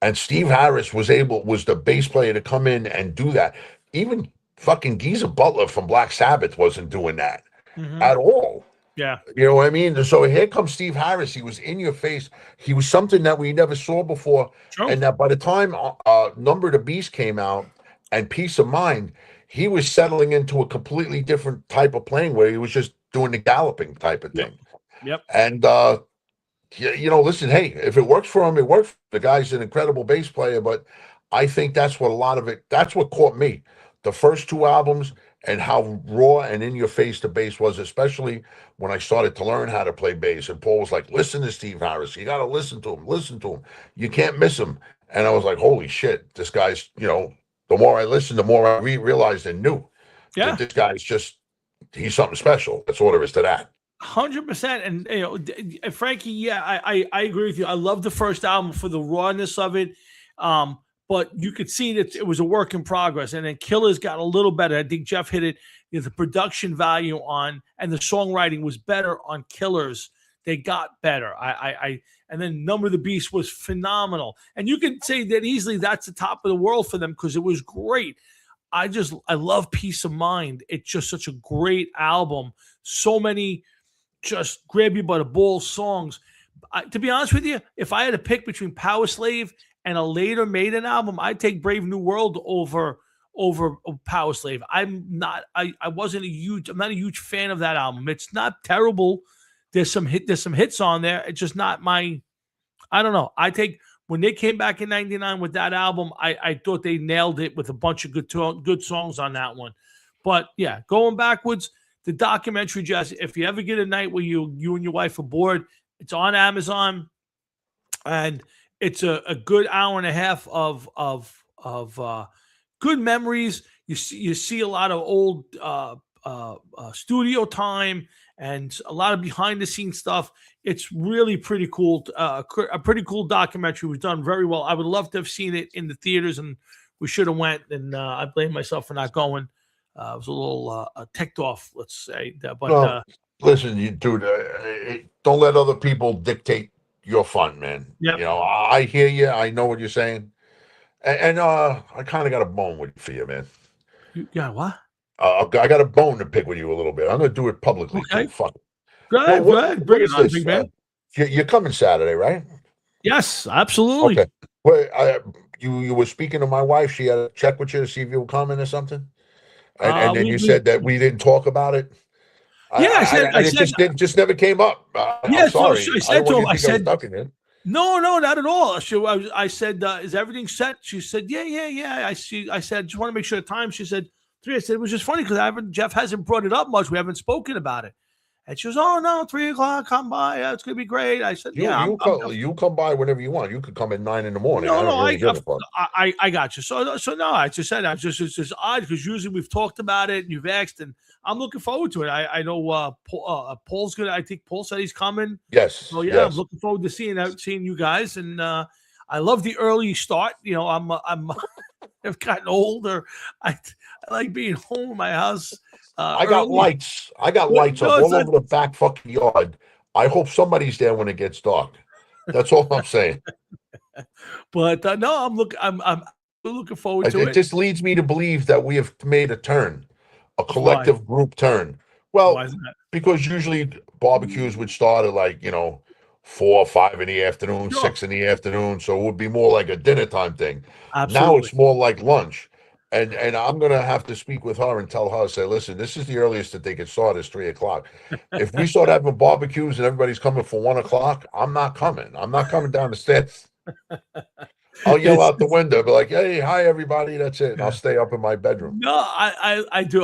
Speaker 2: And Steve Harris was the bass player to come in and do that. Even fucking Geezer Butler from Black Sabbath wasn't doing that at all.
Speaker 1: Yeah.
Speaker 2: You know what I mean? So here comes Steve Harris. He was in your face. He was something that we never saw before. True. And that by the time Number of the Beast came out and Peace of Mind, he was settling into a completely different type of playing where he was just doing the galloping type of thing.
Speaker 1: Yep.
Speaker 2: And, listen, hey, if it works for him, it works. The guy's an incredible bass player, but I think that's what a lot of it, that's what caught me. The first two albums, and how raw and in your face the bass was, especially when I started to learn how to play bass. And Paul was like, listen to Steve Harris. You got to listen to him. Listen to him. You can't miss him. And I was like, holy shit, this guy's, the more I listened, the more I realized and knew
Speaker 1: Yeah.
Speaker 2: that this guy's he's something special. That's all there is to that.
Speaker 1: 100%. And Frankie, yeah, I agree with you. I love the first album for the rawness of it. But you could see that it was a work in progress, and then Killers got a little better. I think Jeff hit it. The production value and the songwriting was better on Killers. They got better. And then Number of the Beast was phenomenal. And you could say that easily that's the top of the world for them because it was great. I love Peace of Mind. It's just such a great album. So many just grab you by the balls songs. To be honest with you, if I had to pick between Power Slave and a later Maiden album, I'd take Brave New World over Power Slave. I'm not a huge fan of that album. It's not terrible. There's some hits on there. It's just not my, I don't know. When they came back in 99 with that album, I thought they nailed it with a bunch of good songs on that one. But yeah, going backwards, the documentary, Jess, if you ever get a night where you and your wife are bored, it's on Amazon, and it's a good hour and a half of good memories. You see a lot of old studio time and a lot of behind the scenes stuff. It's really pretty cool. A pretty cool documentary. Was done very well. I would love to have seen it in the theaters, and we should have went. And I blame myself for not going. I was a little ticked off, let's say. But
Speaker 2: listen, you dude, don't let other people dictate your fun, man.
Speaker 1: Yep.
Speaker 2: I hear you. I know what you're saying, and I kind of got a bone for you, man.
Speaker 1: You got what?
Speaker 2: I got a bone to pick with you a little bit. I'm going to do it publicly.
Speaker 1: Okay.
Speaker 2: Too. Fuck.
Speaker 1: Go ahead. Bring it on, big man.
Speaker 2: You're coming Saturday, right?
Speaker 1: Yes, absolutely.
Speaker 2: Okay. Well, you were speaking to my wife. She had to check with you to see if you were coming or something. And then you said that we didn't talk about it.
Speaker 1: Yeah,
Speaker 2: it just never came up.
Speaker 1: Yeah,
Speaker 2: sorry.
Speaker 1: So I said to him, I said,
Speaker 2: no,
Speaker 1: not at all. I said, is everything set? She said, yeah. I said, I just want to make sure the time. She said 3. I said, it was just funny because Jeff hasn't brought it up much. We haven't spoken about it. And she goes, oh no, 3 o'clock, come by. Yeah, it's gonna be great. I said,
Speaker 2: you come by whenever you want. You could come at 9 in the morning.
Speaker 1: I got you. So no, I just said it's just odd because usually we've talked about it and you've asked, and I'm looking forward to it. I know Paul's gonna. I think Paul said he's coming.
Speaker 2: Yes.
Speaker 1: So yeah,
Speaker 2: yes.
Speaker 1: I'm looking forward to seeing you guys, and I love the early start. I've gotten older. I like being home in my house.
Speaker 2: I got lights. I got lights up all over the back fucking yard. I hope somebody's there when it gets dark. That's all I'm saying.
Speaker 1: But no, I'm looking forward to it.
Speaker 2: It just leads me to believe that we have made a turn, a collective group turn. Well, because usually barbecues would start at 4 or 5 in the afternoon, 6 in the afternoon. So it would be more like a dinner time thing.
Speaker 1: Absolutely.
Speaker 2: Now it's more like lunch. And I'm going to have to speak with her and tell her, say, listen, this is the earliest that they can start is 3 o'clock. If we start having barbecues and everybody's coming for 1 o'clock, I'm not coming. I'm not coming down the stairs. I'll yell out the window, be like, hey, hi, everybody. That's it. And I'll stay up in my bedroom.
Speaker 1: No, I do.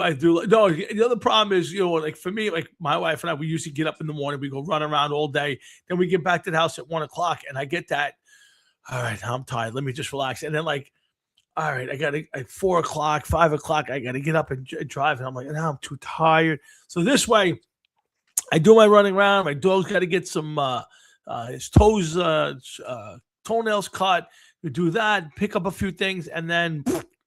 Speaker 1: No, the other problem is, like for me, like my wife and I, we usually get up in the morning. We go run around all day. Then we get back to the house at 1 o'clock. And I get that, all right, I'm tired. Let me just relax. And then all right, I got to at 4 o'clock, 5 o'clock, I got to get up and drive. And I'm like, now I'm too tired. So this way, I do my running around. My dog's got to get some his toenails cut. We do that, pick up a few things, and then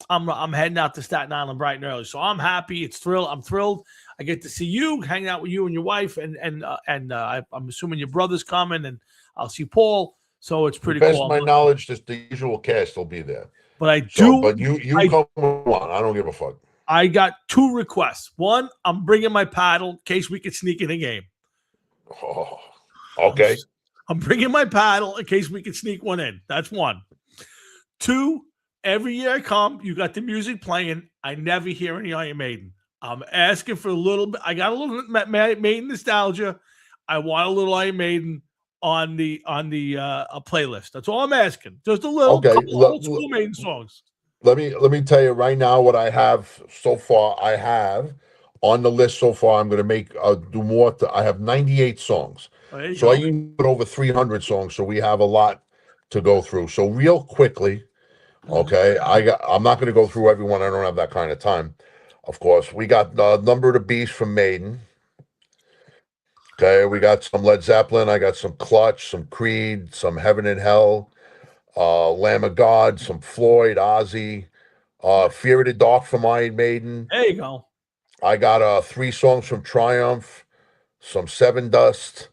Speaker 1: I'm heading out to Staten Island bright and early. So I'm happy. I'm thrilled. I get to see you, hang out with you and your wife, and I'm assuming your brother's coming, and I'll see Paul. So it's pretty cool.
Speaker 2: Best of my knowledge, just the usual cast will be there.
Speaker 1: But
Speaker 2: But you come on. I don't give a fuck.
Speaker 1: I got 2 requests. One, I'm bringing my paddle in case we could sneak in a game.
Speaker 2: Oh, okay.
Speaker 1: I'm bringing my paddle in case we could sneak one in. That's 1. 2, every year I come, you got the music playing. I never hear any Iron Maiden. I'm asking for a little bit. I got a little Maiden nostalgia. I want a little Iron Maiden on the playlist. That's all I'm asking. Just a little couple old school Maiden songs.
Speaker 2: let me tell you right now what I have so far. I have on the list so far. I'm going to make do more. I have 98 songs.
Speaker 1: Oh, there you
Speaker 2: So I
Speaker 1: go.
Speaker 2: usually put over 300 songs. So we have a lot to go through. So real quickly, okay. I'm not going to go through everyone. I don't have that kind of time. Of course, we got Number of the Beast from Maiden. Okay, we got some Led Zeppelin. I got some Clutch, some Creed, some Heaven and Hell, Lamb of God, some Floyd, Ozzy, Fear of the Dark from Iron Maiden.
Speaker 1: There you go.
Speaker 2: I got 3 songs from Triumph, some Seven Dust,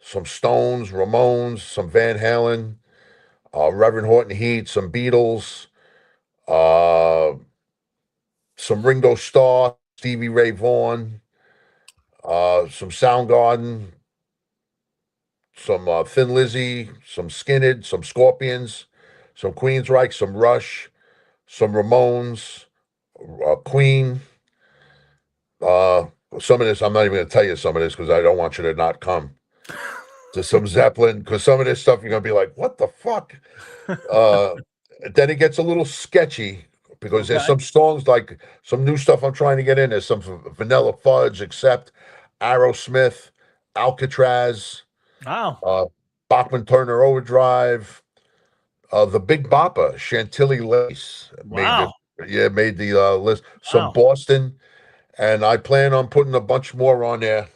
Speaker 2: some Stones, Ramones, some Van Halen, Reverend Horton Heat, some Beatles, uh, some Ringo Starr, Stevie Ray Vaughan, some Soundgarden, some Thin Lizzy, some Skinhead, some Scorpions, some Queensryche, some Rush, some Ramones, Queen. Some of this, I'm not even going to tell you some of this because I don't want you to not come to some Zeppelin because some of this stuff you're going to be like, what the fuck? Then it gets a little sketchy because there's
Speaker 1: Okay.
Speaker 2: some songs like some new stuff I'm trying to get in. There's some Vanilla Fudge, Accept, Aerosmith, Alcatraz,
Speaker 1: Wow.
Speaker 2: Bachman Turner Overdrive, the Big Bopper, Chantilly Lace
Speaker 1: Wow.
Speaker 2: made the list. Some
Speaker 1: Wow.
Speaker 2: Boston, and I plan on putting a bunch more on there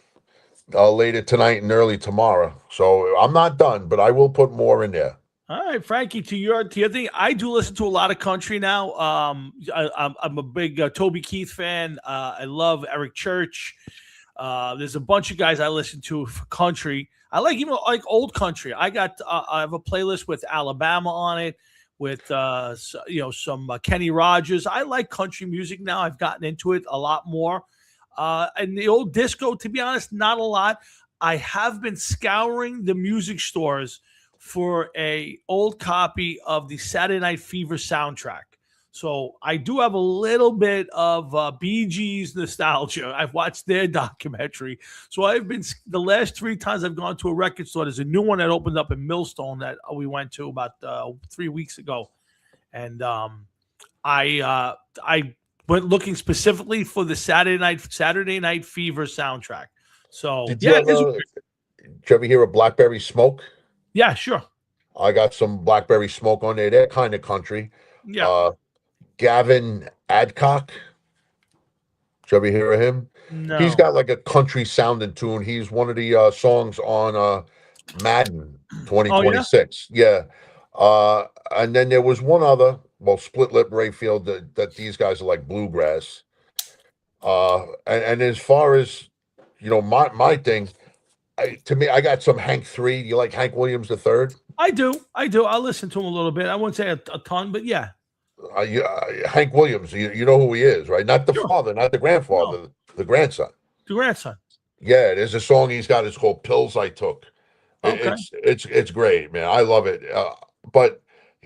Speaker 2: later tonight and early tomorrow. So I'm not done, but I will put more in there.
Speaker 1: All right, Frankie, to your thing, I do listen to a lot of country now. I'm a big Toby Keith fan. I love Eric Church. There's a bunch of guys I listen to for country. I like even like old country. I have a playlist with Alabama on it, with some Kenny Rogers. I like country music now. I've gotten into it a lot more. And the old disco, to be honest, not a lot. I have been scouring the music stores for a old copy of the Saturday Night Fever soundtrack. So I do have a little bit of Bee Gees nostalgia. I've watched their documentary. So I've been the last 3 times I've gone to a record store. There's a new one that opened up in Millstone that we went to about 3 weeks ago, and I went looking specifically for the Saturday Night Fever soundtrack. So
Speaker 2: Did you ever hear of Blackberry Smoke?
Speaker 1: Yeah, sure.
Speaker 2: I got some Blackberry Smoke on there. They're kind of country.
Speaker 1: Yeah.
Speaker 2: Gavin Adcock. Did you ever hear of him?
Speaker 1: No.
Speaker 2: He's got like a country sounding tune. He's one of the songs on Madden 2026. Yeah. And then there was one other, Split Lip Rayfield, that these guys are like bluegrass. And as far as, my thing, to me, I got some Hank 3. You like Hank Williams III?
Speaker 1: I do. I'll listen to him a little bit. I wouldn't say a ton, but yeah.
Speaker 2: Hank Williams, you know who he is, right? Not the father, not the grandfather, the grandson.
Speaker 1: The grandson.
Speaker 2: Yeah, there's a song he's got. It's called "Pills I Took."
Speaker 1: Okay.
Speaker 2: It's great, man. I love it. But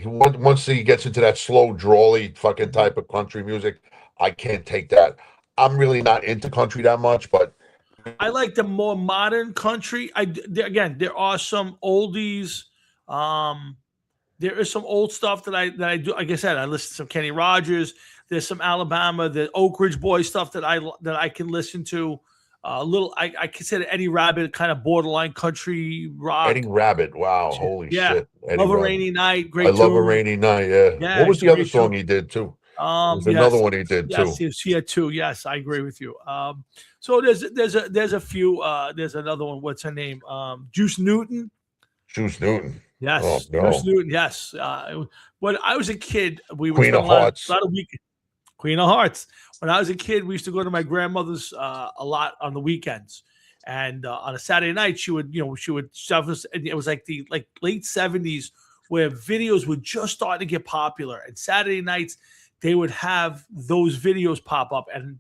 Speaker 2: once he gets into that slow, drawly fucking type of country music, I can't take that. I'm really not into country that much, but
Speaker 1: I like the more modern country. There are some oldies. There is some old stuff that I do. Like I said, I listen to some Kenny Rogers. There's some Alabama, the Oak Ridge Boys stuff that I can listen to. I consider Eddie Rabbit kind of borderline country rock.
Speaker 2: Eddie Rabbit, wow, holy shit! Eddie
Speaker 1: Love a
Speaker 2: Rabbit.
Speaker 1: Rainy Night, great.
Speaker 2: I love a rainy night. Yeah. What was the other song he did too? There's another one he did too.
Speaker 1: Yes, he had 2. Yes, I agree with you. So there's a few. There's another one. What's her name? Juice Newton.
Speaker 2: Juice Newton.
Speaker 1: Yes,
Speaker 2: Oh, no.
Speaker 1: Juice Newton. Yes. When I was a kid, we would
Speaker 2: Queen
Speaker 1: spend
Speaker 2: of Hearts.
Speaker 1: a lot of weekends. Queen of Hearts. When I was a kid, we used to go to my grandmother's a lot on the weekends, and on a Saturday night, she would shove us. And it was like the late 70s, where videos were just starting to get popular, and Saturday nights they would have those videos pop up, and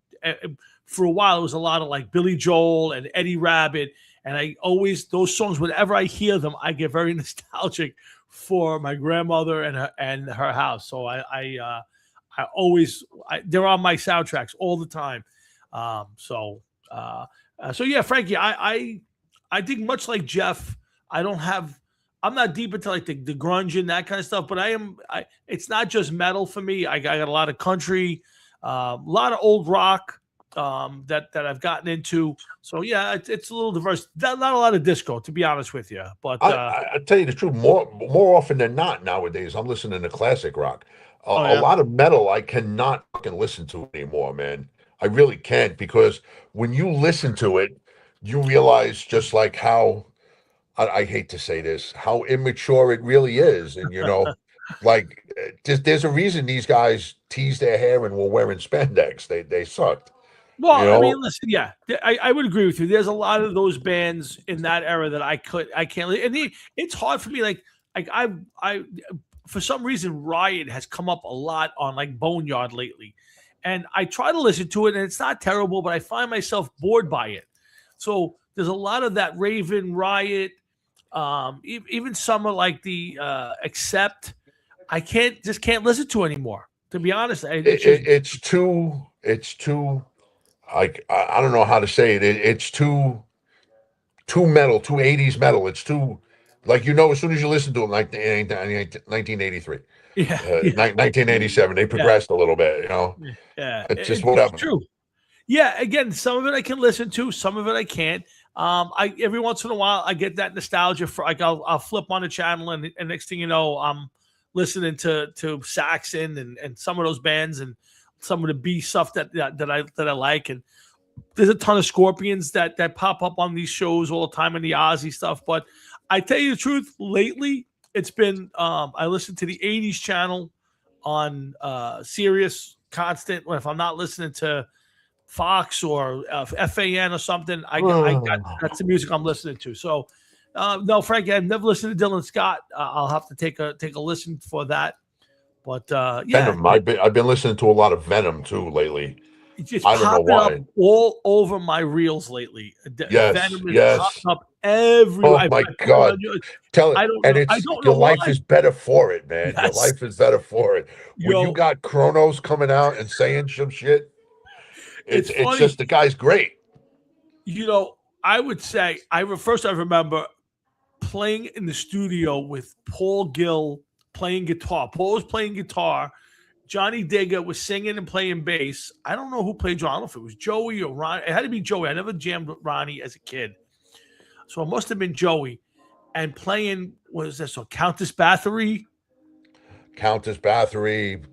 Speaker 1: for a while it was a lot of like Billy Joel and Eddie Rabbit, and I always those songs. Whenever I hear them, I get very nostalgic for my grandmother and her house. So they're on my soundtracks all the time. So yeah, Frankie, I think much like Jeff, I'm I'm not deep into like the grunge and that kind of stuff, but it's not just metal for me. I got a lot of country, a lot of old rock that I've gotten into. So yeah, it's a little diverse. Not a lot of disco, to be honest with you. But
Speaker 2: I tell you the truth, more often than not nowadays, I'm listening to classic rock. A lot of metal I cannot fucking listen to anymore, man. I really can't, because when you listen to it, you realize just like how, I hate to say this, how immature it really is. And, like there's a reason these guys teased their hair and were wearing spandex. They sucked.
Speaker 1: Well, I mean, listen, yeah, I would agree with you. There's a lot of those bands in that era that I can't, and it's hard for me. Like I, for some reason, Riot has come up a lot on like Boneyard lately, and I try to listen to it, and it's not terrible, but I find myself bored by it. So there's a lot of that Raven, Riot, even some of like the Accept. I can't listen to anymore. To be honest,
Speaker 2: it's too. Like, I don't know how to say it. It's too metal, too 80s metal. It's too, like, as soon as you listen to it, like 1983, 1987, they progressed a little bit,
Speaker 1: Yeah,
Speaker 2: it's just whatever.
Speaker 1: It's true. Yeah, again, some of it I can listen to, some of it I can't. I every once in a while I get that nostalgia for, like, I'll flip on the channel, and next thing you know, I'm listening to Saxon and some of those bands and some of the B stuff that I like. And there's a ton of Scorpions that pop up on these shows all the time, and the Ozzy stuff. But I tell you the truth, lately it's been I listen to the 80s channel on Sirius constant. If I'm not listening to Fox or FAN or something, that's the music I'm listening to. So no, Frankie, I've never listened to Dylan Scott. I'll have to take a listen for that. But yeah,
Speaker 2: Venom. I've been listening to a lot of Venom too lately.
Speaker 1: It's
Speaker 2: I don't know why.
Speaker 1: up all over my reels lately.
Speaker 2: Yes,
Speaker 1: Venom is
Speaker 2: yes.
Speaker 1: popping up everywhere.
Speaker 2: Oh my God! Tell it, and your life is better for it, man.
Speaker 1: Yes.
Speaker 2: Your life is better for it. When you got Kronos coming out and saying some shit, it's just, the guy's great.
Speaker 1: I would say I remember playing in the studio with Paul Gill playing guitar. Paul was playing guitar. Johnny Digger was singing and playing bass. I don't know who played John. I don't know if it was Joey or Ronnie. It had to be Joey. I never jammed with Ronnie as a kid. So it must have been Joey. And playing, what is this? So Countess Bathory,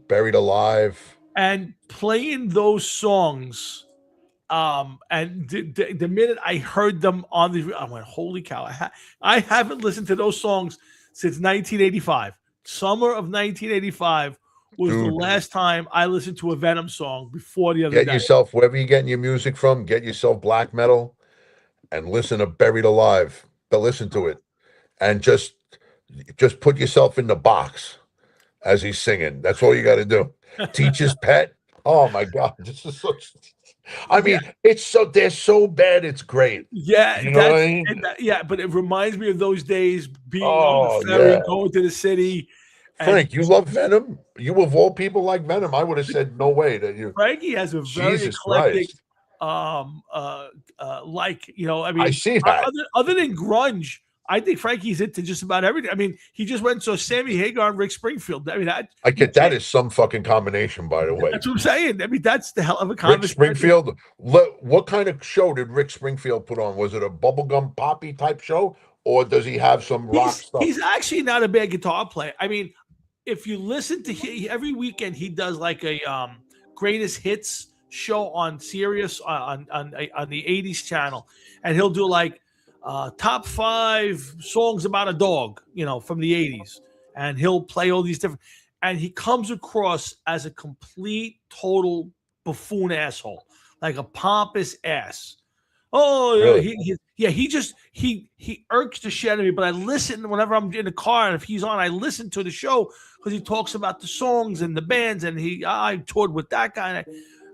Speaker 2: Buried Alive.
Speaker 1: And playing those songs. And the minute I heard them on I went, holy cow. I haven't listened to those songs since 1985. Summer of 1985 was the last time I listened to a Venom song before the other day.
Speaker 2: Get yourself, wherever you're getting your music from, get yourself black metal and listen to Buried Alive. But listen to it. And just put yourself in the box as he's singing. That's all you got to do. Teacher's Pet. Oh my God. This is so, I mean, they're so bad, it's great.
Speaker 1: Yeah,
Speaker 2: you know what I mean?
Speaker 1: But it reminds me of those days being on the ferry, going to the city.
Speaker 2: Frank, you love Venom? You of all people like Venom? I would have said no way that you.
Speaker 1: Frankie has a very eclectic, I mean,
Speaker 2: I see that.
Speaker 1: Other than grunge, I think Frankie's into just about everything. I mean, he just went and saw Sammy Hagar and Rick Springfield. I mean, I get
Speaker 2: that is some fucking combination, by the way.
Speaker 1: That's what I'm saying. I mean, that's the hell of a combination.
Speaker 2: Rick Springfield. What kind of show did Rick Springfield put on? Was it a bubblegum poppy type show, or does he have some rock stuff?
Speaker 1: He's actually not a bad guitar player. I mean, if you listen to every weekend, he does like a greatest hits show on Sirius on the 80s channel, and he'll do like top 5 songs about a dog, from the 80s, and he'll play all these different, and he comes across as a complete total buffoon asshole, like a pompous ass. Oh, really? He irks the shit out of me. But I listen whenever I'm in the car, and if he's on, I listen to the show because he talks about the songs and the bands, and I toured with that guy.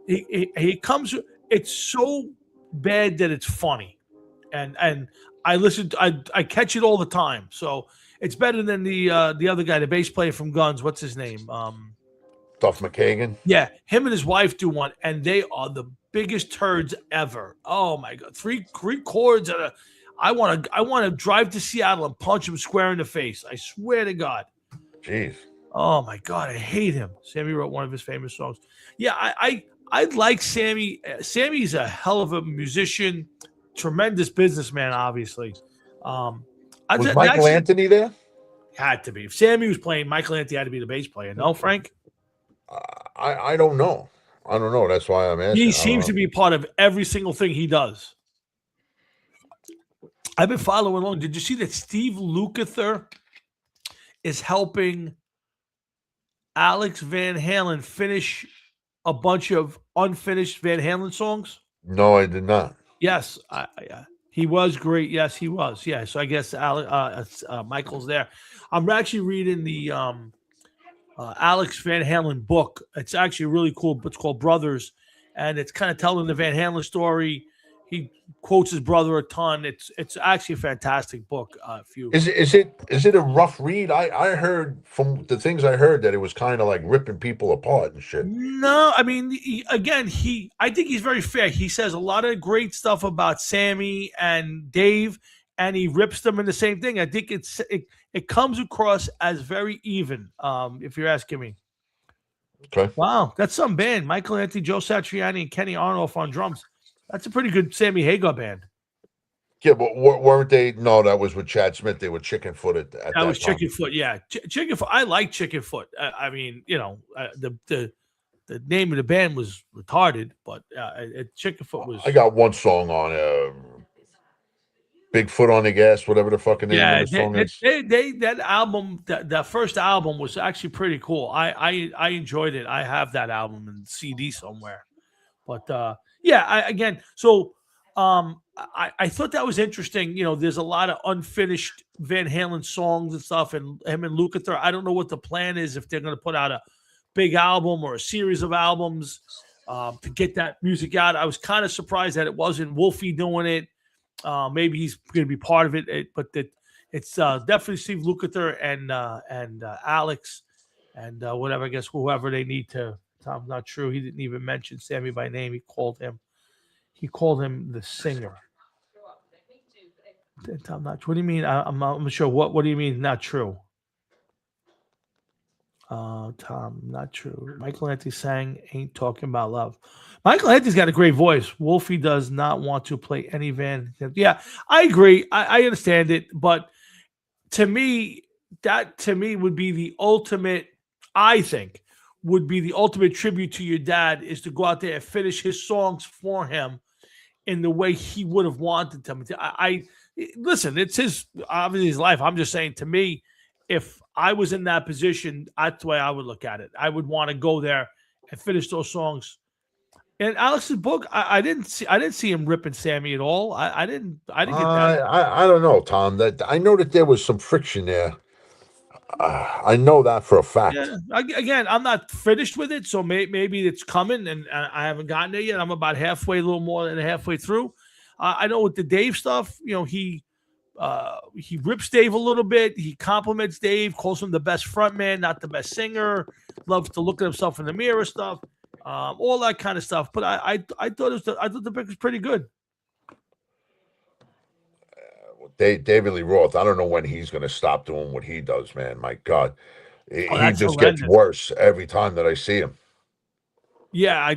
Speaker 1: And he comes. It's so bad that it's funny, and I listen. I catch it all the time. So it's better than the other guy, the bass player from Guns. What's his name?
Speaker 2: Duff McKagan.
Speaker 1: Yeah, him and his wife do one, and they are the biggest turds ever. Oh my God, three chords. I want to drive to Seattle and punch him square in the face. I swear to God.
Speaker 2: Jeez.
Speaker 1: Oh my God, I hate him. Sammy wrote one of his famous songs. Yeah, I like Sammy. Sammy's a hell of a musician, tremendous businessman, obviously.
Speaker 2: Was Michael Anthony there?
Speaker 1: Had to be. If Sammy was playing, Michael Anthony had to be the bass player. No, Frank?
Speaker 2: I don't know. I don't know. That's why I'm asking.
Speaker 1: He seems to be part of every single thing he does. I've been following along. Did you see that Steve Lukather is helping Alex Van Halen finish a bunch of unfinished Van Halen songs?
Speaker 2: No, I did not.
Speaker 1: Yes, he was great. Yes, he was. Yeah, so I guess Michael's there. I'm actually reading the Alex Van Halen book. It's actually really cool. It's called Brothers, and it's kind of telling the Van Halen story. He quotes his brother a ton. It's actually a fantastic book.
Speaker 2: Is it a rough read? I heard from the things I heard that it was kind of like ripping people apart and shit.
Speaker 1: No, I mean, I think he's very fair. He says a lot of great stuff about Sammy and Dave, and he rips them in the same thing. I think it comes across as very even. If you're asking me.
Speaker 2: Okay.
Speaker 1: Wow, that's some band. Michael Anthony, Joe Satriani, and Kenny Arnold on drums. That's a pretty good Sammy Hagar band.
Speaker 2: Yeah, but weren't they? No, that was with Chad Smith. They were Chickenfoot at that
Speaker 1: was
Speaker 2: time.
Speaker 1: Chickenfoot, yeah. Chickenfoot. I like Chickenfoot. I mean, the name of the band was retarded, but Chickenfoot was.
Speaker 2: I got one song on Big Foot on the Gas, whatever the fucking name of the song is.
Speaker 1: That album, that first album was actually pretty cool. I enjoyed it. I have that album in CD somewhere, but. Yeah, I thought that was interesting. There's a lot of unfinished Van Halen songs and stuff, and him and Lukather. I don't know what the plan is, if they're going to put out a big album or a series of albums to get that music out. I was kind of surprised that it wasn't Wolfie doing it. Maybe he's going to be part of it, but it's definitely Steve Lukather and Alex and whatever. I guess whoever they need to. Tom, not true. He didn't even mention Sammy by name. He called him the singer. Tom, not true. What do you mean? I'm not sure. What do you mean? Not true. Tom, not true. Michael Anthony sang "Ain't Talking About Love." Michael Anthony's got a great voice. Wolfie does not want to play any Van. Yeah, I agree. I understand it, but to me, that would be the ultimate. I think. Would be the ultimate tribute to your dad is to go out there and finish his songs for him in the way he would have wanted them. I listen, it's obviously his life. I'm just saying, to me, if I was in that position, that's the way I would look at it. I would want to go there and finish those songs. In Alex's book, I didn't see him ripping Sammy at all. I didn't get that.
Speaker 2: I don't know, Tom. That I know that there was some friction there. I know that for a fact.
Speaker 1: Yeah. Again, I'm not finished with it, so maybe it's coming, and I haven't gotten there yet. I'm about halfway, a little more than halfway through. I know with the Dave stuff, he rips Dave a little bit. He compliments Dave, calls him the best frontman, not the best singer. Loves to look at himself in the mirror, stuff, all that kind of stuff. But I thought the pick was pretty good.
Speaker 2: David Lee Roth, I don't know when he's going to stop doing what he does, man. My God. He just
Speaker 1: horrendous.
Speaker 2: Gets worse every time that I see him.
Speaker 1: Yeah,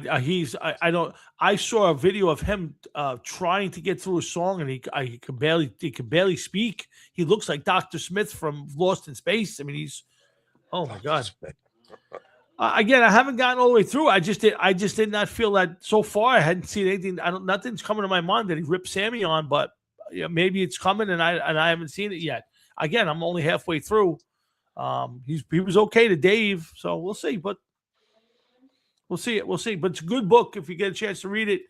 Speaker 1: I saw a video of him trying to get through a song, and he could barely speak. He looks like Dr. Smith from Lost in Space. I mean, oh my God. Again, I haven't gotten all the way through. I just did not feel that so far. I hadn't seen anything. Nothing's coming to my mind that he ripped Sammy on, but maybe it's coming, and I haven't seen it yet. Again, I'm only halfway through. He was okay to Dave, so we'll see. But we'll see. But it's a good book if you get a chance to read it.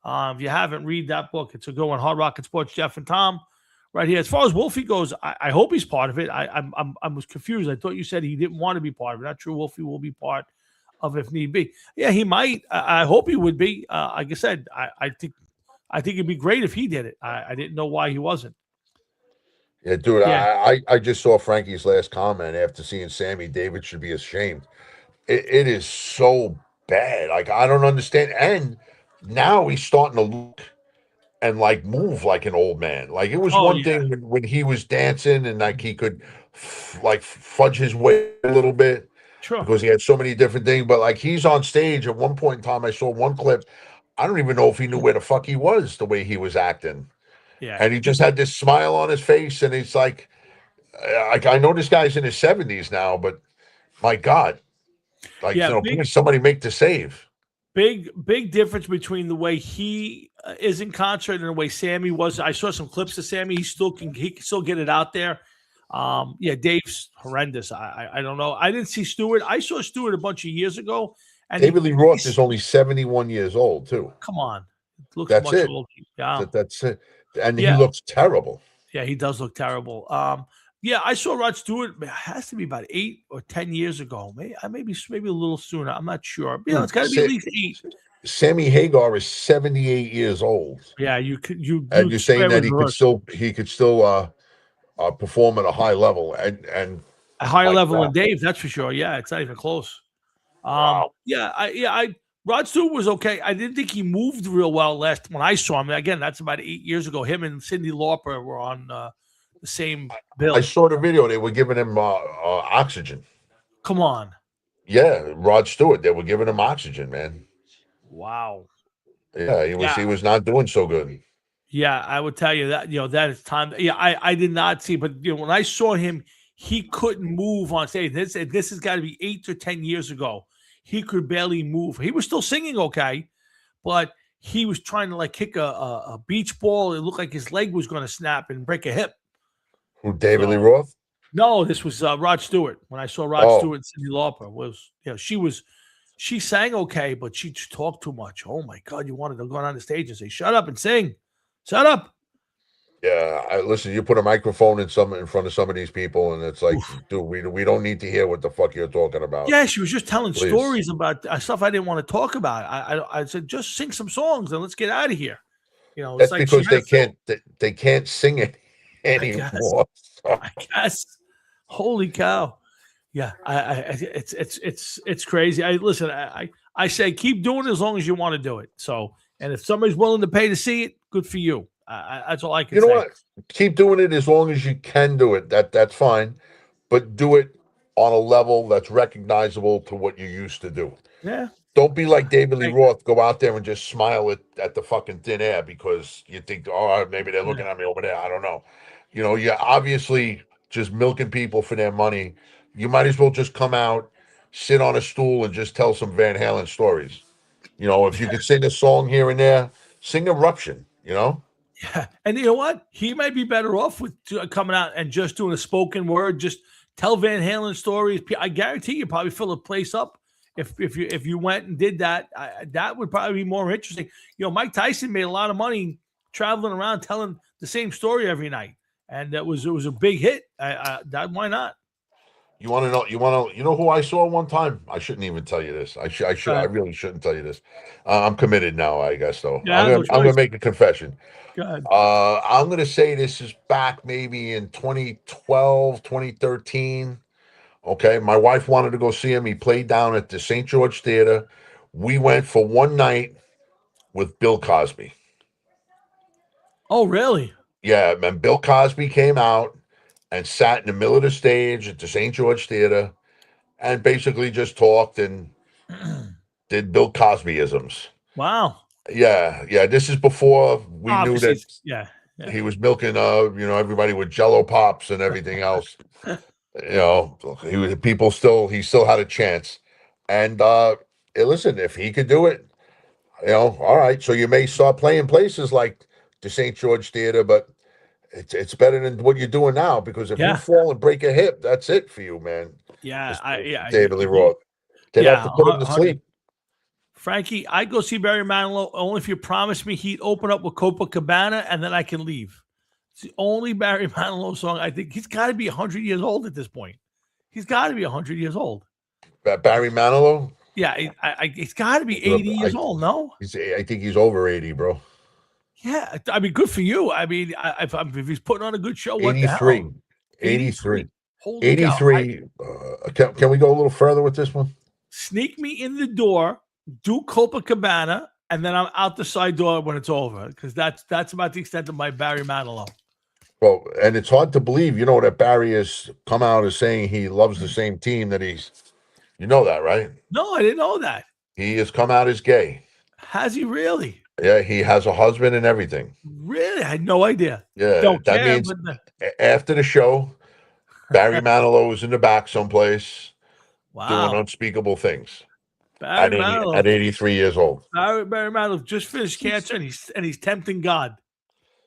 Speaker 1: If you haven't, read that book. It's a good one. Hard Rock Sports, Jeff and Tom, right here. As far as Wolfie goes, I hope he's part of it. I was confused. I thought you said he didn't want to be part of it. Not true. Wolfie will be part of it if need be. Yeah, he might. I hope he would be. Like I said, I think it'd be great if he did it. I didn't know why he wasn't.
Speaker 2: Yeah, dude, yeah. I just saw Frankie's last comment after seeing Sammy. David should be ashamed. It is so bad. Like, I don't understand. And now he's starting to look and like move like an old man. Like it was
Speaker 1: Oh
Speaker 2: one
Speaker 1: yeah,
Speaker 2: thing when he was dancing and like he could like fudge his way a little bit
Speaker 1: sure.
Speaker 2: because he had so many different things. But like he's on stage at one point in time, I saw one clip. I don't even know if he knew where the fuck he was the way he was acting.
Speaker 1: Yeah,
Speaker 2: And he just had this smile on his face, and it's like I know this guy's in his 70s now, but my God, like
Speaker 1: yeah.
Speaker 2: please somebody make the save.
Speaker 1: Big difference between the way he is in concert and the way Sammy was. I saw some clips of Sammy. He can still get it out there. Yeah, Dave's horrendous. I don't know. I didn't see Stewart. I saw Stewart a bunch of years ago. And
Speaker 2: David Lee Roth is only 71 years old too.
Speaker 1: Come on, looks
Speaker 2: That's
Speaker 1: much
Speaker 2: it.
Speaker 1: older. Yeah,
Speaker 2: That's it. And
Speaker 1: Yeah.
Speaker 2: he looks terrible.
Speaker 1: yeah, he does look terrible. Yeah, I saw Rod Stewart. It has to be about 8 or 10 years ago. Maybe a little sooner. I'm not sure. Yeah, it's got to be at least 8.
Speaker 2: Sammy Hagar is 78 years old.
Speaker 1: Yeah, you could
Speaker 2: And you're saying that he could still perform at a high level and
Speaker 1: a higher
Speaker 2: like
Speaker 1: level
Speaker 2: that.
Speaker 1: than Dave. That's for sure. Yeah, it's not even close.
Speaker 2: Wow.
Speaker 1: Rod Stewart was okay. I didn't think he moved real well last when I saw him. Again, that's about 8 years ago. Him and Cyndi Lauper were on the same bill.
Speaker 2: I saw the video. They were giving him oxygen.
Speaker 1: Come on.
Speaker 2: Yeah, Rod Stewart. They were giving him oxygen, man.
Speaker 1: Wow.
Speaker 2: Yeah, he was not doing so good.
Speaker 1: Yeah, I would tell you that, that is time. Yeah, I did not see, but when I saw him, he couldn't move on stage. This has got to be 8 or 10 years ago. He could barely move. He was still singing okay, but he was trying to like kick a beach ball. It looked like his leg was going to snap and break a hip.
Speaker 2: Who, David Lee Roth?
Speaker 1: No, this was Rod Stewart. When I saw Rod Stewart and Cyndi Lauper, she sang okay, but she talked too much. Oh my God, you wanted to go on the stage and say, "Shut up and sing, shut up."
Speaker 2: Yeah, listen. You put a microphone in front of some of these people, and it's like, dude, we don't need to hear what the fuck you're talking about.
Speaker 1: Yeah, she was just telling
Speaker 2: Please.
Speaker 1: stories about stuff I didn't want to talk about. I said, just sing some songs and let's get out of here.
Speaker 2: That's like because they can't sing it anymore.
Speaker 1: I guess. Holy cow! Yeah, it's crazy. I say keep doing it as long as you want to do it. So, and if somebody's willing to pay to see it, good for you. That's all I can say.
Speaker 2: You know what? Keep doing it as long as you can do it. That's fine, but do it on a level that's recognizable to what you used to do.
Speaker 1: Yeah.
Speaker 2: Don't be like David Lee Roth. Go out there and just smile at the fucking thin air because you think, oh, maybe they're looking at me over there. I don't know. You're obviously just milking people for their money. You might as well just come out, sit on a stool, and just tell some Van Halen stories. If you could sing a song here and there, sing Eruption.
Speaker 1: Yeah, and you know what? He might be better off with coming out and just doing a spoken word. Just tell Van Halen stories. I guarantee you probably fill a place up if you went and did that. That would probably be more interesting. Mike Tyson made a lot of money traveling around telling the same story every night, and it was a big hit. Why not?
Speaker 2: You want to know? You know who I saw one time? I shouldn't even tell you this. I really shouldn't tell you this. I'm committed now, I guess. Though
Speaker 1: yeah,
Speaker 2: I'm gonna make a confession.
Speaker 1: Go ahead.
Speaker 2: I'm gonna say this is back maybe in 2012, 2013. Okay, my wife wanted to go see him. He played down at the St. George Theater. We went for one night with Bill Cosby.
Speaker 1: Oh, really?
Speaker 2: Yeah, and Bill Cosby came out and sat in the middle of the stage at the St. George Theater and basically just talked and did Bill Cosby-isms.
Speaker 1: Wow.
Speaker 2: Yeah. This is before we knew that
Speaker 1: yeah.
Speaker 2: he was milking, everybody with Jello pops and everything else. He still had a chance. And listen, if he could do it, all right. So you may start playing places like the St. George Theater, but it's better than what you're doing now, because if you fall and break a hip, that's it for you, man.
Speaker 1: Yeah,
Speaker 2: David Lee Roth. They'd have to put him to sleep.
Speaker 1: Frankie, I'd go see Barry Manilow only if you promise me he'd open up with Copacabana and then I can leave. It's the only Barry Manilow song. I think he's got to be 100 years old at this point. He's got to be 100 years old.
Speaker 2: Barry Manilow?
Speaker 1: Yeah, he's got to be 80 years old, no?
Speaker 2: I think he's over 80, bro.
Speaker 1: Yeah, I mean, good for you. I mean, if he's putting on a good show, what
Speaker 2: 83.
Speaker 1: the hell?
Speaker 2: 83.
Speaker 1: Holy
Speaker 2: 83. Can we go a little further with this one?
Speaker 1: Sneak Me in the Door, do Copacabana, and then I'm out the side door when it's over, because that's about the extent of my Barry Manilow.
Speaker 2: Well, and it's hard to believe, that Barry has come out as saying he loves the same team that you know that, right?
Speaker 1: No, I didn't know that.
Speaker 2: He has come out as gay.
Speaker 1: Has he really?
Speaker 2: Yeah, he has a husband and everything.
Speaker 1: Really? I had no idea.
Speaker 2: Yeah,
Speaker 1: Don't
Speaker 2: that
Speaker 1: care,
Speaker 2: means
Speaker 1: but
Speaker 2: after the show, Barry Manilow was in the back someplace doing
Speaker 1: wow.
Speaker 2: unspeakable things
Speaker 1: Barry
Speaker 2: at
Speaker 1: Manilow.
Speaker 2: 83 years old.
Speaker 1: Barry Manilow just finished cancer, and he's tempting God.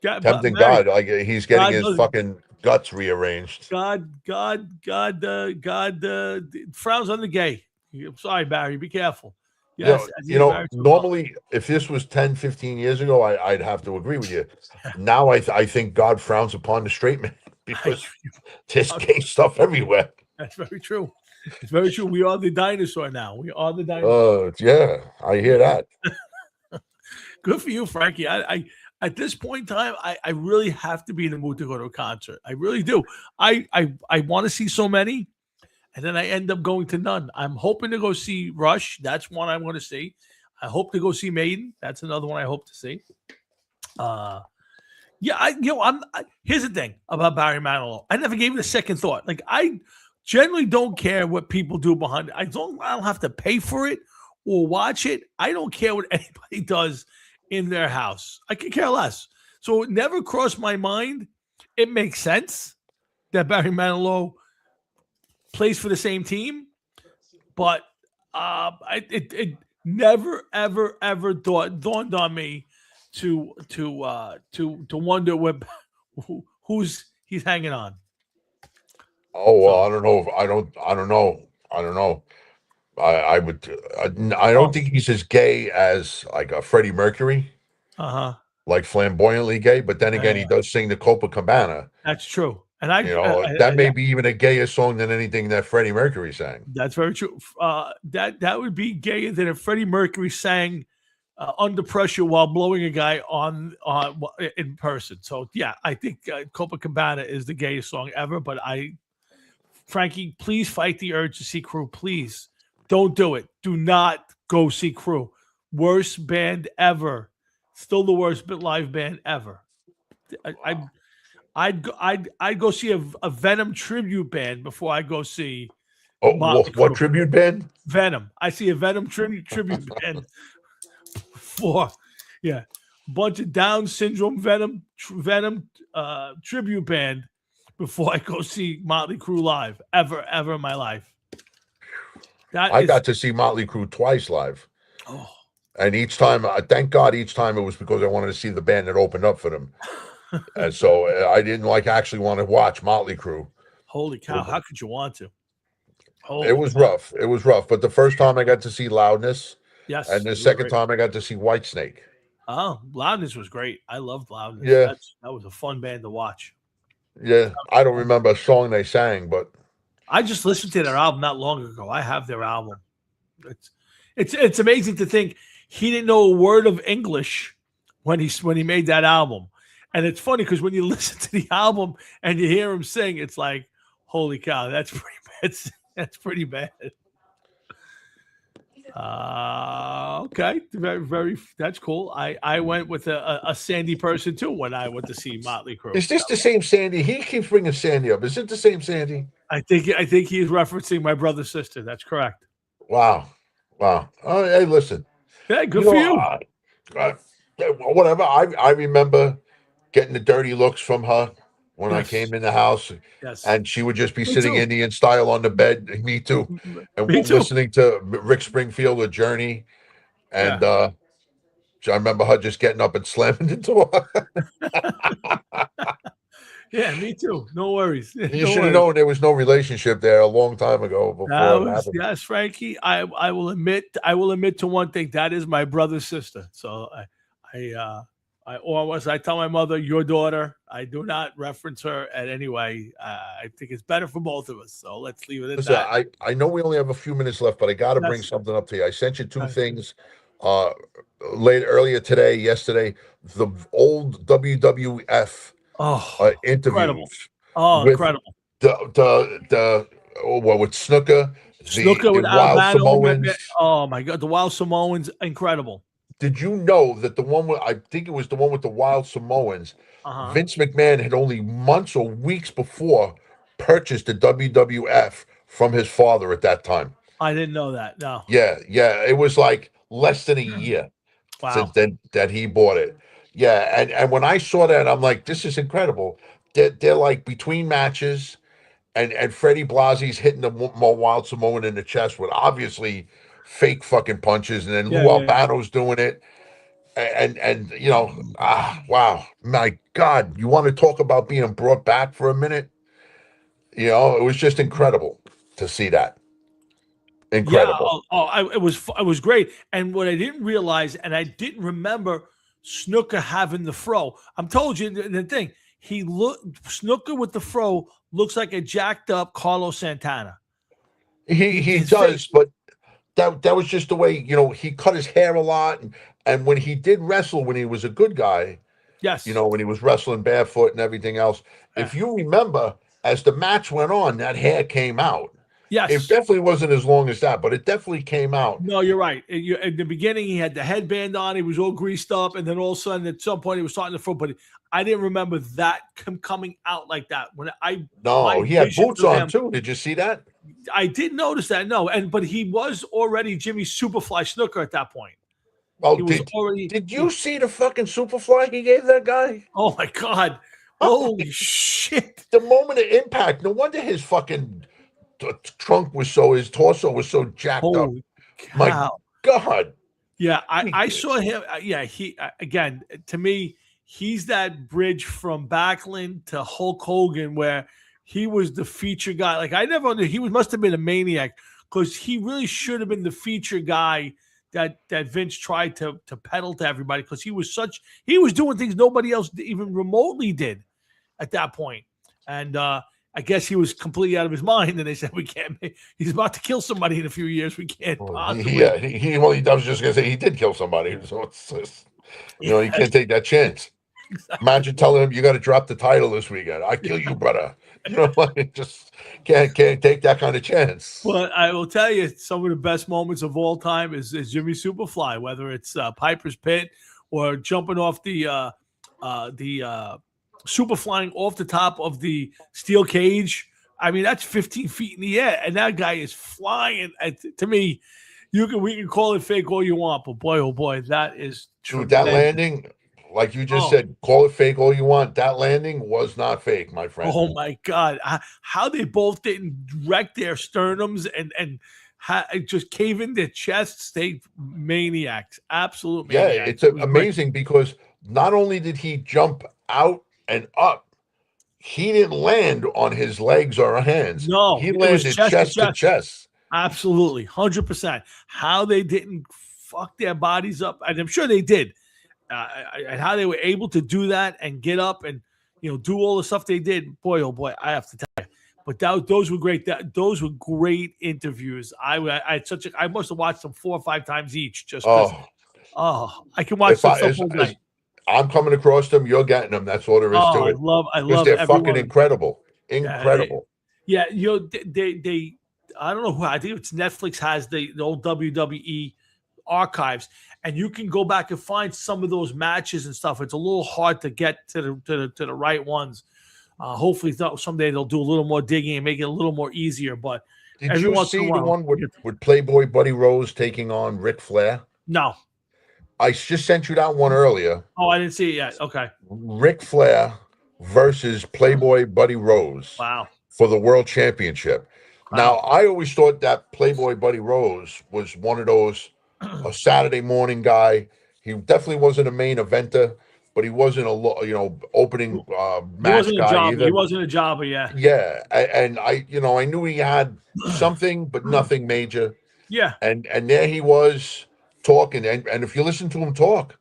Speaker 2: Tempting
Speaker 1: Barry,
Speaker 2: God, like he's getting
Speaker 1: God
Speaker 2: his
Speaker 1: knows-
Speaker 2: fucking guts rearranged.
Speaker 1: God frowns on the gay. I'm sorry, Barry. Be careful. Yes,
Speaker 2: Normally, if this was 10, 15 years ago, I'd have to agree with you. Now, I think God frowns upon the straight man because there's gay stuff everywhere.
Speaker 1: That's very true. It's very true. We are the dinosaur now. We are the dinosaur.
Speaker 2: Oh, yeah, I hear that.
Speaker 1: Good for you, Frankie. I at this point in time, I really have to be in the mood to go to a concert. I really do. I want to see so many, and then I end up going to none. I'm hoping to go see Rush. That's one I want to see. I hope to go see Maiden. That's another one I hope to see. Here's the thing about Barry Manilow. I never gave it a second thought. Like, I generally don't care what people do behind it. I don't have to pay for it or watch it. I don't care what anybody does in their house. I could care less. So it never crossed my mind. It makes sense that Barry Manilow plays for the same team, but it never ever dawned on me to wonder who's he's hanging on.
Speaker 2: Oh well, I don't know. I don't know. I don't think he's as gay as like a Freddie Mercury. Like flamboyantly gay, but then again, he does sing the Copacabana.
Speaker 1: That's true, and
Speaker 2: that may be even a gayer song than anything that Freddie Mercury sang.
Speaker 1: That's very true. That would be gayer than if Freddie Mercury sang "Under Pressure" while blowing a guy on in person. So yeah, I think Copacabana is the gayest song ever. But Frankie, please fight the urge to see Crew. Please don't do it. Do not go see Crew. Worst band ever. Still the worst live band ever. I'd go see a Venom tribute band before I go see.
Speaker 2: What tribute band?
Speaker 1: Venom. I see a Venom tribute band for bunch of Down syndrome Venom tribute band before I go see Motley Crue live ever in my life.
Speaker 2: I got to see Motley Crue twice live.
Speaker 1: Oh.
Speaker 2: And each time, thank God, each time it was because I wanted to see the band that opened up for them. And so I didn't actually want to watch Motley Crue.
Speaker 1: Holy cow. How could you want to?
Speaker 2: It was rough. It was rough. But the first time I got to see Loudness.
Speaker 1: Yes.
Speaker 2: And the second time I got to see Whitesnake.
Speaker 1: Oh, Loudness was great. I loved Loudness.
Speaker 2: Yeah.
Speaker 1: That was a fun band to watch.
Speaker 2: Yeah. I don't remember a song they sang, but
Speaker 1: I just listened to their album not long ago. I have their album. It's amazing to think he didn't know a word of English when he made that album. And it's funny because when you listen to the album and you hear him sing, it's like, holy cow, that's pretty bad. That's pretty bad. Okay, very. That's cool. I went with a Sandy person too when I went to see Motley Crue.
Speaker 2: Is this the same Sandy? He keeps bringing Sandy up. Is it the same Sandy?
Speaker 1: I think he is referencing my brother's sister. That's correct.
Speaker 2: Wow. Oh, hey, listen.
Speaker 1: Yeah, good for you.
Speaker 2: Whatever. I remember getting the dirty looks from her when I came in the house.
Speaker 1: Yes.
Speaker 2: And she would just be sitting Indian style on the bed. Me too. And
Speaker 1: Me too.
Speaker 2: Listening to Rick Springfield with Journey. And I remember her just getting up and slamming into her.
Speaker 1: Yeah, me too. No worries.
Speaker 2: You should have known there was no relationship there a long time ago before it happened.
Speaker 1: Yes, Frankie. I will admit to one thing. That is my brother's sister. So I tell my mother, your daughter. I do not reference her in any way. I think it's better for both of us. So let's leave it at that.
Speaker 2: I know we only have a few minutes left, but I got to bring something up to you. I sent you two things earlier yesterday, the old WWF interviews.
Speaker 1: Incredible. Incredible.
Speaker 2: With Snooker,
Speaker 1: Snooker with
Speaker 2: Wild
Speaker 1: Albano.
Speaker 2: Samoans.
Speaker 1: Oh my God, the Wild Samoans, incredible.
Speaker 2: did you know that the one with, I think it was the one with the Wild Samoans,
Speaker 1: Uh-huh.
Speaker 2: Vince McMahon had only months or weeks before purchased the WWF from his father at that time.
Speaker 1: I didn't know that. No.
Speaker 2: Yeah, it was like less than a year
Speaker 1: Wow.
Speaker 2: since then that he bought it. Yeah, and when I saw that, I'm like, this is incredible. They're like between matches, and Freddie Blasie's hitting the Wild Samoan in the chest with obviously fake fucking punches, and then
Speaker 1: Yeah,
Speaker 2: Lou
Speaker 1: yeah, yeah.
Speaker 2: Albano's doing it, and you know, wow, my God, you want to talk about being brought back for a minute? You know, it was just incredible to see that.
Speaker 1: Yeah.
Speaker 2: Incredible.
Speaker 1: It was great. And what I didn't realize, and I didn't remember Snooker having the fro. I'm told you the thing. Snooker with the fro looks like a jacked up Carlos Santana.
Speaker 2: He
Speaker 1: His
Speaker 2: does,
Speaker 1: face.
Speaker 2: but that was just the way, you know, he cut his hair a lot, and when he did wrestle, when he was a good guy,
Speaker 1: Yes.
Speaker 2: you know, when he was wrestling barefoot and everything else. If you remember, as the match went on, that hair came out.
Speaker 1: Yes.
Speaker 2: It definitely wasn't as long as that, but it definitely came out.
Speaker 1: No, you're right. In the beginning, he had the headband on. He was all greased up, and then all of a sudden, at some point, he was starting to fro. But I didn't remember that coming out like that.
Speaker 2: No, he had
Speaker 1: vision
Speaker 2: boots
Speaker 1: of
Speaker 2: on
Speaker 1: him-
Speaker 2: too. Did you see that?
Speaker 1: I did notice that. No, but he was already Jimmy Superfly Snooker at that point.
Speaker 2: Well,
Speaker 1: He was already.
Speaker 2: did you see the fucking Superfly he gave that guy?
Speaker 1: Oh my God! Holy shit!
Speaker 2: The moment of impact. No wonder his fucking trunk was his torso was so jacked up.
Speaker 1: Holy
Speaker 2: My
Speaker 1: cow!
Speaker 2: God.
Speaker 1: Yeah, I saw him. Yeah, he again to me, he's that bridge from Backlund to Hulk Hogan, where he was the feature guy. Like I never knew must have been a maniac because he really should have been the feature guy that Vince tried to peddle to everybody because he was doing things nobody else even remotely did at that point. And I guess he was completely out of his mind, and they said we can't. He's about to kill somebody in a few years. We can't possibly.
Speaker 2: Yeah, I was just gonna say he did kill somebody, so it's you know, you can't take that chance. Imagine telling him you got to drop the title this weekend. I kill you, brother. You know, like just can't take that kind of chance.
Speaker 1: Well, I will tell you, some of the best moments of all time is Jimmy Superfly, whether it's Piper's Pit or jumping off the super flying off the top of the steel cage. I mean, that's 15 feet in the air, and that guy is flying. To me, we can call it fake all you want, but boy, oh boy, that is true.
Speaker 2: Dude, that landing, like you just said, call it fake all you want. That landing was not fake, my friend.
Speaker 1: Oh my God, how they both didn't wreck their sternums and just cave in their chests. They maniacs, absolute maniacs.
Speaker 2: Yeah, it's amazing because not only did he jump out and up, he didn't land on his legs or hands.
Speaker 1: No,
Speaker 2: he landed chest to chest.
Speaker 1: Absolutely, 100%. How they didn't fuck their bodies up, and I'm sure they did, and how they were able to do that and get up and do all the stuff they did. Boy, oh boy, I have to tell you. But those were great. Those were great interviews. I must have watched them 4 or 5 times each. Just I can watch them all night.
Speaker 2: I'm coming across them. You're getting them. That's all there is to it.
Speaker 1: I love.
Speaker 2: They're fucking incredible. Incredible.
Speaker 1: Yeah, they. I don't know who. I think it's Netflix has the old WWE archives, and you can go back and find some of those matches and stuff. It's a little hard to get to the right ones. Hopefully, someday they'll do a little more digging and make it a little more easier. But
Speaker 2: did you see the one with Playboy Buddy Rose taking on Ric Flair?
Speaker 1: No.
Speaker 2: I just sent you that one earlier.
Speaker 1: Oh, I didn't see it yet. Okay.
Speaker 2: Ric Flair versus Playboy Buddy Rose.
Speaker 1: Wow.
Speaker 2: For the World Championship. Wow. Now, I always thought that Playboy Buddy Rose was one of those a Saturday morning guy. He definitely wasn't a main eventer, but he wasn't opening match guy either.
Speaker 1: He wasn't a jobber, yeah.
Speaker 2: Yeah, and I knew he had something, but nothing major.
Speaker 1: Yeah.
Speaker 2: And there he was talking, and if you listen to him talk,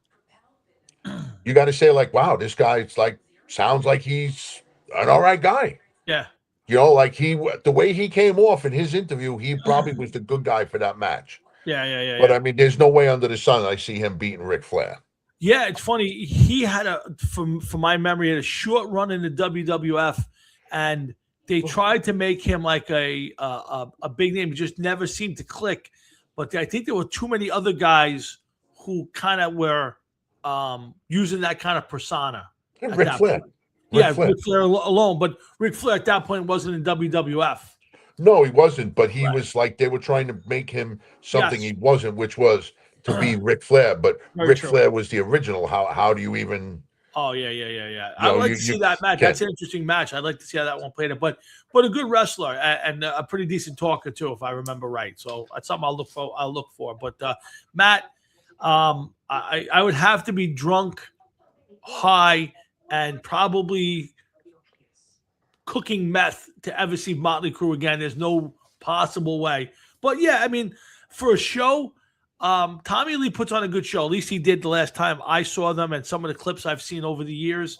Speaker 2: you got to say like, wow, this guy sounds like he's an all right guy.
Speaker 1: Yeah.
Speaker 2: Like the way he came off in his interview, he probably was the good guy for that match.
Speaker 1: Yeah.
Speaker 2: But I mean, there's no way under the sun I see him beating Ric Flair.
Speaker 1: Yeah, it's funny. He had from my memory, had a short run in the WWF, and they tried to make him like a big name. He just never seemed to click. But I think there were too many other guys who kind of were using that kind of persona.
Speaker 2: And
Speaker 1: at
Speaker 2: Ric
Speaker 1: that
Speaker 2: Flair.
Speaker 1: point.
Speaker 2: Ric
Speaker 1: Yeah,
Speaker 2: Flair.
Speaker 1: Ric Flair alone, but Ric Flair at that point wasn't in WWF.
Speaker 2: No, he wasn't, but he
Speaker 1: Right.
Speaker 2: was like they were trying to make him something
Speaker 1: Yes.
Speaker 2: he wasn't, which was to be Ric Flair. But
Speaker 1: Very
Speaker 2: Ric
Speaker 1: true.
Speaker 2: Flair was the original. How do you even?
Speaker 1: Oh yeah. I'd
Speaker 2: know,
Speaker 1: like
Speaker 2: you-
Speaker 1: to see
Speaker 2: you
Speaker 1: that match.
Speaker 2: can't-
Speaker 1: That's an interesting match. I'd like to see how that one played out. But a good wrestler and a pretty decent talker too, if I remember right. So that's something I'll look for. But Matt, I would have to be drunk, high, and probably cooking meth to ever see Motley Crue again. There's no possible way. But yeah, I mean, for a show. Tommy Lee puts on a good show. At least he did the last time I saw them, and some of the clips I've seen over the years.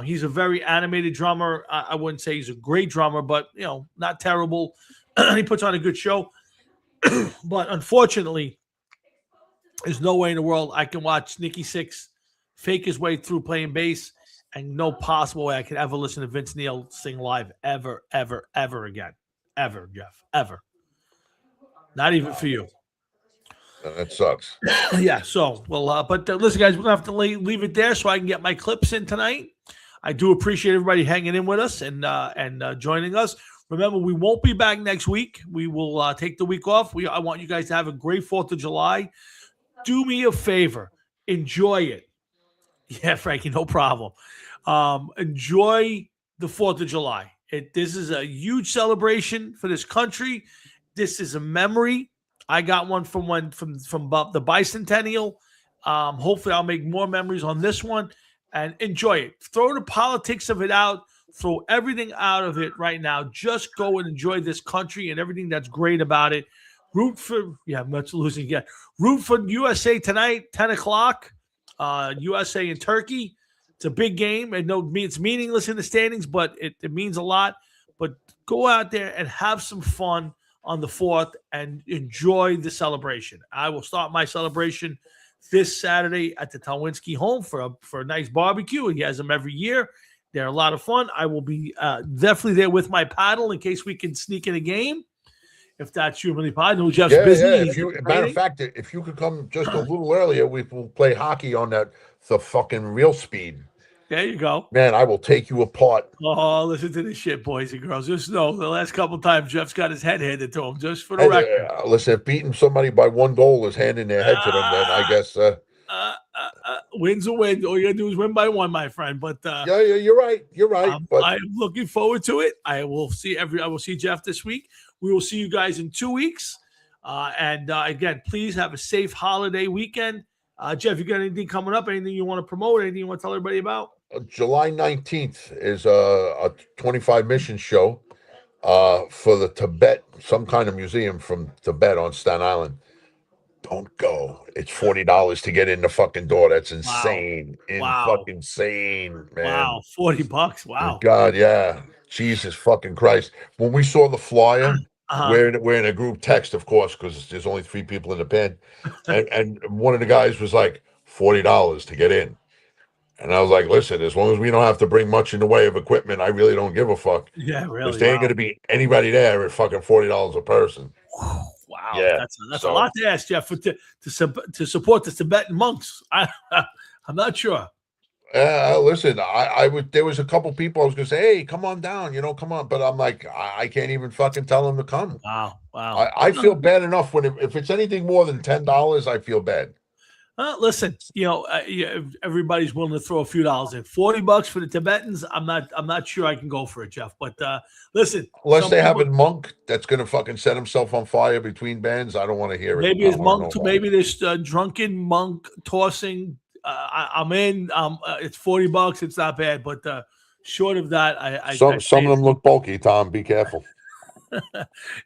Speaker 1: He's a very animated drummer. I wouldn't say he's a great drummer, but not terrible. He puts on a good show. But unfortunately, there's no way in the world I can watch Nikki Sixx fake his way through playing bass, and no possible way I could ever listen to Vince Neil sing live ever again. Ever, Jeff. Ever. Not even for you.
Speaker 2: That sucks.
Speaker 1: Yeah, so, but listen, guys, we're going to have to leave it there so I can get my clips in tonight. I do appreciate everybody hanging in with us and joining us. Remember, we won't be back next week. We will take the week off. I want you guys to have a great 4th of July. Do me a favor. Enjoy it. Yeah, Frankie, no problem. Enjoy the 4th of July. This is a huge celebration for this country. This is a memory. I got one from the bicentennial. Hopefully, I'll make more memories on this one and enjoy it. Throw the politics of it out. Throw everything out of it right now. Just go and enjoy this country and everything that's great about it. Root for USA tonight, 10 o'clock. USA and Turkey. It's a big game. And it's meaningless in the standings, but it means a lot. But go out there and have some fun on the 4th and enjoy the celebration. I will start my celebration this Saturday at the Talwinski home for a nice barbecue. He has them every year. They're a lot of fun. I will be definitely there with my paddle in case we can sneak in a game. If that's humanly possible. Jeff's busy.
Speaker 2: Yeah. Matter of fact, if you could come just a little earlier, we will play hockey on the fucking real speed.
Speaker 1: There you go.
Speaker 2: Man, I will take you apart.
Speaker 1: Oh, listen to this shit, boys and girls. Just know the last couple of times Jeff's got his head handed to him, just for the record.
Speaker 2: Listen, if beating somebody by 1 goal is handing their head to them, then I guess
Speaker 1: win's a win. All you gotta do is win by 1, my friend. But
Speaker 2: yeah, you're right. You're right. But
Speaker 1: I'm looking forward to it. I will see Jeff this week. We will see you guys in 2 weeks. And again, please have a safe holiday weekend. Jeff, you got anything coming up? Anything you want to promote? Anything you want to tell everybody about?
Speaker 2: July 19th is a 25 mission show for the Tibet, some kind of museum from Tibet on Staten Island. Don't go. It's $40 to get in the fucking door. That's insane. Fucking insane, man.
Speaker 1: Wow, $40. Wow.
Speaker 2: God, yeah. Jesus fucking Christ. When we saw the flyer, we're in a group text, of course, because there's only 3 people in the band. And one of the guys was like, $40 to get in. And I was like, listen, as long as we don't have to bring much in the way of equipment, I really don't give a fuck.
Speaker 1: Yeah, really.
Speaker 2: Because there ain't going to be anybody there at fucking $40 a person.
Speaker 1: Wow.
Speaker 2: Yeah.
Speaker 1: That's a lot to ask, Jeff, to support the Tibetan monks. I'm not sure.
Speaker 2: Listen, there was a couple people I was going to say, hey, come on down, come on. But I'm like, I can't even fucking tell them to come.
Speaker 1: Wow.
Speaker 2: I feel bad enough if it's anything more than $10, I feel bad.
Speaker 1: Listen, everybody's willing to throw a few dollars in. $40 for the Tibetans. I'm not sure I can go for it, Jeff. But listen,
Speaker 2: unless they have a monk that's going to fucking set himself on fire between bands, I don't want to hear it.
Speaker 1: Maybe this drunken monk tossing. I'm in. It's $40. It's not bad, but short of that,
Speaker 2: some of them look bulky. Tom, be careful.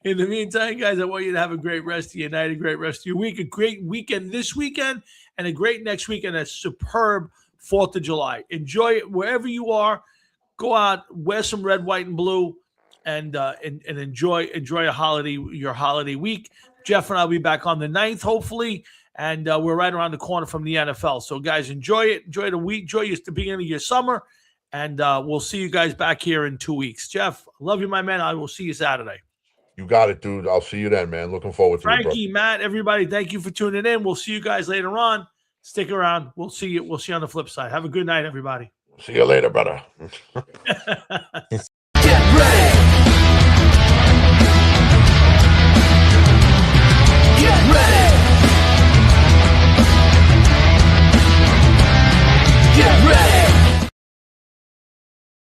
Speaker 1: In the meantime, guys, I want you to have a great rest of your night, a great rest of your week, a great weekend this weekend, and a great next weekend, a superb 4th of July. Enjoy it wherever you are. Go out, wear some red, white, and blue, and enjoy your holiday week. Jeff and I will be back on the 9th, hopefully, and we're right around the corner from the NFL. So, guys, enjoy it. Enjoy the week. Enjoy the beginning of your summer. And we'll see you guys back here in 2 weeks. Jeff, I love you, my man. I will see you Saturday.
Speaker 2: You got it, dude. I'll see you then, man. Looking forward to it, bro.
Speaker 1: Frankie, Matt, everybody, thank you for tuning in. We'll see you guys later on. Stick around. We'll see you. We'll see you on the flip side. Have a good night, everybody.
Speaker 2: See you later, brother.